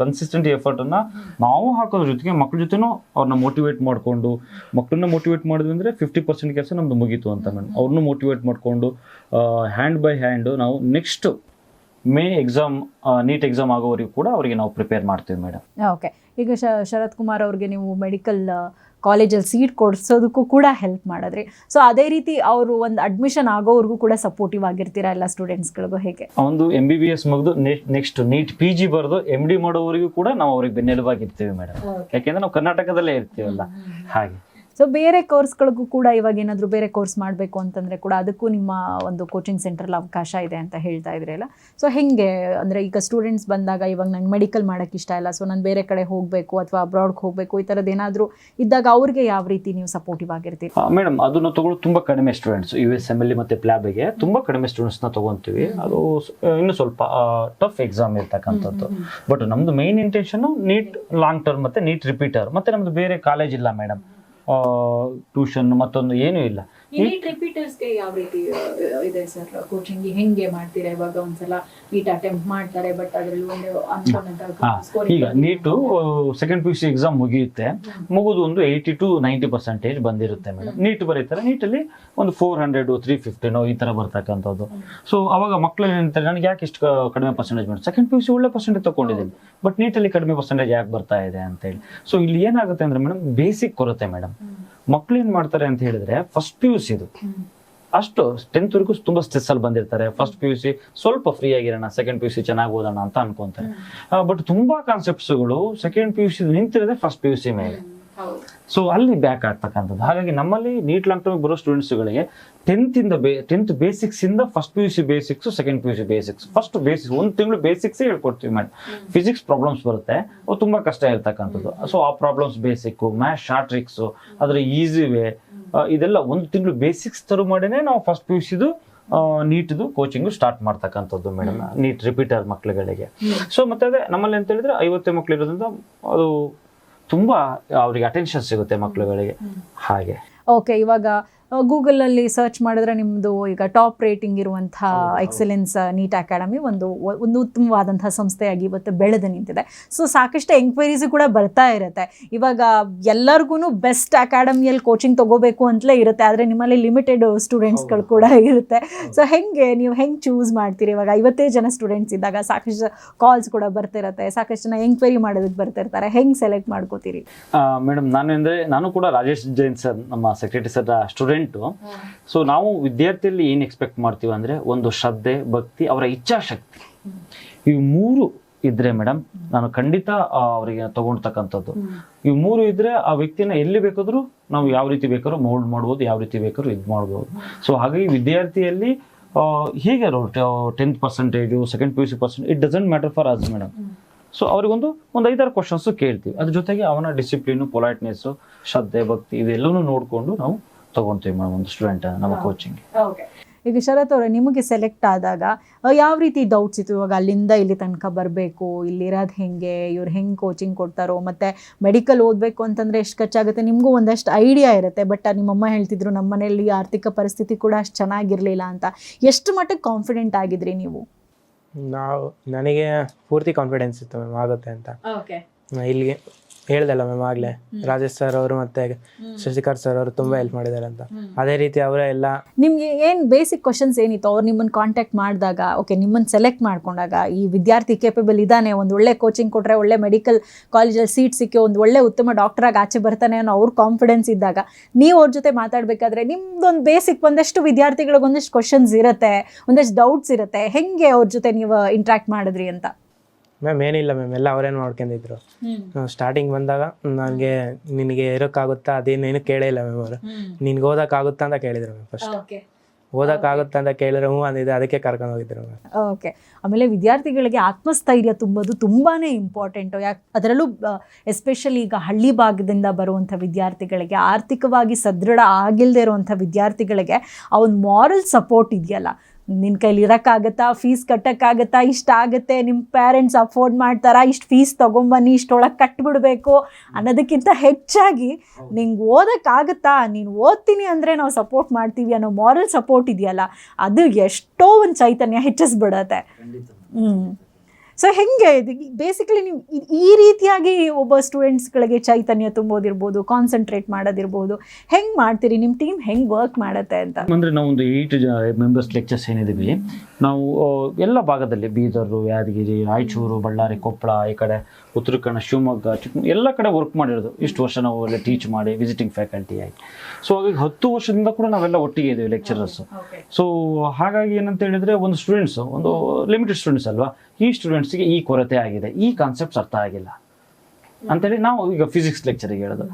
ಕನ್ಸಿಸ್ಟೆಂಟ್ ಎಫರ್ಟ್ ಅನ್ನ ನಾವು ಹಾಕೋದ್ರ ಜೊತೆಗೆ ಮಕ್ಕಳ ಜೊತೆನೂ ಅವ್ರನ್ನ ಮೋಟಿವೇಟ್ ಮಾಡಿಕೊಂಡು, ಮಕ್ಕಳನ್ನ ಮೋಟಿವೇಟ್ ಮಾಡಿದ್ವಿ ಅಂದ್ರೆ 50% ಕೆಲಸ ನಮ್ದು ಮುಗೀತು ಅಂತ ಮೇಡಮ್. ಅವ್ರನ್ನೂ ಮೋಟಿವೇಟ್ ಮಾಡಿಕೊಂಡು ಹ್ಯಾಂಡ್ ಬೈ ಹ್ಯಾಂಡ್ ನಾವು next May exam, NEET exam ಆಗೋವರೆಗೂ ಕೂಡ ಅವರಿಗೆ ನಾವು ಪ್ರಿಪೇರ್ ಮಾಡ್ತೀವಿ ಮೇಡಮ್. ಓಕೆ, ಈಗ ಶರತ್ ಕುಮಾರ್ ಅವ್ರಿಗೆ ನೀವು ಮೆಡಿಕಲ್ ಕಾಲೇಜಲ್ಲಿ ಸೀಟ್ ಕೊಡಿಸೋದಕ್ಕೂ ಕೂಡ ಹೆಲ್ಪ್ ಮಾಡಿದ್ರಿ. ಸೊ ಅದೇ ರೀತಿ ಅವರು ಒಂದು ಅಡ್ಮಿಷನ್ ಆಗೋವರೆಗೂ ಕೂಡ ಸಪೋರ್ಟಿವ್ ಆಗಿರ್ತೀರಾ ಎಲ್ಲ ಸ್ಟೂಡೆಂಟ್ಸ್ಗಳಿಗೂ? ಹೇಗೆ ಒಂದು MBBS ಮುಗಿದು ನೆಕ್ಸ್ಟ್ ನೀಟ್ PG ಬರೆದು MD ಮಾಡೋವರೆಗೂ ಕೂಡ ನಾವು ಅವ್ರಿಗೆ ಬೆನ್ನೆಲುಬಾಗಿರ್ತೀವಿ ಮೇಡಮ್. ಯಾಕೆಂದ್ರೆ ನಾವು ಕರ್ನಾಟಕದಲ್ಲೇ ಇರ್ತೀವಲ್ಲ, ಹಾಗೆ. ಸೊ ಬೇರೆ ಕೋರ್ಸ್ಗಳಿಗೂ ಕೂಡ ಇವಾಗ ಏನಾದರೂ ಬೇರೆ ಕೋರ್ಸ್ ಮಾಡಬೇಕು ಅಂತಂದರೆ ಕೂಡ ಅದಕ್ಕೂ ನಿಮ್ಮ ಒಂದು ಕೋಚಿಂಗ್ ಸೆಂಟ್ರಲ್ಲಿ ಅವಕಾಶ ಇದೆ ಅಂತ ಹೇಳ್ತಾ ಇದ್ರಲ್ಲ. ಸೊ ಹೆಂಗೆ ಅಂದರೆ ಈಗ ಸ್ಟೂಡೆಂಟ್ಸ್ ಬಂದಾಗ ಇವಾಗ ನಂಗೆ ಮೆಡಿಕಲ್ ಮಾಡೋಕ್ಕೆ ಇಷ್ಟ ಇಲ್ಲ, ಸೊ ನಾನು ಬೇರೆ ಕಡೆ ಹೋಗಬೇಕು ಅಥವಾ ಅಬ್ರಾಡ್ಗೆ ಹೋಗಬೇಕು, ಈ ಥರದ್ದು ಏನಾದರೂ ಇದ್ದಾಗ ಅವ್ರಿಗೆ ಯಾವ ರೀತಿ ನೀವು ಸಪೋರ್ಟಿವ್ ಆಗಿರ್ತೀವಿ? ಮೇಡಮ್, ಅದನ್ನು ತಗೊಳ್ಳೋದು ತುಂಬ ಕಡಿಮೆ ಸ್ಟೂಡೆಂಟ್ಸ್, USMLE ಮತ್ತು ಪ್ಲ್ಯಾಬಿಗೆ ತುಂಬ ಕಡಿಮೆ ಸ್ಟೂಡೆಂಟ್ಸ್ನ ತೊಗೊತೀವಿ. ಅದು ಇನ್ನೂ ಸ್ವಲ್ಪ ಟಫ್ ಎಕ್ಸಾಮ್ ಇರ್ತಕ್ಕಂಥದ್ದು. ಬಟ್ ನಮ್ಮದು main intention neat long term ಮತ್ತು ನೀಟ್ ರಿಪೀಟರ್, ಮತ್ತು ನಮ್ಮದು ಬೇರೆ ಕಾಲೇಜ್ ಇಲ್ಲ ಮೇಡಮ್, ಟ್ಯೂಷನ್ ಮತ್ತೊಂದು ಏನೂ ಇಲ್ಲ. ನೀಟ್ ರಿಪೀಟರ್ಸ್ಗೆ ಯಾವ ರೀತಿ ಇದೆ ಸರ್ ಕೋಚಿಂಗ್? ಹೆಂಗೆ ಮಾಡ್ತೀರಾ? ಇವಾಗ ಒಂದ್ಸಲ ನೀಟ್ ಅಟೆಂಪ್ಟ್ ಮಾಡ್ತಾರೆ, ಬಟ್ ಅದರಲ್ಲಿ ಒಂದು ಈಗ ನೀಟು ಸೆಕೆಂಡ್ PUC ಎಕ್ಸಾಮ್ ಮುಗಿಯುತ್ತೆ, ಮುಗಿದು ಒಂದು 80 to 90% ಬಂದಿರುತ್ತೆ ಮೇಡಮ್. ನೀಟ್ ಬರೀತಾರೆ, ನೀಟಲ್ಲಿ ಒಂದು 400, 350 ಈ ಥರ ಬರ್ತಕ್ಕಂಥದ್ದು. ಸೊ ಅವಾಗ ಮಕ್ಕಳು ಏನಂತಾರೆ, ನನಗೆ ಯಾಕೆ ಇಷ್ಟು ಕಡಿಮೆ ಪರ್ಸೆಂಟೇಜ್ ಮಾಡಿ, ಸೆಕೆಂಡ್ PUC ಒಳ್ಳೆ ಪರ್ಸೆಂಟೇಜ್ ತಗೊಂಡಿದ್ದೀನಿ, ಬಟ್ ನೀಟಲ್ಲಿ ಕಡಿಮೆ ಪರ್ಸೆಂಟೇಜ್ ಯಾಕೆ ಬರ್ತಾ ಇದೆ ಅಂತೇಳಿ. ಸೊ ಇಲ್ಲಿ ಏನಾಗುತ್ತೆ ಅಂದ್ರೆ ಮೇಡಮ್, ಬೇಸಿಕ್ ಕೊರತೆ ಮೇಡಮ್. ಮಕ್ಳು ಏನ್ ಮಾಡ್ತಾರೆ ಅಂತ ಹೇಳಿದ್ರೆ, ಫಸ್ಟ್ PUC ಇದು ಅಷ್ಟು 10th ವರೆಗೂ ತುಂಬಾ ಸ್ಟ್ರೆಸ್ ಅಲ್ಲಿ ಬಂದಿರ್ತಾರೆ. ಫಸ್ಟ್ PUC ಸ್ವಲ್ಪ ಫ್ರೀ ಆಗಿರೋಣ, ಸೆಕೆಂಡ್ PUC ಚೆನ್ನಾಗಿ ಓದೋಣ ಅಂತ ಅನ್ಕೊಂತಾರೆ. ಬಟ್ ತುಂಬಾ ಕಾನ್ಸೆಪ್ಟ್ಸ್ಗಳು ಸೆಕೆಂಡ್ PUC ನಿಂತಿರೋದೇ ಫಸ್ಟ್ PUC ಮೇಲೆ. ಸೊ ಅಲ್ಲಿ ಬ್ಯಾಕ್ ಆಗ್ತಕ್ಕಂಥದ್ದು. ಹಾಗಾಗಿ ನಮ್ಮಲ್ಲಿ ನೀಟ್ ಲಾಂಗ್ ಟರ್ಮ್ ಬರೋ ಸ್ಟೂಡೆಂಟ್ಸ್ಗಳಿಗೆ ಟೆಂತ್ ಬೇಸಿಕ್ಸ್ ಇಂದ first PUC basics, second PUC basics, first basics 1 ತಿಂಗಳು ಬೇಸಿಕ್ಸ್ ಹೇಳ್ಕೊಡ್ತೀವಿ ಮೇಡಮ್. ಫಿಸಿಕ್ಸ್ ಪ್ರಾಬ್ಲಮ್ಸ್ ಬರುತ್ತೆ, ಅವು ತುಂಬಾ ಕಷ್ಟ ಇರ್ತಕ್ಕಂಥದ್ದು. ಸೊ ಆ problems basic, maths short tricks, ಅದ್ರ ಈಸಿ ವೇ, ಇದೆಲ್ಲ 1 ತಿಂಗಳು ಬೇಸಿಕ್ಸ್ ತರ ಮಾಡಿನೇ ನಾವು ಫಸ್ಟ್ PUCದು ನೀಟ್ದು ಕೋಚಿಂಗ್ ಸ್ಟಾರ್ಟ್ ಮಾಡ್ತಕ್ಕಂಥದ್ದು ಮೇಡಮ್, ನೀಟ್ ರಿಪೀಟರ್ ಮಕ್ಳುಗಳಿಗೆ. ಸೊ ಮತ್ತೆ ಅದೇ ನಮ್ಮಲ್ಲಿ ಅಂತ ಹೇಳಿದ್ರೆ 50 ಮಕ್ಳು ಇರೋದ್ರಿಂದ ಅದು ತುಂಬಾ ಅವ್ರಿಗೆ ಅಟೆನ್ಷನ್ ಸಿಗುತ್ತೆ ಮಕ್ಳುಗಳಿಗೆ. ಹಾಗೆ ಓಕೆ, ಇವಾಗ ಗೂಗಲಲ್ಲಿ ಸರ್ಚ್ ಮಾಡಿದ್ರೆ ನಿಮ್ಮದು ಈಗ ಟಾಪ್ ರೇಟಿಂಗ್ ಇರುವಂಥ ಎಕ್ಸಲೆನ್ಸ್ ನೀಟ್ ಅಕಾಡೆಮಿ ಒಂದು ಉತ್ತಮವಾದಂಥ ಸಂಸ್ಥೆಯಾಗಿ ಇವತ್ತು ಬೆಳೆದು ನಿಂತಿದೆ. ಸೊ ಸಾಕಷ್ಟು ಎಂಕ್ವೈರೀಸು ಕೂಡ ಬರ್ತಾ ಇರುತ್ತೆ. ಇವಾಗ ಎಲ್ಲರಿಗೂ ಬೆಸ್ಟ್ ಅಕಾಡೆಮಿಯಲ್ಲಿ ಕೋಚಿಂಗ್ ತೊಗೋಬೇಕು ಅಂತಲೇ ಇರುತ್ತೆ, ಆದರೆ ನಿಮ್ಮಲ್ಲಿ ಲಿಮಿಟೆಡ್ ಸ್ಟೂಡೆಂಟ್ಸ್ಗಳು ಕೂಡ ಇರುತ್ತೆ. ಸೊ ನೀವು ಹೆಂಗೆ ಚೂಸ್ ಮಾಡ್ತೀರಿ? ಇವಾಗ 50 ಜನ ಸ್ಟೂಡೆಂಟ್ಸ್ ಇದ್ದಾಗ ಸಾಕಷ್ಟು ಕಾಲ್ಸ್ ಕೂಡ ಬರ್ತಿರುತ್ತೆ, ಸಾಕಷ್ಟು ಜನ ಎಂಕ್ವೈರಿ ಮಾಡೋದಕ್ಕೆ ಬರ್ತಿರ್ತಾರೆ, ಹೆಂಗೆ ಸೆಲೆಕ್ಟ್ ಮಾಡ್ಕೋತೀರಿ? ಮೇಡಮ್ ನಾನು ಕೂಡ ರಾಜೇಶ್ ಜೈನ್ ಸರ್, ನಮ್ಮ ಸೆಕ್ರೆಟರಿ ಸರ್ ಸ್ಟೂಡೆಂಟ್. ಸೊ ನಾವು ವಿದ್ಯಾರ್ಥಿಯಲ್ಲಿ ಏನ್ ಎಕ್ಸ್ಪೆಕ್ಟ್ ಮಾಡ್ತೀವಿ ಅಂದ್ರೆ ಒಂದು ಶ್ರದ್ಧೆ, ಭಕ್ತಿ, ಅವರ ಇಚ್ಛಾಶಕ್ತಿ, ಇವು 3 ಇದ್ರೆ ಮೇಡಮ್ ನಾನು ಖಂಡಿತ ಅವರಿಗೆ ತಗೊಳ್ತಕ್ಕಂಥದ್ದು. ಇವು 3 ಇದ್ರೆ ಆ ವ್ಯಕ್ತಿನ ಎಲ್ಲಿ ಬೇಕಾದ್ರೂ ನಾವು ಯಾವ ರೀತಿ ಬೇಕಾದ್ರೂ ಮೌಲ್ಡ್ ಮಾಡ್ಬೋದು, ಯಾವ ರೀತಿ ಬೇಕಾದ್ರೂ ಇದು ಮಾಡ್ಬೋದು. ಸೊ ಹಾಗಾಗಿ ವಿದ್ಯಾರ್ಥಿಯಲ್ಲಿ ಹೀಗೆ 10th percentage, second PUC percent, it doesn't matter for us madam. So ಅವ್ರಿಗೊಂದು 5-6 ಕ್ವಶನ್ಸ್ ಕೇಳ್ತೀವಿ. ಅದ್ರ ಜೊತೆಗೆ ಅವನ ಡಿಸಿಪ್ಲಿನ್, ಪೊಲೈಟ್ನೆಸ್, ಶ್ರದ್ಧೆ, ಭಕ್ತಿ ಇದೆಲ್ಲವೂ ನೋಡ್ಕೊಂಡು ನಾವು ತಗೊಂತೀವಿ ಮೇಡಮ್ ಒಂದು ಸ್ಟೂಡೆಂಟ್ ನಮ್ಮ ಕೋಚಿಂಗ್. ಈಗ ಶರತ್ ಅವರೇ, ನಿಮಗೆ ಸೆಲೆಕ್ಟ್ ಆದಾಗ ಯಾವ ರೀತಿ ಡೌಟ್ಸ್ ಇತ್ತು? ಇವಾಗ ಅಲ್ಲಿಂದ ಇಲ್ಲಿ ತನಕ ಬರಬೇಕು, ಇಲ್ಲಿರೋದು ಹೆಂಗೆ, ಇವ್ರು ಹೆಂಗೆ ಕೋಚಿಂಗ್ ಕೊಡ್ತಾರೋ, ಮತ್ತು ಮೆಡಿಕಲ್ ಓದಬೇಕು ಅಂತಂದರೆ ಎಷ್ಟು ಖರ್ಚಾಗುತ್ತೆ, ನಿಮಗೂ ಒಂದಷ್ಟು ಐಡಿಯಾ ಇರುತ್ತೆ. ಬಟ್ ನಿಮ್ಮಮ್ಮ ಹೇಳ್ತಿದ್ರು ನಮ್ಮ ಮನೆಯಲ್ಲಿ ಆರ್ಥಿಕ ಪರಿಸ್ಥಿತಿ ಕೂಡ ಅಷ್ಟು ಚೆನ್ನಾಗಿರಲಿಲ್ಲ ಅಂತ. ಎಷ್ಟು ಮಟ್ಟಿಗೆ ಕಾನ್ಫಿಡೆಂಟ್ ಆಗಿದ್ರಿ ನೀವು? ನನಗೆ ಪೂರ್ತಿ ಕಾನ್ಫಿಡೆನ್ಸ್ ಇತ್ತು ಮ್ಯಾಮ್ ಆಗುತ್ತೆ ಅಂತ. ಇಲ್ಲಿಗೆ ಹೇಳ್ದಲ್ಲ ಮ್ಯಾಮ್ ಆಗಲೇ, ರಾಜೇಶ್ ಸರ್ ಅವರು ಮತ್ತೆ ಶಶಿಕಾಂತ್ ಸರ್ ಅವರು ತುಂಬಾ ಹೆಲ್ಪ್ ಮಾಡಿದ್ದಾರೆ ಅಂತ. ಅದೇ ರೀತಿ ಅವರೇ ಎಲ್ಲ ನಿಮ್ಗೆ ಏನು ಬೇಸಿಕ್ ಕ್ವಶನ್ಸ್ ಏನಿತ್ತು ಅವ್ರು ನಿಮ್ಮನ್ನು ಕಾಂಟ್ಯಾಕ್ಟ್ ಮಾಡಿದಾಗ, ಓಕೆ ನಿಮ್ಮನ್ನು ಸೆಲೆಕ್ಟ್ ಮಾಡ್ಕೊಂಡಾಗ ಈ ವಿದ್ಯಾರ್ಥಿ ಕೇಪಬಲ್ ಇದ್ದಾನೆ, ಒಂದು ಒಳ್ಳೆ ಕೋಚಿಂಗ್ ಕೊಟ್ಟರೆ ಒಳ್ಳೆ ಮೆಡಿಕಲ್ ಕಾಲೇಜಲ್ಲಿ ಸೀಟ್ ಸಿಕ್ಕಿ ಒಂದು ಒಳ್ಳೆ ಉತ್ತಮ ಡಾಕ್ಟರಾಗಿ ಆಚೆ ಬರ್ತಾನೆ ಅನ್ನೋ ಅವ್ರ ಕಾನ್ಫಿಡೆನ್ಸ್ ಇದ್ದಾಗ ನೀವು ಅವ್ರ ಜೊತೆ ಮಾತಾಡಬೇಕಾದ್ರೆ ನಿಮ್ದೊಂದು ಬೇಸಿಕ್ ಒಂದಷ್ಟು ವಿದ್ಯಾರ್ಥಿಗಳಿಗೆ ಒಂದಷ್ಟು ಕ್ವಶನ್ಸ್ ಇರುತ್ತೆ, ಒಂದಷ್ಟು ಡೌಟ್ಸ್ ಇರುತ್ತೆ, ಹೆಂಗೆ ಅವ್ರ ಜೊತೆ ನೀವು ಇಂಟ್ರಾಕ್ಟ್ ಮಾಡಿದ್ರಿ ಅಂತ? ಮ್ಯಾಮ್ ಏನಿಲ್ಲ ಮ್ಯಾಮ್, ಎಲ್ಲ ಅವರೇನು ಮಾಡ್ಕೊಂಡಿದ್ರು. ಸ್ಟಾರ್ಟಿಂಗ್ ಬಂದಾಗ ನಿನಗೆ ಇರೋಕ್ಕಾಗುತ್ತಾ ಅದೇನೇನು ಕೇಳೇ ಇಲ್ಲ ಮ್ಯಾಮ್. ಅವರು ನಿನ್ಗೆ ಓದೋಕ್ಕಾಗುತ್ತಾ ಅಂತ ಕೇಳಿದ್ರು ಮ್ಯಾಮ್. ಫಸ್ಟ್ ಓದೋಕ್ಕಾಗುತ್ತಾ ಅಂತ ಕೇಳಿದ್ರೆ ಹ್ಞೂ ಅಂದಿದ್ದೆ, ಅದಕ್ಕೆ ಕರ್ಕೊಂಡು ಹೋಗಿದ್ರು ಮ್ಯಾಮ್. ಓಕೆ, ಆಮೇಲೆ ವಿದ್ಯಾರ್ಥಿಗಳಿಗೆ ಆತ್ಮಸ್ಥೈರ್ಯ ತುಂಬೋದು ತುಂಬಾ ಇಂಪಾರ್ಟೆಂಟು. ಅದರಲ್ಲೂ ಎಸ್ಪೆಷಲಿ ಈಗ ಹಳ್ಳಿ ಭಾಗದಿಂದ ಬರುವಂಥ ವಿದ್ಯಾರ್ಥಿಗಳಿಗೆ, ಆರ್ಥಿಕವಾಗಿ ಸದೃಢ ಆಗಿಲ್ಲದೆ ಇರುವಂಥ ವಿದ್ಯಾರ್ಥಿಗಳಿಗೆ ಆ ಒಂದು ಮಾರಲ್ ಸಪೋರ್ಟ್ ಇದೆಯಲ್ಲ, ನಿನ್ನ ಕೈಲಿ ಇರೋಕ್ಕಾಗತ್ತಾ, ಫೀಸ್ ಕಟ್ಟೋಕ್ಕಾಗತ್ತಾ, ಇಷ್ಟ ಆಗುತ್ತೆ, ನಿಮ್ಮ ಪೇರೆಂಟ್ಸ್ ಅಫೋರ್ಡ್ ಮಾಡ್ತಾರಾ, ಇಷ್ಟು ಫೀಸ್ ತೊಗೊಂಬನ್ನಿ, ಇಷ್ಟೊಳಗೆ ಕಟ್ಬಿಡ್ಬೇಕು ಅನ್ನೋದಕ್ಕಿಂತ ಹೆಚ್ಚಾಗಿ ನಿಂಗೆ ಓದೋಕ್ಕಾಗತ್ತಾ, ನೀನು ಓದ್ತೀನಿ ಅಂದರೆ ನಾವು ಸಪೋರ್ಟ್ ಮಾಡ್ತೀವಿ ಅನ್ನೋ ಮಾರಲ್ ಸಪೋರ್ಟ್ ಇದೆಯಲ್ಲ, ಅದು ಎಷ್ಟೋ ಒಂದು ಚೈತನ್ಯ ಹೆಚ್ಚಿಸ್ಬಿಡತ್ತೆ. ಸೊ ಹೆಂಗೆ ಬೇಸಿಕಲಿ ನೀವು ಈ ರೀತಿಯಾಗಿ ಒಬ್ಬ ಸ್ಟೂಡೆಂಟ್ಸ್ಗಳಿಗೆ ಚೈತನ್ಯ ತುಂಬೋದಿರ್ಬೋದು, ಕಾನ್ಸಂಟ್ರೇಟ್ ಮಾಡೋದಿರ್ಬೋದು, ಹೆಂಗೆ ಮಾಡ್ತೀರಿ? ನಿಮ್ಮ ಟೀಮ್ ಹೆಂಗೆ ವರ್ಕ್ ಮಾಡುತ್ತೆ ಅಂತ? ಅಂದರೆ ನಾವು ಒಂದು 8 ಮೆಂಬರ್ಸ್ ಲೆಕ್ಚರ್ಸ್ ಏನಿದ್ದೀವಿ ನಾವು ಎಲ್ಲ ಭಾಗದಲ್ಲಿ ಬೀದರು, ಯಾದಗಿರಿ, ರಾಯಚೂರು, ಬಳ್ಳಾರಿ, ಕೊಪ್ಪಳ, ಈ ಕಡೆ ಉತ್ತರ ಕನ್ನಡ, ಶಿವಮೊಗ್ಗ, ಚಿಕ್ಕಮಗಳೂರು ಎಲ್ಲ ಕಡೆ ವರ್ಕ್ ಮಾಡಿರೋದು. ಇಷ್ಟು ವರ್ಷ ನಾವು ಎಲ್ಲ ಟೀಚ್ ಮಾಡಿ ವಿಸಿಟಿಂಗ್ ಫ್ಯಾಕಲ್ಟಿ ಆಗಿ. ಸೊ ಹಾಗಾಗಿ 10 ವರ್ಷದಿಂದ ಕೂಡ ನಾವೆಲ್ಲ ಒಟ್ಟಿಗೆ ಇದ್ದೀವಿ ಲೆಕ್ಚರರ್ಸ್. ಸೊ ಹಾಗಾಗಿ ಏನಂತ ಹೇಳಿದ್ರೆ ಒಂದು ಸ್ಟೂಡೆಂಟ್ಸ್, ಒಂದು ಲಿಮಿಟೆಡ್ ಸ್ಟೂಡೆಂಟ್ಸ್ ಅಲ್ವಾ, ಈ ಸ್ಟೂಡೆಂಟ್ಸ್ಗೆ ಈ ಕೊರತೆ ಆಗಿದೆ, ಈ ಕಾನ್ಸೆಪ್ಟ್ಸ್ ಅರ್ಥ ಆಗಿಲ್ಲ ಅಂತೇಳಿ ನಾವು ಈಗ ಫಿಸಿಕ್ಸ್ ಲೆಕ್ಚರಿಗೆ ಹೇಳೋದು.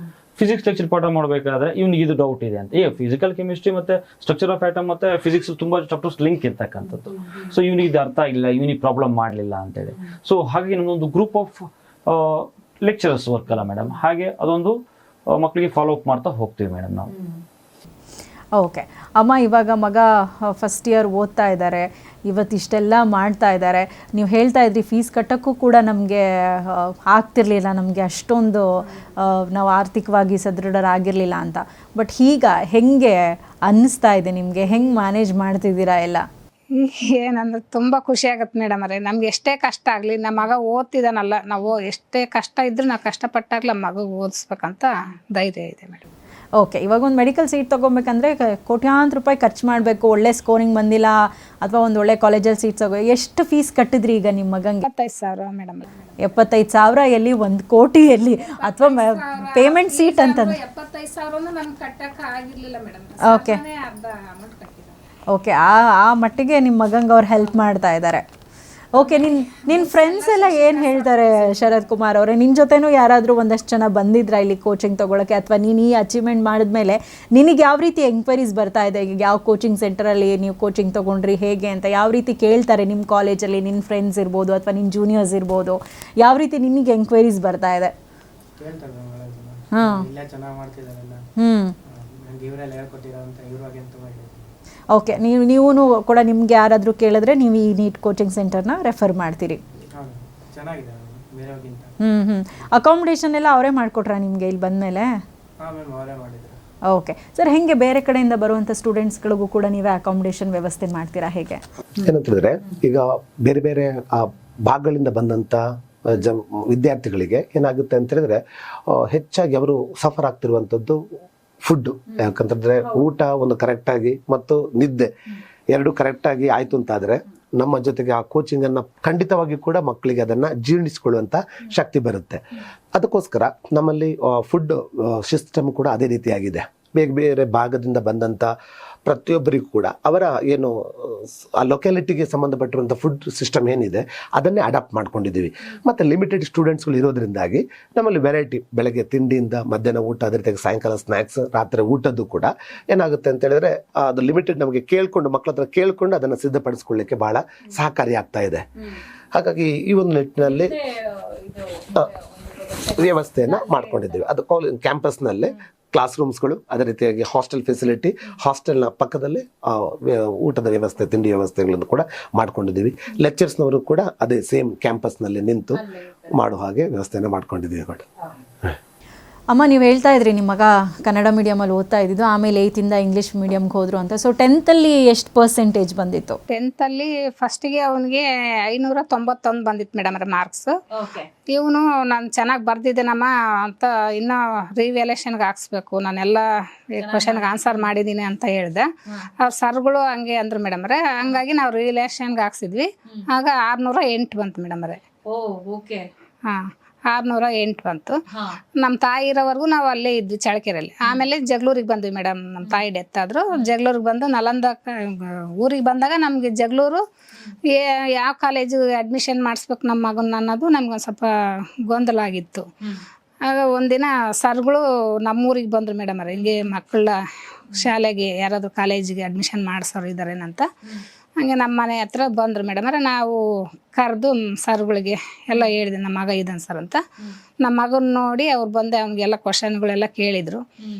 ಫಿಸಿಕ್ಸ್ ಲೆಕ್ಚರ್ ಪಾಠ ಮಾಡಬೇಕಾದ್ರೆ ಇವ್ನಿಗೆ ಇದು ಡೌಟ್ ಇದೆ ಅಂತ. ಫಿಸಿಕಲ್ ಕೆಮಿಸ್ಟ್ರಿ ಮತ್ತೆ ಸ್ಟ್ರಕ್ಚರ್ ಆಫ್ ಆಟಮ್ ಮತ್ತೆ ಫಿಸಿಕ್ಸ್ ತುಂಬಾ ಚಾಪ್ಟರ್ಸ್ ಲಿಂಕ್ ಇರ್ತಕ್ಕಂಥದ್ದು. ಸೊ ಇವ್ನಿಗೆ ಇದು ಅರ್ಥ ಆಗಿಲ್ಲ, ಇವ್ನಿಗೆ ಪ್ರಾಬ್ಲಮ್ ಮಾಡಲಿಲ್ಲ ಅಂತೇಳಿ. ಸೊ ಹಾಗೆ ನಮ್ಮದೊಂದು ಗ್ರೂಪ್ ಆಫ್ ಲೆಕ್ಚರರ್ಸ್ ವರ್ಕ್ ಅಲ್ಲ ಮೇಡಮ್, ಹಾಗೆ ಅದೊಂದು ಮಕ್ಕಳಿಗೆ ಫಾಲೋ ಅಪ್ ಮಾಡ್ತಾ ಹೋಗ್ತೀವಿ ಮೇಡಮ್ ನಾವು. ಓಕೆ ಅಮ್ಮ, ಇವಾಗ ಮಗ ಫಸ್ಟ್ ಇಯರ್ ಓದ್ತಾ ಇದ್ದಾರೆ, ಇವತ್ತಿಷ್ಟೆಲ್ಲ ಮಾಡ್ತಾ ಇದ್ದಾರೆ. ನೀವು ಹೇಳ್ತಾ ಇದ್ರಿ ಫೀಸ್ ಕಟ್ಟೋಕ್ಕೂ ಕೂಡ ನಮಗೆ ಆಗ್ತಿರ್ಲಿಲ್ಲ, ನಮಗೆ ಅಷ್ಟೊಂದು ನಾವು ಆರ್ಥಿಕವಾಗಿ ಸದೃಢರಾಗಿರಲಿಲ್ಲ ಅಂತ. ಬಟ್ ಈಗ ಹೆಂಗೆ ಅನ್ನಿಸ್ತಾ ಇದೆ ನಿಮಗೆ? ಹೆಂಗೆ ಮ್ಯಾನೇಜ್ ಮಾಡ್ತಿದ್ದೀರಾ ಎಲ್ಲ? ಏನಂದ್ರೆ ತುಂಬ ಖುಷಿ ಆಗತ್ತೆ ಮೇಡಮ್ ಅವರೇ. ನಮ್ಗೆ ಎಷ್ಟೇ ಕಷ್ಟ ಆಗಲಿ, ನಮ್ಮ ಮಗ ಓದ್ತಿದ್ದಾನಲ್ಲ, ನಾವು ಎಷ್ಟೇ ಕಷ್ಟ ಇದ್ರೂ ನಾವು ಕಷ್ಟಪಟ್ಟಾಗಲಿ ನಮ್ಮ ಮಗ ಓದಿಸ್ಬೇಕಂತ ಧೈರ್ಯ ಇದೆ ಮೇಡಮ್. ಓಕೆ, ಇವಾಗ ಒಂದು ಮೆಡಿಕಲ್ ಸೀಟ್ ತೊಗೊಬೇಕಂದ್ರೆ ಕೋಟ್ಯಾಂತರ ರೂಪಾಯಿ ಖರ್ಚು ಮಾಡಬೇಕು, ಒಳ್ಳೆ ಸ್ಕೋರಿಂಗ್ ಬಂದಿಲ್ಲ ಅಥವಾ ಒಂದು ಒಳ್ಳೆ ಕಾಲೇಜಲ್ಲಿ ಸೀಟ್ ತಗೋ. ಎಷ್ಟು ಫೀಸ್ ಕಟ್ಟಿದ್ರಿ ಈಗ ನಿಮ್ಮ ಮಗಂಗೆ? 75,000 ಮೇಡಮ್. 75,000 ಎಲ್ಲಿ, 1 ಕೋಟಿ ಎಲ್ಲಿ? ಅಥವಾ ಪೇಮೆಂಟ್ ಸೀಟ್ ಅಂತಂದ್ರೆ 75,000 ನಮ್ಗೆ ಕಟ್ಟಕ್ಕೆ ಆಗಿರಲಿಲ್ಲ ಮೇಡಮ್. ಓಕೆ ಅರ್ಧ ಅಮೌಂಟ್ ಕಟ್ಟಿದ್ದಾರೆ. ಓಕೆ, ಆ ಮಟ್ಟಿಗೆ ನಿಮ್ಮ ಮಗಂಗೆ ಅವ್ರು ಹೆಲ್ಪ್ ಮಾಡ್ತಾ ಇದ್ದಾರೆ. ಓಕೆ, ನಿನ್ನ ಫ್ರೆಂಡ್ಸ್ ಎಲ್ಲ ಏನು ಹೇಳ್ತಾರೆ ಶರತ್ ಕುಮಾರ್ ಅವರೇ? ನಿನ್ನ ಜೊತೆನೂ ಯಾರಾದರೂ ಒಂದಷ್ಟು ಜನ ಬಂದಿದ್ರಾ ಇಲ್ಲಿ ಕೋಚಿಂಗ್ ತೊಗೊಳಕ್ಕೆ, ಅಥವಾ ನೀನು ಈ ಅಚೀವ್ಮೆಂಟ್ ಮಾಡಿದ್ಮೇಲೆ ನಿನಗೆ ಯಾವ ರೀತಿ ಎಂಕ್ವೈರೀಸ್ ಬರ್ತಾ ಇದೆ? ಈಗ ಯಾವ ಕೋಚಿಂಗ್ ಸೆಂಟರಲ್ಲಿ ನೀವು ಕೋಚಿಂಗ್ ತೊಗೊಂಡ್ರಿ, ಹೇಗೆ ಅಂತ ಯಾವ ರೀತಿ ಕೇಳ್ತಾರೆ ನಿಮ್ಮ ಕಾಲೇಜಲ್ಲಿ? ನಿನ್ನ ಫ್ರೆಂಡ್ಸ್ ಇರ್ಬೋದು ಅಥವಾ ನಿನ್ನ ಜೂನಿಯರ್ಸ್ ಇರ್ಬೋದು, ಯಾವ ರೀತಿ ನಿನಗೆ ಎಂಕ್ವೈರೀಸ್ ಬರ್ತಾ ಇದೆ? ಹಾಂ, ಓಕೆ. ನೀವು ಕೂಡ ನಿಮ್ಗೆ ಯಾರಾದರೂ ಕೇಳಿದ್ರೆ ನೀವು ಈ ನೀಟ್ ಕೋಚಿಂಗ್ ಸೆಂಟರ್ನ ರೆಫರ್ ಮಾಡ್ತೀರಿ? ಅಕಾಮಿಡೇಷನ್ ಎಲ್ಲ ಅವರೇ ಮಾಡಿಕೊಟ್ರಾ ನಿಮಗೆ ಇಲ್ಲಿ ಬಂದಮೇಲೆ? ಓಕೆ ಸರ್, ಹೆಂಗೆ ಬೇರೆ ಕಡೆಯಿಂದ ಬರುವಂಥ ಸ್ಟೂಡೆಂಟ್ಸ್ಗಳಿಗೂ ಕೂಡ ನೀವೇ ಅಕಾಮಿಡೇಷನ್ ವ್ಯವಸ್ಥೆ ಮಾಡ್ತೀರಾ, ಹೇಗೆ? ಏನಂತಂದರೆ, ಈಗ ಬೇರೆ ಬೇರೆ ಭಾಗಗಳಿಂದ ಬಂದಂಥ ವಿದ್ಯಾರ್ಥಿಗಳಿಗೆ ಏನಾಗುತ್ತೆ ಅಂತ ಹೇಳಿದ್ರೆ, ಹೆಚ್ಚಾಗಿ ಅವರು ಸಫರ್ ಆಗ್ತಿರುವಂಥದ್ದು ಫುಡ್ಡು. ಯಾಕಂತಂದರೆ ಊಟ ಒಂದು ಕರೆಕ್ಟಾಗಿ ಮತ್ತು ನಿದ್ದೆ ಎರಡು ಕರೆಕ್ಟಾಗಿ ಆಯಿತು ಅಂತಾದರೆ ನಮ್ಮ ಜೊತೆಗೆ ಆ ಕೋಚಿಂಗನ್ನು ಖಂಡಿತವಾಗಿ ಕೂಡ ಮಕ್ಕಳಿಗೆ ಅದನ್ನು ಜೀರ್ಣಿಸ್ಕೊಳ್ಳುವಂಥ ಶಕ್ತಿ ಬರುತ್ತೆ. ಅದಕ್ಕೋಸ್ಕರ ನಮ್ಮಲ್ಲಿ ಫುಡ್ ಸಿಸ್ಟಮ್ ಕೂಡ ಅದೇ ರೀತಿಯಾಗಿದೆ. ಬೇರೆ ಬೇರೆ ಭಾಗದಿಂದ ಬಂದಂಥ ಪ್ರತಿಯೊಬ್ಬರಿಗೂ ಕೂಡ ಅವರ ಏನು ಆ ಲೊಕ್ಯಾಲಿಟಿಗೆ ಸಂಬಂಧಪಟ್ಟಿರುವಂಥ ಫುಡ್ ಸಿಸ್ಟಮ್ ಏನಿದೆ ಅದನ್ನೇ ಅಡಾಪ್ಟ್ ಮಾಡ್ಕೊಂಡಿದ್ದೀವಿ. ಮತ್ತು ಲಿಮಿಟೆಡ್ ಸ್ಟೂಡೆಂಟ್ಸ್ಗಳು ಇರೋದ್ರಿಂದಾಗಿ ನಮ್ಮಲ್ಲಿ ವೆರೈಟಿ, ಬೆಳಗ್ಗೆ ತಿಂಡಿಯಿಂದ ಮಧ್ಯಾಹ್ನ ಊಟ, ಅದೇ ರೀತಿಯಾಗಿ ಸಾಯಂಕಾಲ ಸ್ನ್ಯಾಕ್ಸ್, ರಾತ್ರಿ ಊಟದ್ದು ಕೂಡ ಏನಾಗುತ್ತೆ ಅಂತ ಹೇಳಿದ್ರೆ ಅದು ಲಿಮಿಟೆಡ್ ನಮಗೆ ಕೇಳಿಕೊಂಡು ಮಕ್ಕಳ ಹತ್ರ ಕೇಳಿಕೊಂಡು ಅದನ್ನು ಸಿದ್ಧಪಡಿಸ್ಕೊಳ್ಳಿಕ್ಕೆ ಭಾಳ ಸಹಕಾರಿ ಆಗ್ತಾ ಇದೆ. ಹಾಗಾಗಿ ಈ ಒಂದು ನಿಟ್ಟಿನಲ್ಲಿ ವ್ಯವಸ್ಥೆಯನ್ನು ಮಾಡ್ಕೊಂಡಿದ್ದೀವಿ. ಅದು ಕ್ಯಾಂಪಸ್ನಲ್ಲೇ ಕ್ಲಾಸ್ ರೂಮ್ಸ್ಗಳು, ಅದೇ ರೀತಿಯಾಗಿ ಹಾಸ್ಟೆಲ್ ಫೆಸಿಲಿಟಿ, ಹಾಸ್ಟೆಲ್ನ ಪಕ್ಕದಲ್ಲಿ ಊಟದ ವ್ಯವಸ್ಥೆ, ತಿಂಡಿ ವ್ಯವಸ್ಥೆಗಳನ್ನು ಕೂಡ ಮಾಡ್ಕೊಂಡಿದ್ದೀವಿ. ಲೆಕ್ಚರ್ಸ್ನವರು ಕೂಡ ಅದೇ ಸೇಮ್ ಕ್ಯಾಂಪಸ್ನಲ್ಲಿ ನಿಂತು ಮಾಡೋ ಹಾಗೆ ವ್ಯವಸ್ಥೆಯನ್ನು ಮಾಡ್ಕೊಂಡಿದ್ದೀವಿ. ಅಮ್ಮ, ನೀವು ಹೇಳ್ತಾ ಇದ್ರಿ ನಿಮ್ಮ ಮಗ ಕನ್ನಡ ಮೀಡಿಯಮಲ್ಲಿ ಓದ್ತಾ ಇದ್ದಿದ್ದು, ಆಮೇಲೆ 8th ಇಂಗ್ಲೀಷ್ ಮೀಡಿಯಮ್ಗೆ ಹೋದ್ರು ಅಂತ. ಸೊ 10th ಎಷ್ಟು ಪರ್ಸೆಂಟೇಜ್ ಬಂದಿತ್ತು? 10th ಫಸ್ಟಿಗೆ ಅವನಿಗೆ 591 ಬಂದಿತ್ತು ಮೇಡಮ್ ಮಾರ್ಕ್ಸ್. ಇವನು ನಾನು ಚೆನ್ನಾಗಿ ಬರ್ದಿದ್ದೀನಮ್ಮ ಅಂತ ಇನ್ನೂ ರಿವ್ಯಾಲ್ಯೂಷನ್ಗೆ ಹಾಕ್ಸ್ಬೇಕು, ನಾನೆಲ್ಲ ಕ್ವಶನ್ಗೆ ಆನ್ಸರ್ ಮಾಡಿದ್ದೀನಿ ಅಂತ ಹೇಳ್ದೆ. ಅವ್ರ ಸರ್ಗಳು ಹಂಗೆ ಅಂದ್ರು ಮೇಡಮ್ರೆ. ಹಂಗಾಗಿ ನಾವು ರಿವ್ಯಾಲ್ಯೂಷನ್ಗೆ ಹಾಕ್ಸಿದ್ವಿ. ಆಗ 608 ಬಂತು ಮೇಡಮ್ರೆ. ಹಾಂ, 608 ಬಂತು. ನಮ್ಮ ತಾಯಿ ಇರೋವರೆಗೂ ನಾವು ಅಲ್ಲೇ ಇದ್ವಿ ಚಳ್ಳಕೆರೆಯಲ್ಲಿ. ಆಮೇಲೆ ಜಗಳೂರಿಗೆ ಬಂದ್ವಿ ಮೇಡಮ್. ನಮ್ಮ ತಾಯಿ ಡೆತ್ ಆದರು. ಜಗಳೂರಿಗೆ ಬಂದು ನಲಂದ ಊರಿಗೆ ಬಂದಾಗ ನಮಗೆ ಜಗಳೂರು ಯಾವ ಕಾಲೇಜು ಅಡ್ಮಿಷನ್ ಮಾಡಿಸ್ಬೇಕು ನಮ್ಮ ಮಗನ ಅನ್ನೋದು ನಮ್ಗೊಂದು ಸ್ವಲ್ಪ ಗೊಂದಲ ಆಗಿತ್ತು. ಆಗ ಒಂದಿನ ಸರ್ಗಳು ನಮ್ಮೂರಿಗೆ ಬಂದರು ಮೇಡಮ್ ಅವ್ರೆ, ಹಿಂಗೆ ಮಕ್ಕಳ ಶಾಲೆಗೆ ಯಾರಾದರೂ ಕಾಲೇಜಿಗೆ ಅಡ್ಮಿಷನ್ ಮಾಡಿಸೋರು ಇದ್ದಾರೇನಂತ. ಹಂಗೆ ನಮ್ಮ ಮನೆ ಹತ್ರ ಬಂದರು ಮೇಡಮ್ ಅವ್ರೆ. ನಾವು ಕರೆದು ಸರ್ಗಳಿಗೆ ಎಲ್ಲ ಹೇಳಿದೆ, ನಮ್ಮ ಮಗ ಇದ್ದಾನೆ ಸರ್ ಅಂತ. ನಮ್ಮ ಮಗನ ನೋಡಿ ಅವ್ರು ಬಂದೆ ಅವ್ನಿಗೆಲ್ಲ ಕ್ವಶನ್ಗಳೆಲ್ಲ ಕೇಳಿದರು.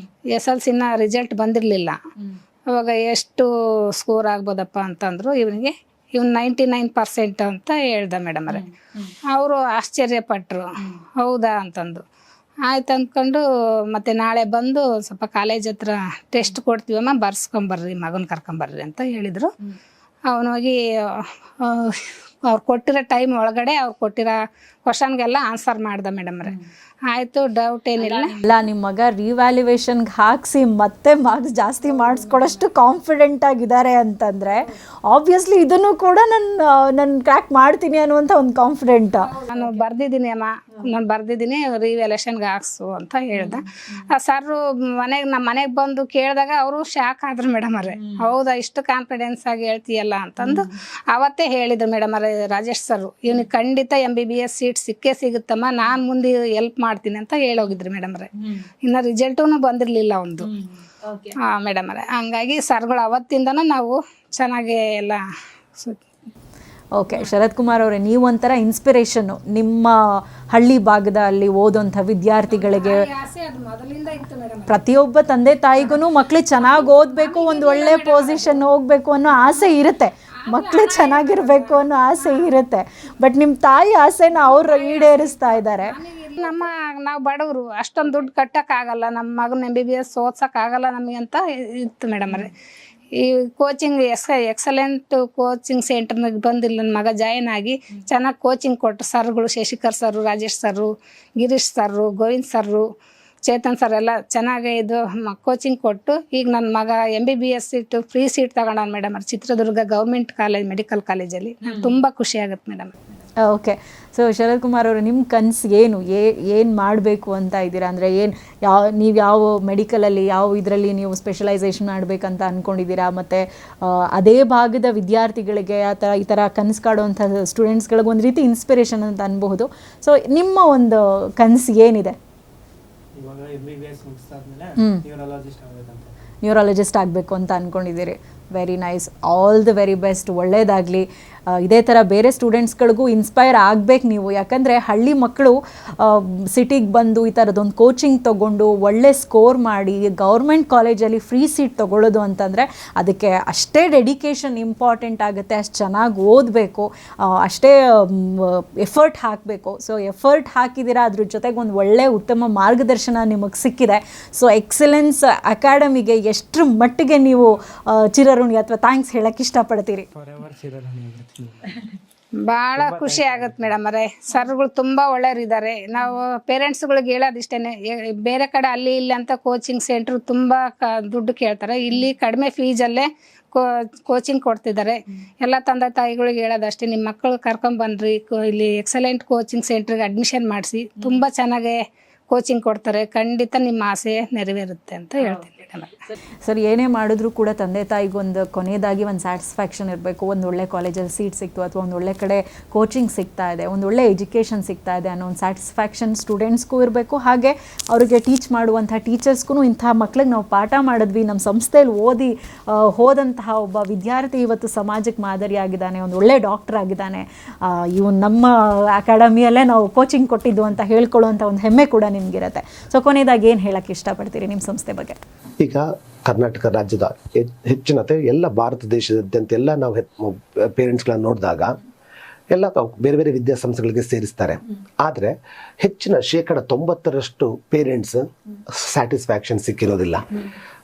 SLC ರಿಸಲ್ಟ್ ಬಂದಿರಲಿಲ್ಲ. ಅವಾಗ ಎಷ್ಟು ಸ್ಕೋರ್ ಆಗ್ಬೋದಪ್ಪ ಅಂತಂದರು. ಇವನು 99% ಅಂತ ಹೇಳ್ದೆ ಮೇಡಮ್ ಅವ್ರೆ. ಅವರು ಆಶ್ಚರ್ಯಪಟ್ಟರು, ಹೌದಾ ಅಂತಂದು. ಆಯ್ತು ಅಂದ್ಕೊಂಡು ಮತ್ತೆ ನಾಳೆ ಬಂದು ಸ್ವಲ್ಪ ಕಾಲೇಜ್ ಹತ್ರ ಟೆಸ್ಟ್ ಕೊಡ್ತೀವಮ್ಮ, ಬರ್ಸ್ಕೊಂಬರ್ರಿ, ಮಗನ ಕರ್ಕೊಂಬರ್ರಿ ಅಂತ ಹೇಳಿದರು. ಅವನಿಗೆ ಅವ್ರು ಕೊಟ್ಟಿರೋ ಟೈಮ್ ಒಳಗಡೆ ಅವ್ರು ಕೊಟ್ಟಿರೋ ಕ್ವಶನ್ಗೆಲ್ಲ ಆನ್ಸರ್ ಮಾಡ್ದೆ ಮೇಡಮ್ ಅವ್ರೆ. ಆಯಿತು, ಡೌಟ್ ಏನಿಲ್ಲ. ಇಲ್ಲ, ನಿಮ್ಮ ಮಗ ರಿವ್ಯಾಲ್ಯೂಯೇಷನ್ಗೆ ಹಾಕಿಸಿ ಮತ್ತೆ ಮಾರ್ಕ್ಸ್ ಜಾಸ್ತಿ ಮಾಡಿಸ್ಕೊಡೋಷ್ಟು ಕಾನ್ಫಿಡೆಂಟ್ ಆಗಿದ್ದಾರೆ ಅಂತಂದರೆ ಆಬ್ವಿಯಸ್ಲಿ ಇದನ್ನು ಕೂಡ ನಾನು ಕ್ರ್ಯಾಕ್ ಮಾಡ್ತೀನಿ ಅನ್ನುವಂಥ ಒಂದು ಕಾನ್ಫಿಡೆಂಟ್. ನಾನು ಬರ್ದಿದ್ದೀನಿ ಅಮ್ಮ, ನಾನು ಬರ್ದಿದ್ದೀನಿ, ರಿವ್ಯಾಲ್ಯೂಷನ್ಗೆ ಹಾಕ್ಸು ಅಂತ ಹೇಳ್ದೆ. ಆ ಸರ್ರು ನಮ್ಮ ಮನೆಗೆ ಬಂದು ಕೇಳಿದಾಗ ಅವರು ಶಾಕ್ ಆದ್ರು ಮೇಡಮ್ ಅವ್ರೆ. ಹೌದಾ, ಇಷ್ಟು ಕಾನ್ಫಿಡೆನ್ಸ್ ಆಗಿ ಹೇಳ್ತೀಯಲ್ಲ ಅಂತಂದು ಅವತ್ತೇ ಹೇಳಿದ್ರು ಮೇಡಮ್ ಅವ್ರೆ ರಾಜೇಶ್ ಸರ್, ಇವನಿಗೆ ಖಂಡಿತ MBBS ಸೀಟ್ ಸಿಕ್ಕೇ ಸಿಗುತ್ತಮ್ಮ, ನಾನು ಮುಂದೆ ಎಲ್ಪ್ ಮಾಡ್ತೀನಿ ಅಂತ ಹೇಳೋಗಿದ್ರಿ ಮೇಡಮ್ ಅವ್ರೆ. ಇನ್ನು ರಿಸಲ್ಟೂ ಬಂದಿರಲಿಲ್ಲ ಒಂದು. ಹಾಂ ಮೇಡಮ್ ಅವ್ರೆ, ಹಂಗಾಗಿ ಸರ್ಗಳು ಅವತ್ತಿಂದನೂ ನಾವು ಚೆನ್ನಾಗಿ ಎಲ್ಲ. ಓಕೆ ಶರತ್ ಕುಮಾರ್ ಅವರೇ, ನೀವೊಂಥರ ಇನ್ಸ್ಪಿರೇಷನ್ನು ನಿಮ್ಮ ಹಳ್ಳಿ ಭಾಗದಲ್ಲಿ ಓದೋಂಥ ವಿದ್ಯಾರ್ಥಿಗಳಿಗೆ. ಪ್ರತಿಯೊಬ್ಬ ತಂದೆ ತಾಯಿಗೂ ಮಕ್ಕಳು ಚೆನ್ನಾಗಿ ಓದಬೇಕು, ಒಂದು ಒಳ್ಳೆ ಪೊಸಿಷನ್ ಹೋಗಬೇಕು ಅನ್ನೋ ಆಸೆ ಇರುತ್ತೆ, ಮಕ್ಕಳು ಚೆನ್ನಾಗಿರ್ಬೇಕು ಅನ್ನೋ ಆಸೆ ಇರುತ್ತೆ. ಬಟ್ ನಿಮ್ಮ ತಾಯಿ ಆಸೆನ ಅವರು ಈಡೇರಿಸ್ತಾ ಇದ್ದಾರೆ. ನಾವು ಬಡವರು, ಅಷ್ಟೊಂದು ದುಡ್ಡು ಕಟ್ಟೋಕ್ಕಾಗಲ್ಲ, ನಮ್ಮ ಮಗನ MBBS ಓದ್ಸೋಕ್ಕಾಗಲ್ಲ ನಮಗೆ ಅಂತ ಇತ್ತು ಮೇಡಮ್ ಅವ್ರೆ. ಈ ಕೋಚಿಂಗ್ ಎಕ್ಸಲೆಂಟ್ ಕೋಚಿಂಗ್ ಸೆಂಟರ್ನಾಗ ಬಂದಿಲ್ಲ ನನ್ನ ಮಗ ಜಾಯಿನ್ ಆಗಿ ಚೆನ್ನಾಗಿ ಕೋಚಿಂಗ್ ಕೊಟ್ಟರು ಸರ್ಗಳು, Shashikar sir, Rajesh sir, Girish sir, Govind sir, Chetan sir ಎಲ್ಲ ಚೆನ್ನಾಗಿ ಇದು ಕೋಚಿಂಗ್ ಕೊಟ್ಟು ಈಗ ನನ್ನ ಮಗ MBBS ಸೀಟು ಫ್ರೀ ಸೀಟ್ ತಗೊಂಡವ್ನು ಮೇಡಮ್ ಅವ್ರು ಚಿತ್ರದುರ್ಗ ಗೌರ್ಮೆಂಟ್ ಕಾಲೇಜ್ ಮೆಡಿಕಲ್ ಕಾಲೇಜಲ್ಲಿ. ತುಂಬ ಖುಷಿ ಆಗುತ್ತೆ madam. Okay. So Sharath Kumar ಅವರು, ನಿಮ್ಮ ಕನಸು ಏನು? ಏನು ಮಾಡಬೇಕು ಅಂತ ಇದ್ದೀರಾ? ಅಂದರೆ ನೀವು ಯಾವ ಮೆಡಿಕಲಲ್ಲಿ, ಯಾವ ಇದರಲ್ಲಿ ನೀವು ಸ್ಪೆಷಲೈಸೇಷನ್ ಮಾಡಬೇಕಂತ ಅಂದ್ಕೊಂಡಿದ್ದೀರಾ? ಮತ್ತು ಅದೇ ಭಾಗದ ವಿದ್ಯಾರ್ಥಿಗಳಿಗೆ ಈ ಥರ ಕನಸು ಕಾಡುವಂಥ ಸ್ಟೂಡೆಂಟ್ಸ್ಗಳಿಗೆ ಒಂದು ರೀತಿ ಇನ್ಸ್ಪಿರೇಷನ್ ಅಂತ ಅನ್ಬಹುದು. ಸೊ ನಿಮ್ಮ ಒಂದು ಕನಸು ಏನಿದೆ? ಇವಾಗ MBBS ಮುಗಿಸಾದ್ಮೇಲೆ ನ್ಯೂರಾಲಜಿಸ್ಟ್ ಆಗಬೇಕು ಅಂತ ಅಂದ್ಕೊಂಡಿದ್ದೀರಿ. Very nice, all the very best, ಒಳ್ಳೆಯದಾಗಲಿ. ಇದೇ ಥರ ಬೇರೆ ಸ್ಟೂಡೆಂಟ್ಸ್ಗಳಿಗೂ ಇನ್ಸ್ಪೈರ್ ಆಗಬೇಕು ನೀವು. ಯಾಕಂದರೆ ಹಳ್ಳಿ ಮಕ್ಕಳು ಸಿಟಿಗೆ ಬಂದು ಈ ಥರದೊಂದು ಕೋಚಿಂಗ್ ತೊಗೊಂಡು ಒಳ್ಳೆ ಸ್ಕೋರ್ ಮಾಡಿ ಗೌರ್ಮೆಂಟ್ ಕಾಲೇಜಲ್ಲಿ ಫ್ರೀ ಸೀಟ್ ತೊಗೊಳ್ಳೋದು ಅಂತಂದರೆ ಅದಕ್ಕೆ ಅಷ್ಟೇ ಡೆಡಿಕೇಶನ್ ಇಂಪಾರ್ಟೆಂಟ್ ಆಗುತ್ತೆ. ಅಷ್ಟು ಚೆನ್ನಾಗಿ ಓದಬೇಕು, ಅಷ್ಟೇ ಎಫರ್ಟ್ ಹಾಕಬೇಕು. ಸೊ ಎಫರ್ಟ್ ಹಾಕಿದ್ದೀರಾ, ಅದ್ರ ಜೊತೆಗೆ ಒಂದು ಒಳ್ಳೆ ಉತ್ತಮ ಮಾರ್ಗದರ್ಶನ ನಿಮಗೆ ಸಿಕ್ಕಿದೆ. ಸೊ ಎಕ್ಸಲೆನ್ಸ್ ಅಕಾಡೆಮಿಗೆ ಎಷ್ಟರ ಮಟ್ಟಿಗೆ ನೀವು ಚಿರಋಣಿ ಅಥವಾ ಥ್ಯಾಂಕ್ಸ್ ಹೇಳಕ್ಕೆ ಇಷ್ಟಪಡ್ತೀರಿ? ಭಾಳ ಖುಷಿ ಆಗತ್ತೆ ಮೇಡಮ್ ಅವರೇ. ಸರ್ಗಳು ತುಂಬ ಒಳ್ಳೆಯವ್ರಿದ್ದಾರೆ. ನಾವು ಪೇರೆಂಟ್ಸ್ಗಳಿಗೆ ಹೇಳೋದಿಷ್ಟೇ, ಬೇರೆ ಕಡೆ ಅಲ್ಲಿ ಇಲ್ಲಿ ಅಂತ ಕೋಚಿಂಗ್ ಸೆಂಟ್ರ್ ತುಂಬ ದುಡ್ಡು ಕೇಳ್ತಾರೆ. ಇಲ್ಲಿ ಕಡಿಮೆ ಫೀಸಲ್ಲೇ ಕೋಚಿಂಗ್ ಕೊಡ್ತಿದ್ದಾರೆ. ಎಲ್ಲ ತಂದೆ ತಾಯಿಗಳಿಗೆ ಹೇಳೋದಷ್ಟೇ, ನಿಮ್ಮ ಮಕ್ಕಳು ಕರ್ಕೊಂಬನ್ರಿ, ಇಲ್ಲಿ ಎಕ್ಸಲೆಂಟ್ ಕೋಚಿಂಗ್ ಸೆಂಟ್ರಿಗೆ ಅಡ್ಮಿಷನ್ ಮಾಡಿಸಿ, ತುಂಬ ಚೆನ್ನಾಗಿ ಕೋಚಿಂಗ್ ಕೊಡ್ತಾರೆ. ಖಂಡಿತ ನಿಮ್ಮ ಆಸೆ ನೆರವೇರುತ್ತೆ ಅಂತ ಹೇಳ್ತೀನಿ ಮೇಡಮ್. ಸರ್, ಏನೇ ಮಾಡಿದ್ರೂ ಕೂಡ ತಂದೆ ತಾಯಿಗೊಂದು ಕೊನೆಯದಾಗಿ ಒಂದು ಸ್ಯಾಟಿಸ್ಫ್ಯಾಕ್ಷನ್ ಇರಬೇಕು. ಒಂದು ಒಳ್ಳೆ ಕಾಲೇಜಲ್ಲಿ ಸೀಟ್ ಸಿಕ್ತು ಅಥವಾ ಒಂದು ಒಳ್ಳೆ ಕಡೆ ಕೋಚಿಂಗ್ ಸಿಗ್ತಾ ಇದೆ, ಒಂದು ಒಳ್ಳೆ ಎಜುಕೇಷನ್ ಸಿಗ್ತಾ ಇದೆ ಅನ್ನೋ ಒಂದು ಸ್ಯಾಟಿಸ್ಫ್ಯಾಕ್ಷನ್ ಸ್ಟೂಡೆಂಟ್ಸ್ಗೂ ಇರಬೇಕು. ಹಾಗೆ ಅವರಿಗೆ ಟೀಚ್ ಮಾಡುವಂಥ ಟೀಚರ್ಸ್ಗೂ ಇಂಥ ಮಕ್ಳಿಗೆ ನಾವು ಪಾಠ ಮಾಡಿದ್ವಿ, ನಮ್ಮ ಸಂಸ್ಥೆಯಲ್ಲಿ ಹೋದಂತಹ ಒಬ್ಬ ವಿದ್ಯಾರ್ಥಿ ಇವತ್ತು ಸಮಾಜಕ್ಕೆ ಮಾದರಿಯಾಗಿದ್ದಾನೆ, ಒಂದು ಒಳ್ಳೆ ಡಾಕ್ಟರ್ ಆಗಿದ್ದಾನೆ, ಇವನು ನಮ್ಮ ಅಕಾಡೆಮಿಯಲ್ಲೇ ನಾವು ಕೋಚಿಂಗ್ ಕೊಟ್ಟಿದ್ದು ಅಂತ ಹೇಳ್ಕೊಳ್ಳುವಂಥ ಒಂದು ಹೆಮ್ಮೆ ಕೂಡ ನಿಮಗಿರುತ್ತೆ. ಸೊ ಕೊನೆಯದಾಗಿ ಏನು ಹೇಳೋಕ್ಕೆ ಇಷ್ಟಪಡ್ತೀರಿ ನಿಮ್ಮ ಸಂಸ್ಥೆ ಬಗ್ಗೆ? ಈಗ ಕರ್ನಾಟಕ ರಾಜ್ಯದ ಹೆಚ್ಚಿನತೆ ಎಲ್ಲ ಭಾರತ ದೇಶದಾದ್ಯಂತ ಎಲ್ಲ ನಾವು ಪೇರೆಂಟ್ಸ್ಗಳನ್ನ ನೋಡಿದಾಗ ಎಲ್ಲ ಬೇರೆ ಬೇರೆ ವಿದ್ಯಾಸಂಸ್ಥೆಗಳಿಗೆ ಸೇರಿಸ್ತಾರೆ. ಆದರೆ ಹೆಚ್ಚಿನ 90% ಪೇರೆಂಟ್ಸ್ ಸ್ಯಾಟಿಸ್ಫ್ಯಾಕ್ಷನ್ ಸಿಕ್ಕಿರೋದಿಲ್ಲ.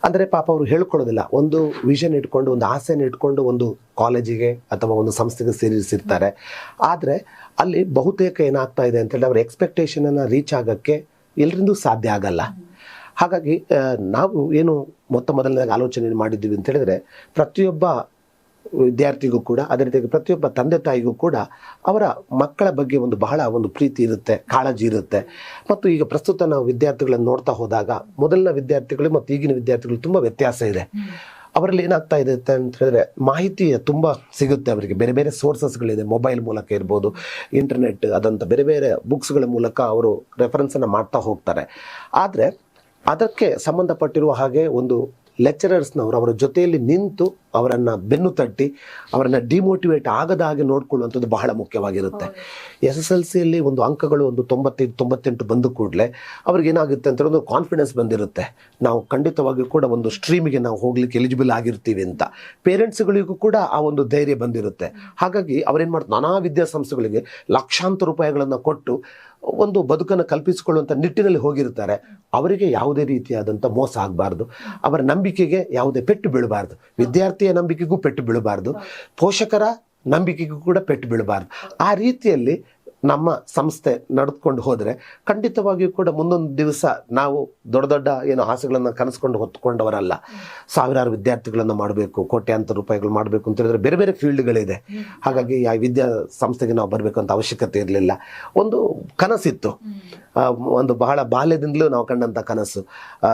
ಅಂದರೆ ಪಾಪ ಅವರು ಹೇಳ್ಕೊಳ್ಳೋದಿಲ್ಲ. ಒಂದು ವಿಷನ್ ಇಟ್ಕೊಂಡು, ಒಂದು ಆಸೆನ ಇಟ್ಕೊಂಡು ಒಂದು ಕಾಲೇಜಿಗೆ ಅಥವಾ ಒಂದು ಸಂಸ್ಥೆಗೆ ಸೇರಿಸಿರ್ತಾರೆ. ಆದರೆ ಅಲ್ಲಿ ಬಹುತೇಕ ಏನಾಗ್ತಾ ಇದೆ ಅಂತೇಳಿ ಅವ್ರ ಎಕ್ಸ್ಪೆಕ್ಟೇಷನನ್ನು ರೀಚ್ ಆಗೋಕ್ಕೆ ಎಲ್ಲರಿಂದೂ ಸಾಧ್ಯ ಆಗಲ್ಲ. ಹಾಗಾಗಿ ನಾವು ಏನು ಮೊದಲನೇದಾಗಿ ಆಲೋಚನೆ ಮಾಡಿದ್ದೀವಿ ಅಂತ ಹೇಳಿದ್ರೆ, ಪ್ರತಿಯೊಬ್ಬ ವಿದ್ಯಾರ್ಥಿಗೂ ಕೂಡ, ಅದೇ ರೀತಿಯಾಗಿ ಪ್ರತಿಯೊಬ್ಬ ತಂದೆ ತಾಯಿಗೂ ಕೂಡ ಅವರ ಮಕ್ಕಳ ಬಗ್ಗೆ ಬಹಳ ಪ್ರೀತಿ ಇರುತ್ತೆ, ಕಾಳಜಿ ಇರುತ್ತೆ. ಮತ್ತು ಈಗ ಪ್ರಸ್ತುತ ನಾವು ವಿದ್ಯಾರ್ಥಿಗಳನ್ನು ನೋಡ್ತಾ ಹೋದಾಗ ಮೊದಲಿನ ವಿದ್ಯಾರ್ಥಿಗಳು ಮತ್ತು ಈಗಿನ ವಿದ್ಯಾರ್ಥಿಗಳು ತುಂಬ ವ್ಯತ್ಯಾಸ ಇದೆ. ಅವರಲ್ಲಿ ಏನಾಗ್ತಾ ಇದೆ ಅಂತ ಹೇಳಿದ್ರೆ, ಮಾಹಿತಿ ತುಂಬ ಸಿಗುತ್ತೆ ಅವರಿಗೆ. ಬೇರೆ ಬೇರೆ ಸೋರ್ಸಸ್ಗಳಿದೆ, ಮೊಬೈಲ್ ಮೂಲಕ ಇರ್ಬೋದು, ಇಂಟರ್ನೆಟ್, ಅದಂತ ಬೇರೆ ಬೇರೆ ಬುಕ್ಸ್ಗಳ ಮೂಲಕ ಅವರು ರೆಫರೆನ್ಸನ್ನು ಮಾಡ್ತಾ ಹೋಗ್ತಾರೆ. ಆದರೆ ಅದಕ್ಕೆ ಸಂಬಂಧಪಟ್ಟಿರುವ ಹಾಗೆ ಒಂದು ಲೆಕ್ಚರರ್ಸ್ನವರು ಅವರ ಜೊತೆಯಲ್ಲಿ ನಿಂತು ಅವರನ್ನು ಬೆನ್ನು ತಟ್ಟಿ ಅವರನ್ನು ಡಿಮೋಟಿವೇಟ್ ಆಗದ ಹಾಗೆ ನೋಡ್ಕೊಳ್ಳುವಂಥದ್ದು ಬಹಳ ಮುಖ್ಯವಾಗಿರುತ್ತೆ. SSLCಯಲ್ಲಿ ಒಂದು ಅಂಕಗಳು 95-98 ಬಂದ ಕೂಡಲೇ ಅವ್ರಿಗೇನಾಗುತ್ತೆ ಅಂತ ಒಂದು ಕಾನ್ಫಿಡೆನ್ಸ್ ಬಂದಿರುತ್ತೆ, ನಾವು ಖಂಡಿತವಾಗಿಯೂ ಕೂಡ ಒಂದು ಸ್ಟ್ರೀಮಿಗೆ ನಾವು ಹೋಗ್ಲಿಕ್ಕೆ ಎಲಿಜಿಬಲ್ ಆಗಿರ್ತೀವಿ ಅಂತ. ಪೇರೆಂಟ್ಸ್ಗಳಿಗೂ ಕೂಡ ಆ ಒಂದು ಧೈರ್ಯ ಬಂದಿರುತ್ತೆ. ಹಾಗಾಗಿ ಅವರೇನು ಮಾಡ್ತಾರೆ, ನಾನಾ ವಿದ್ಯಾಸಂಸ್ಥೆಗಳಿಗೆ ಲಕ್ಷಾಂತರ ರೂಪಾಯಿಗಳನ್ನು ಕೊಟ್ಟು ಒಂದು ಬದುಕನ್ನು ಕಲ್ಪಿಸಿಕೊಳ್ಳುವಂಥ ನಿಟ್ಟಿನಲ್ಲಿ ಹೋಗಿರ್ತಾರೆ. ಅವರಿಗೆ ಯಾವುದೇ ರೀತಿಯಾದಂಥ ಮೋಸ ಆಗಬಾರ್ದು, ಅವರ ನಂಬಿಕೆಗೆ ಯಾವುದೇ ಪೆಟ್ಟು ಬೀಳಬಾರ್ದು, ವಿದ್ಯಾರ್ಥಿಯ ನಂಬಿಕೆಗೂ ಪೆಟ್ಟು ಬೀಳಬಾರ್ದು, ಪೋಷಕರ ನಂಬಿಕೆಗೂ ಕೂಡ ಪೆಟ್ಟು ಬೀಳಬಾರ್ದು. ಆ ರೀತಿಯಲ್ಲಿ ನಮ್ಮ ಸಂಸ್ಥೆ ನಡೆದುಕೊಂಡು ಹೋದರೆ ಖಂಡಿತವಾಗಿಯೂ ಕೂಡ ಮುಂದೊಂದು ದಿವಸ ನಾವು ದೊಡ್ಡ ದೊಡ್ಡ ಏನು ಆಸೆಗಳನ್ನು ಕನಸ್ಕೊಂಡು ಹೊತ್ತುಕೊಂಡವರಲ್ಲ. ಸಾವಿರಾರು ವಿದ್ಯಾರ್ಥಿಗಳನ್ನು ಮಾಡಬೇಕು, ಕೋಟ್ಯಾಂತರ ರೂಪಾಯಿಗಳು ಮಾಡಬೇಕು ಅಂತ ಹೇಳಿದ್ರೆ ಬೇರೆ ಬೇರೆ ಫೀಲ್ಡ್ಗಳಿದೆ. ಹಾಗಾಗಿ ಆ ವಿದ್ಯಾ ಸಂಸ್ಥೆಗೆ ನಾವು ಬರಬೇಕು ಅಂತ ಅವಶ್ಯಕತೆ ಇರಲಿಲ್ಲ. ಒಂದು ಕನಸಿತ್ತು, ಒಂದು ಬಹಳ ಬಾಲ್ಯದಿಂದಲೂ ನಾವು ಕಂಡಂಥ ಕನಸು.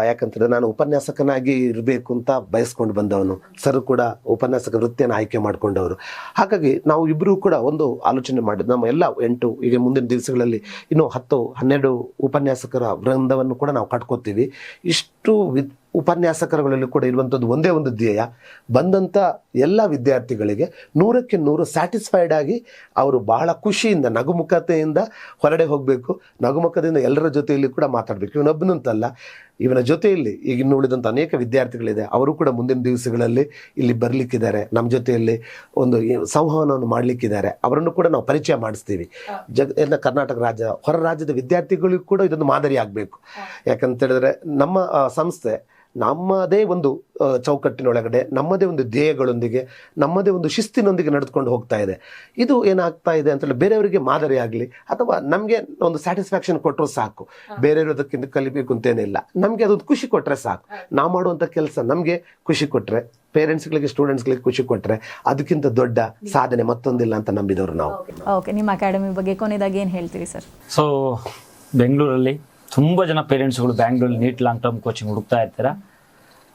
ಯಾಕಂತಂದರೆ ನಾನು ಉಪನ್ಯಾಸಕನಾಗಿ ಇರಬೇಕು ಅಂತ ಬಯಸ್ಕೊಂಡು ಬಂದವನು, ಸರ್ ಕೂಡ ಉಪನ್ಯಾಸಕ ವೃತ್ತಿಯನ್ನು ಆಯ್ಕೆ ಮಾಡಿಕೊಂಡವರು. ಹಾಗಾಗಿ ನಾವು ಇಬ್ಬರೂ ಕೂಡ ಒಂದು ಆಲೋಚನೆ ಮಾಡಿದ್ದು, ನಮ್ಮ ಎಲ್ಲ 8 ಈಗ ಮುಂದಿನ ದಿವಸಗಳಲ್ಲಿ ಇನ್ನೂ 10-12 ಉಪನ್ಯಾಸಕರ ವೃಂದವನ್ನು ಕೂಡ ನಾವು ಕಟ್ಕೋತೀವಿ. ಇಷ್ಟು ಉಪನ್ಯಾಸಕರುಗಳಲ್ಲಿ ಕೂಡ ಇರುವಂಥದ್ದು ಒಂದೇ ಒಂದು ಧ್ಯೇಯ, ಬಂದಂಥ ಎಲ್ಲ ವಿದ್ಯಾರ್ಥಿಗಳಿಗೆ 100ಕ್ಕೆ 100 ಸ್ಯಾಟಿಸ್ಫೈಡ್ ಆಗಿ ಅವರು ಬಹಳ ಖುಷಿಯಿಂದ ನಗುಮುಖತೆಯಿಂದ ಹೊರಡೆ ಹೋಗಬೇಕು, ನಗುಮುಖದಿಂದ ಎಲ್ಲರ ಜೊತೆಯಲ್ಲಿ ಕೂಡ ಮಾತಾಡಬೇಕು. ಇವನೊಬ್ಬನಂತಲ್ಲ, ಇವನ ಜೊತೆಯಲ್ಲಿ ಈಗ ಇನ್ನು ಉಳಿದಂಥ ಅನೇಕ ವಿದ್ಯಾರ್ಥಿಗಳಿದೆ, ಅವರು ಕೂಡ ಮುಂದಿನ ದಿವಸಗಳಲ್ಲಿ ಇಲ್ಲಿ ಬರಲಿಕ್ಕಿದ್ದಾರೆ, ನಮ್ಮ ಜೊತೆಯಲ್ಲಿ ಒಂದು ಸಂವಹನವನ್ನು ಮಾಡಲಿಕ್ಕಿದ್ದಾರೆ. ಅವರನ್ನು ಕೂಡ ನಾವು ಪರಿಚಯ ಮಾಡಿಸ್ತೀವಿ. ಕರ್ನಾಟಕ ರಾಜ್ಯ ಹೊರ ರಾಜ್ಯದ ವಿದ್ಯಾರ್ಥಿಗಳಿಗೂ ಕೂಡ ಇದೊಂದು ಮಾದರಿ ಆಗಬೇಕು. ಯಾಕಂತ ಹೇಳಿದ್ರೆ ನಮ್ಮ ಸಂಸ್ಥೆ ನಮ್ಮದೇ ಒಂದು ಚೌಕಟ್ಟಿನೊಳಗಡೆ ನಮ್ಮದೇ ಒಂದು ಧ್ಯೇಯಗಳೊಂದಿಗೆ ನಮ್ಮದೇ ಒಂದು ಶಿಸ್ತಿನೊಂದಿಗೆ ನಡೆದುಕೊಂಡು ಹೋಗ್ತಾ ಇದೆ. ಇದು ಏನಾಗ್ತಾ ಇದೆ ಅಂತೇಳಿ ಬೇರೆಯವರಿಗೆ ಮಾದರಿ ಆಗಲಿ ಅಥವಾ ನಮಗೆ ಒಂದು ಸ್ಯಾಟಿಸ್ಫ್ಯಾಕ್ಷನ್ ಕೊಟ್ಟರು ಸಾಕು, ಬೇರೆಯವರು ಅದಕ್ಕಿಂತ ಕಲಿಬೇಕು ಅಂತೇನಿಲ್ಲ. ನಮಗೆ ಅದೊಂದು ಖುಷಿ ಕೊಟ್ಟರೆ ಸಾಕು. ನಾವು ಮಾಡುವಂಥ ಕೆಲಸ ನಮಗೆ ಖುಷಿ ಕೊಟ್ಟರೆ, ಪೇರೆಂಟ್ಸ್ಗಳಿಗೆ ಸ್ಟೂಡೆಂಟ್ಸ್ಗಳಿಗೆ ಖುಷಿ ಕೊಟ್ಟರೆ ಅದಕ್ಕಿಂತ ದೊಡ್ಡ ಸಾಧನೆ ಮತ್ತೊಂದಿಲ್ಲ ಅಂತ ನಂಬಿದವರು ನಾವು. ಓಕೆ, ನಿಮ್ಮ ಅಕಾಡೆಮಿ ಬಗ್ಗೆ ಕೊನೆಯದಾಗಿ ಏನು ಹೇಳ್ತೀರಿ ಸರ್? ಸೊ ಬೆಂಗಳೂರಲ್ಲಿ ತುಂಬ ಜನ ಪೇರೆಂಟ್ಸ್ಗಳು ಬ್ಯಾಂಗ್ಳೂರಲ್ಲಿ ನೀಟ್ ಲಾಂಗ್ ಟರ್ಮ್ ಕೋಚಿಂಗ್ ಹುಡುಕ್ತಾ ಇರ್ತಾರೆ.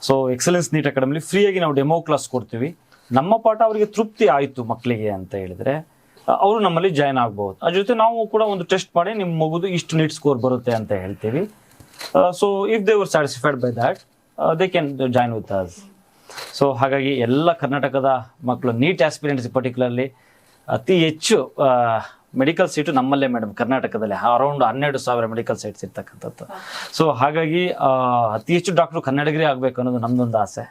ಸೊ ಎಕ್ಸಲೆನ್ಸ್ ನೀಟ್ ಅಕಾಡೆಮಿಲಿ ಫ್ರೀಯಾಗಿ ನಾವು ಡೆಮೋ ಕ್ಲಾಸ್ ಕೊಡ್ತೀವಿ. ನಮ್ಮ ಪಾಠ ಅವರಿಗೆ ತೃಪ್ತಿ ಆಯಿತು ಮಕ್ಕಳಿಗೆ ಅಂತ ಹೇಳಿದರೆ ಅವರು ನಮ್ಮಲ್ಲಿ ಜಾಯ್ನ್ ಆಗ್ಬೋದು. ಅದ್ರ ಜೊತೆ ನಾವು ಕೂಡ ಒಂದು ಟೆಸ್ಟ್ ಮಾಡಿ ನಿಮ್ಮ ಮಗುದು ಇಷ್ಟು ನೀಟ್ ಸ್ಕೋರ್ ಬರುತ್ತೆ ಅಂತ ಹೇಳ್ತೀವಿ. So if they were satisfied by that they can join with us. So ಹಾಗಾಗಿ ಎಲ್ಲ ಕರ್ನಾಟಕದ ಮಕ್ಕಳು ನೀಟ್ ಆಸ್ಪಿರೆಂಟ್ಸ್ ಪರ್ಟಿಕ್ಯುಲರ್ಲಿ ಅತಿ ಹೆಚ್ಚು ಮೆಡಿಕಲ್ ಸೀಟು ನಮ್ಮಲ್ಲೇ ಮೇಡಮ್, ಕರ್ನಾಟಕದಲ್ಲಿ ಅರೌಂಡ್ 12,000 ಮೆಡಿಕಲ್ ಸೀಟ್ಸ್ ಇರ್ತಕ್ಕಂಥದ್ದು. ಸೊ ಹಾಗಾಗಿ ಅತಿ ಹೆಚ್ಚು ಡಾಕ್ಟ್ರು ಕನ್ನಡಿಗರೇ ಆಗಬೇಕು ಅನ್ನೋದು ನಮ್ದೊಂದು ಆಸೆ.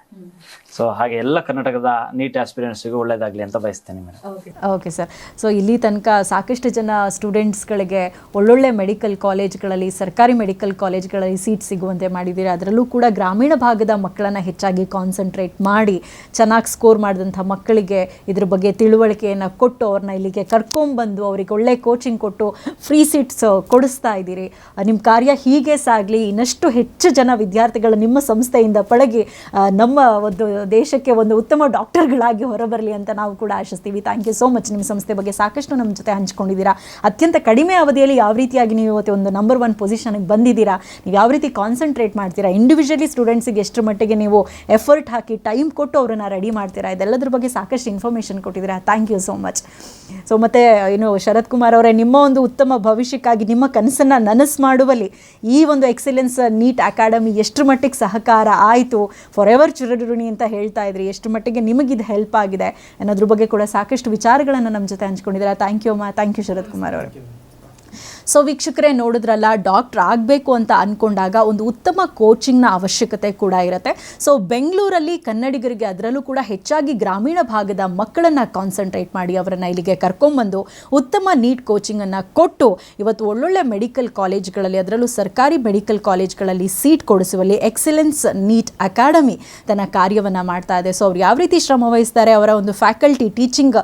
ಸೊ ಹಾಗೆ ಎಲ್ಲ ಕರ್ನಾಟಕದ ನೀಟ್ ಆಸ್ಪಿರೆಂಟ್ಸ್ಗೂ ಒಳ್ಳೇದಾಗಲಿ ಅಂತ ಬಯಸ್ತೇನೆ ಮೇಡಮ್. Okay sir. ಸೊ ಇಲ್ಲಿ ತನಕ ಸಾಕಷ್ಟು ಜನ ಸ್ಟೂಡೆಂಟ್ಸ್ಗಳಿಗೆ ಒಳ್ಳೊಳ್ಳೆ ಮೆಡಿಕಲ್ ಕಾಲೇಜ್ಗಳಲ್ಲಿ, ಸರ್ಕಾರಿ ಮೆಡಿಕಲ್ ಕಾಲೇಜ್ಗಳಲ್ಲಿ ಸೀಟ್ ಸಿಗುವಂತೆ ಮಾಡಿದ್ದೀರಿ. ಅದರಲ್ಲೂ ಕೂಡ ಗ್ರಾಮೀಣ ಭಾಗದ ಮಕ್ಕಳನ್ನು ಹೆಚ್ಚಾಗಿ ಕಾನ್ಸಂಟ್ರೇಟ್ ಮಾಡಿ ಚೆನ್ನಾಗಿ ಸ್ಕೋರ್ ಮಾಡಿದಂಥ ಮಕ್ಕಳಿಗೆ ಇದ್ರ ಬಗ್ಗೆ ತಿಳುವಳಿಕೆಯನ್ನು ಕೊಟ್ಟು ಅವ್ರನ್ನ ಇಲ್ಲಿಗೆ ಕರ್ಕೊಂಡ್ಬಂದು ಅವರಿಗೆ ಒಳ್ಳೆ ಕೋಚಿಂಗ್ ಕೊಟ್ಟು ಫ್ರೀ ಸೀಟ್ಸ್ ಕೊಡಿಸ್ತಾ ಇದ್ದೀರಿ. ನಿಮ್ಮ ಕಾರ್ಯ ಹೀಗೆ ಸಾಗಲಿ, ಇನ್ನಷ್ಟು ಹೆಚ್ಚು ಜನ ವಿದ್ಯಾರ್ಥಿಗಳು ನಿಮ್ಮ ಸಂಸ್ಥೆಯಿಂದ ಪಳಗಿ ನಮ್ಮ ಒಂದು ದೇಶಕ್ಕೆ ಒಂದು ಉತ್ತಮ ಡಾಕ್ಟರ್ಗಳಾಗಿ ಹೊರಬರಲಿ ಅಂತ ನಾವು ಕೂಡ ಆಶಿಸ್ತೀವಿ. Thank you so much. ನಿಮ್ಮ ಸಂಸ್ಥೆ ಬಗ್ಗೆ ಸಾಕಷ್ಟು ನಮ್ಮ ಜೊತೆ ಹಂಚ್ಕೊಂಡಿದ್ದೀರಾ. ಅತ್ಯಂತ ಕಡಿಮೆ ಅವಧಿಯಲ್ಲಿ ಯಾವ ರೀತಿಯಾಗಿ ನೀವು ಇವತ್ತು ಒಂದು ನಂಬರ್ 1 ಪೊಸಿಷನ್ಗೆ ಬಂದಿದ್ದೀರಾ, ನೀವು ಯಾವ ರೀತಿ ಕಾನ್ಸಂಟ್ರೇಟ್ ಮಾಡ್ತೀರಾ, ಇಂಡಿವಿಜುವಲಿ ಸ್ಟೂಡೆಂಟ್ಸಿಗೆ ಎಷ್ಟರ ಮಟ್ಟಿಗೆ ನೀವು ಎಫರ್ಟ್ ಹಾಕಿ ಟೈಮ್ ಕೊಟ್ಟು ಅವರನ್ನು ರೆಡಿ ಮಾಡ್ತೀರಾ, ಇದೆಲ್ಲದ್ರ ಬಗ್ಗೆ ಸಾಕಷ್ಟು ಇನ್ಫಾರ್ಮೇಷನ್ ಕೊಟ್ಟಿದ್ದೀರಾ. Thank you so much. So ಮತ್ತು ಶರತ್ ಕುಮಾರ್ ಅವರೇ, ನಿಮ್ಮ ಒಂದು ಉತ್ತಮ ಭವಿಷ್ಯಕ್ಕಾಗಿ ನಿಮ್ಮ ಕನಸನ್ನು ನನಸು ಮಾಡುವಲ್ಲಿ ಈ ಒಂದು ಎಕ್ಸಲೆನ್ಸ್ ನೀಟ್ ಅಕಾಡೆಮಿ ಎಷ್ಟರ ಮಟ್ಟಿಗೆ ಸಹಕಾರ ಆಯಿತು, ಫಾರ್ ಎವರ್ ಚಿರಋಣಿ ಅಂತ ಹೇಳ್ತಾ ಇದ್ರಿ, ಎಷ್ಟು ಮಟ್ಟಿಗೆ ನಿಮಗಿದು ಹೆಲ್ಪ್ ಆಗಿದೆ ಅನ್ನೋದ್ರ ಬಗ್ಗೆ ಕೂಡ ಸಾಕಷ್ಟು ವಿಚಾರಗಳನ್ನು ನಮ್ಮ ಜೊತೆ ಹಂಚ್ಕೊಂಡಿದ್ದೀರಾ. ಥ್ಯಾಂಕ್ ಯು ಅಮ್ಮ. ಥ್ಯಾಂಕ್ ಯು ಶರತ್ ಕುಮಾರ್ ಅವರು. ಸೊ ವೀಕ್ಷಕರೇ, ನೋಡಿದ್ರಲ್ಲ, ಡಾಕ್ಟರ್ ಆಗಬೇಕು ಅಂತ ಅಂದ್ಕೊಂಡಾಗ ಒಂದು ಉತ್ತಮ ಕೋಚಿಂಗ್ನ ಅವಶ್ಯಕತೆ ಕೂಡ ಇರುತ್ತೆ. ಸೊ ಬೆಂಗಳೂರಲ್ಲಿ ಕನ್ನಡಿಗರಿಗೆ, ಅದರಲ್ಲೂ ಕೂಡ ಹೆಚ್ಚಾಗಿ ಗ್ರಾಮೀಣ ಭಾಗದ ಮಕ್ಕಳನ್ನು ಕಾನ್ಸಂಟ್ರೇಟ್ ಮಾಡಿ ಅವರನ್ನು ಇಲ್ಲಿಗೆ ಕರ್ಕೊಂಬಂದು ಉತ್ತಮ ನೀಟ್ ಕೋಚಿಂಗನ್ನು ಕೊಟ್ಟು ಇವತ್ತು ಒಳ್ಳೊಳ್ಳೆ ಮೆಡಿಕಲ್ ಕಾಲೇಜ್ಗಳಲ್ಲಿ, ಅದರಲ್ಲೂ ಸರ್ಕಾರಿ ಮೆಡಿಕಲ್ ಕಾಲೇಜ್ಗಳಲ್ಲಿ ಸೀಟ್ ಕೊಡಿಸುವಲ್ಲಿ ಎಕ್ಸಲೆನ್ಸ್ ನೀಟ್ ಅಕಾಡೆಮಿ ತನ್ನ ಕಾರ್ಯವನ್ನು ಮಾಡ್ತಾ ಇದೆ. ಸೊ ಅವ್ರು ಯಾವ ರೀತಿ ಶ್ರಮ ವಹಿಸ್ತಾರೆ, ಅವರ ಒಂದು ಫ್ಯಾಕಲ್ಟಿ ಟೀಚಿಂಗ್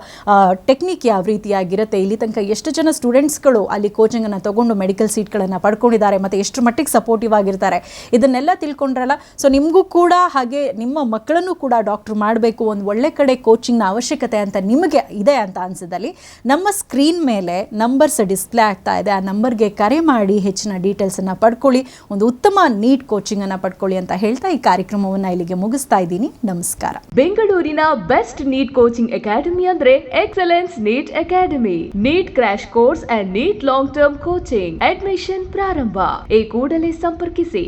ಟೆಕ್ನಿಕ್ ಯಾವ ರೀತಿಯಾಗಿರುತ್ತೆ, ಇಲ್ಲಿ ತನಕ ಎಷ್ಟು ಜನ ಸ್ಟೂಡೆಂಟ್ಸ್ಗಳು ಅಲ್ಲಿ ಕೋಚಿಂಗನ್ನು ತಗೊಂಡು ಮೆಡಿಕಲ್ ಸೀಟ್ಗಳನ್ನು ಪಡ್ಕೊಂಡಿದ್ದಾರೆ ಮತ್ತು ಎಷ್ಟು ಮಟ್ಟಿಗೆ ಸಪೋರ್ಟಿವ್ ಆಗಿರ್ತಾರೆ, ಇದನ್ನೆಲ್ಲ ತಿಳ್ಕೊಂಡ್ರಲ್ಲ. ಸೊ ನಿಮಗೂ ಕೂಡ ಹಾಗೆ ನಿಮ್ಮ ಮಕ್ಕಳನ್ನು ಕೂಡ ಡಾಕ್ಟ್ರು ಮಾಡಬೇಕು, ಒಂದು ಒಳ್ಳೆ ಕಡೆ ಕೋಚಿಂಗ್ನ ಅವಶ್ಯಕತೆ ಅಂತ ನಿಮಗೆ ಇದೆ ಅಂತ ಅನಿಸಿದಲ್ಲಿ ನಮ್ಮ ಸ್ಕ್ರೀನ್ ಮೇಲೆ ನಂಬರ್ಸ್ ಡಿಸ್ಪ್ಲೇ ಆಗ್ತಾ ಇದೆ. ಆ ನಂಬರ್ಗೆ ಕರೆ ಮಾಡಿ ಹೆಚ್ಚಿನ ಡೀಟೇಲ್ಸನ್ನು ಪಡ್ಕೊಳ್ಳಿ, ಒಂದು ಉತ್ತಮ ನೀಟ್ ಕೋಚಿಂಗನ್ನು ಪಡ್ಕೊಳ್ಳಿ ಅಂತ ಹೇಳ್ತಾ ಈ ಕಾರ್ಯಕ್ರಮವನ್ನು ಇಲ್ಲಿಗೆ ಮುಗಿಸ್ತಾ ಇದ್ದೀನಿ. ನಮಸ್ಕಾರ. ಬೆಂಗಳೂರಿನ ಬೆಸ್ಟ್ ನೀಟ್ ಕೋಚಿಂಗ್ ಅಕಾಡೆಮಿ ಅಂದ್ರೆ excellence NEET academy. NEET crash course and NEET long term coaching admission ಪ್ರಾರಂಭ. ಈ ಕೂಡಲೇ ಸಂಪರ್ಕಿಸಿ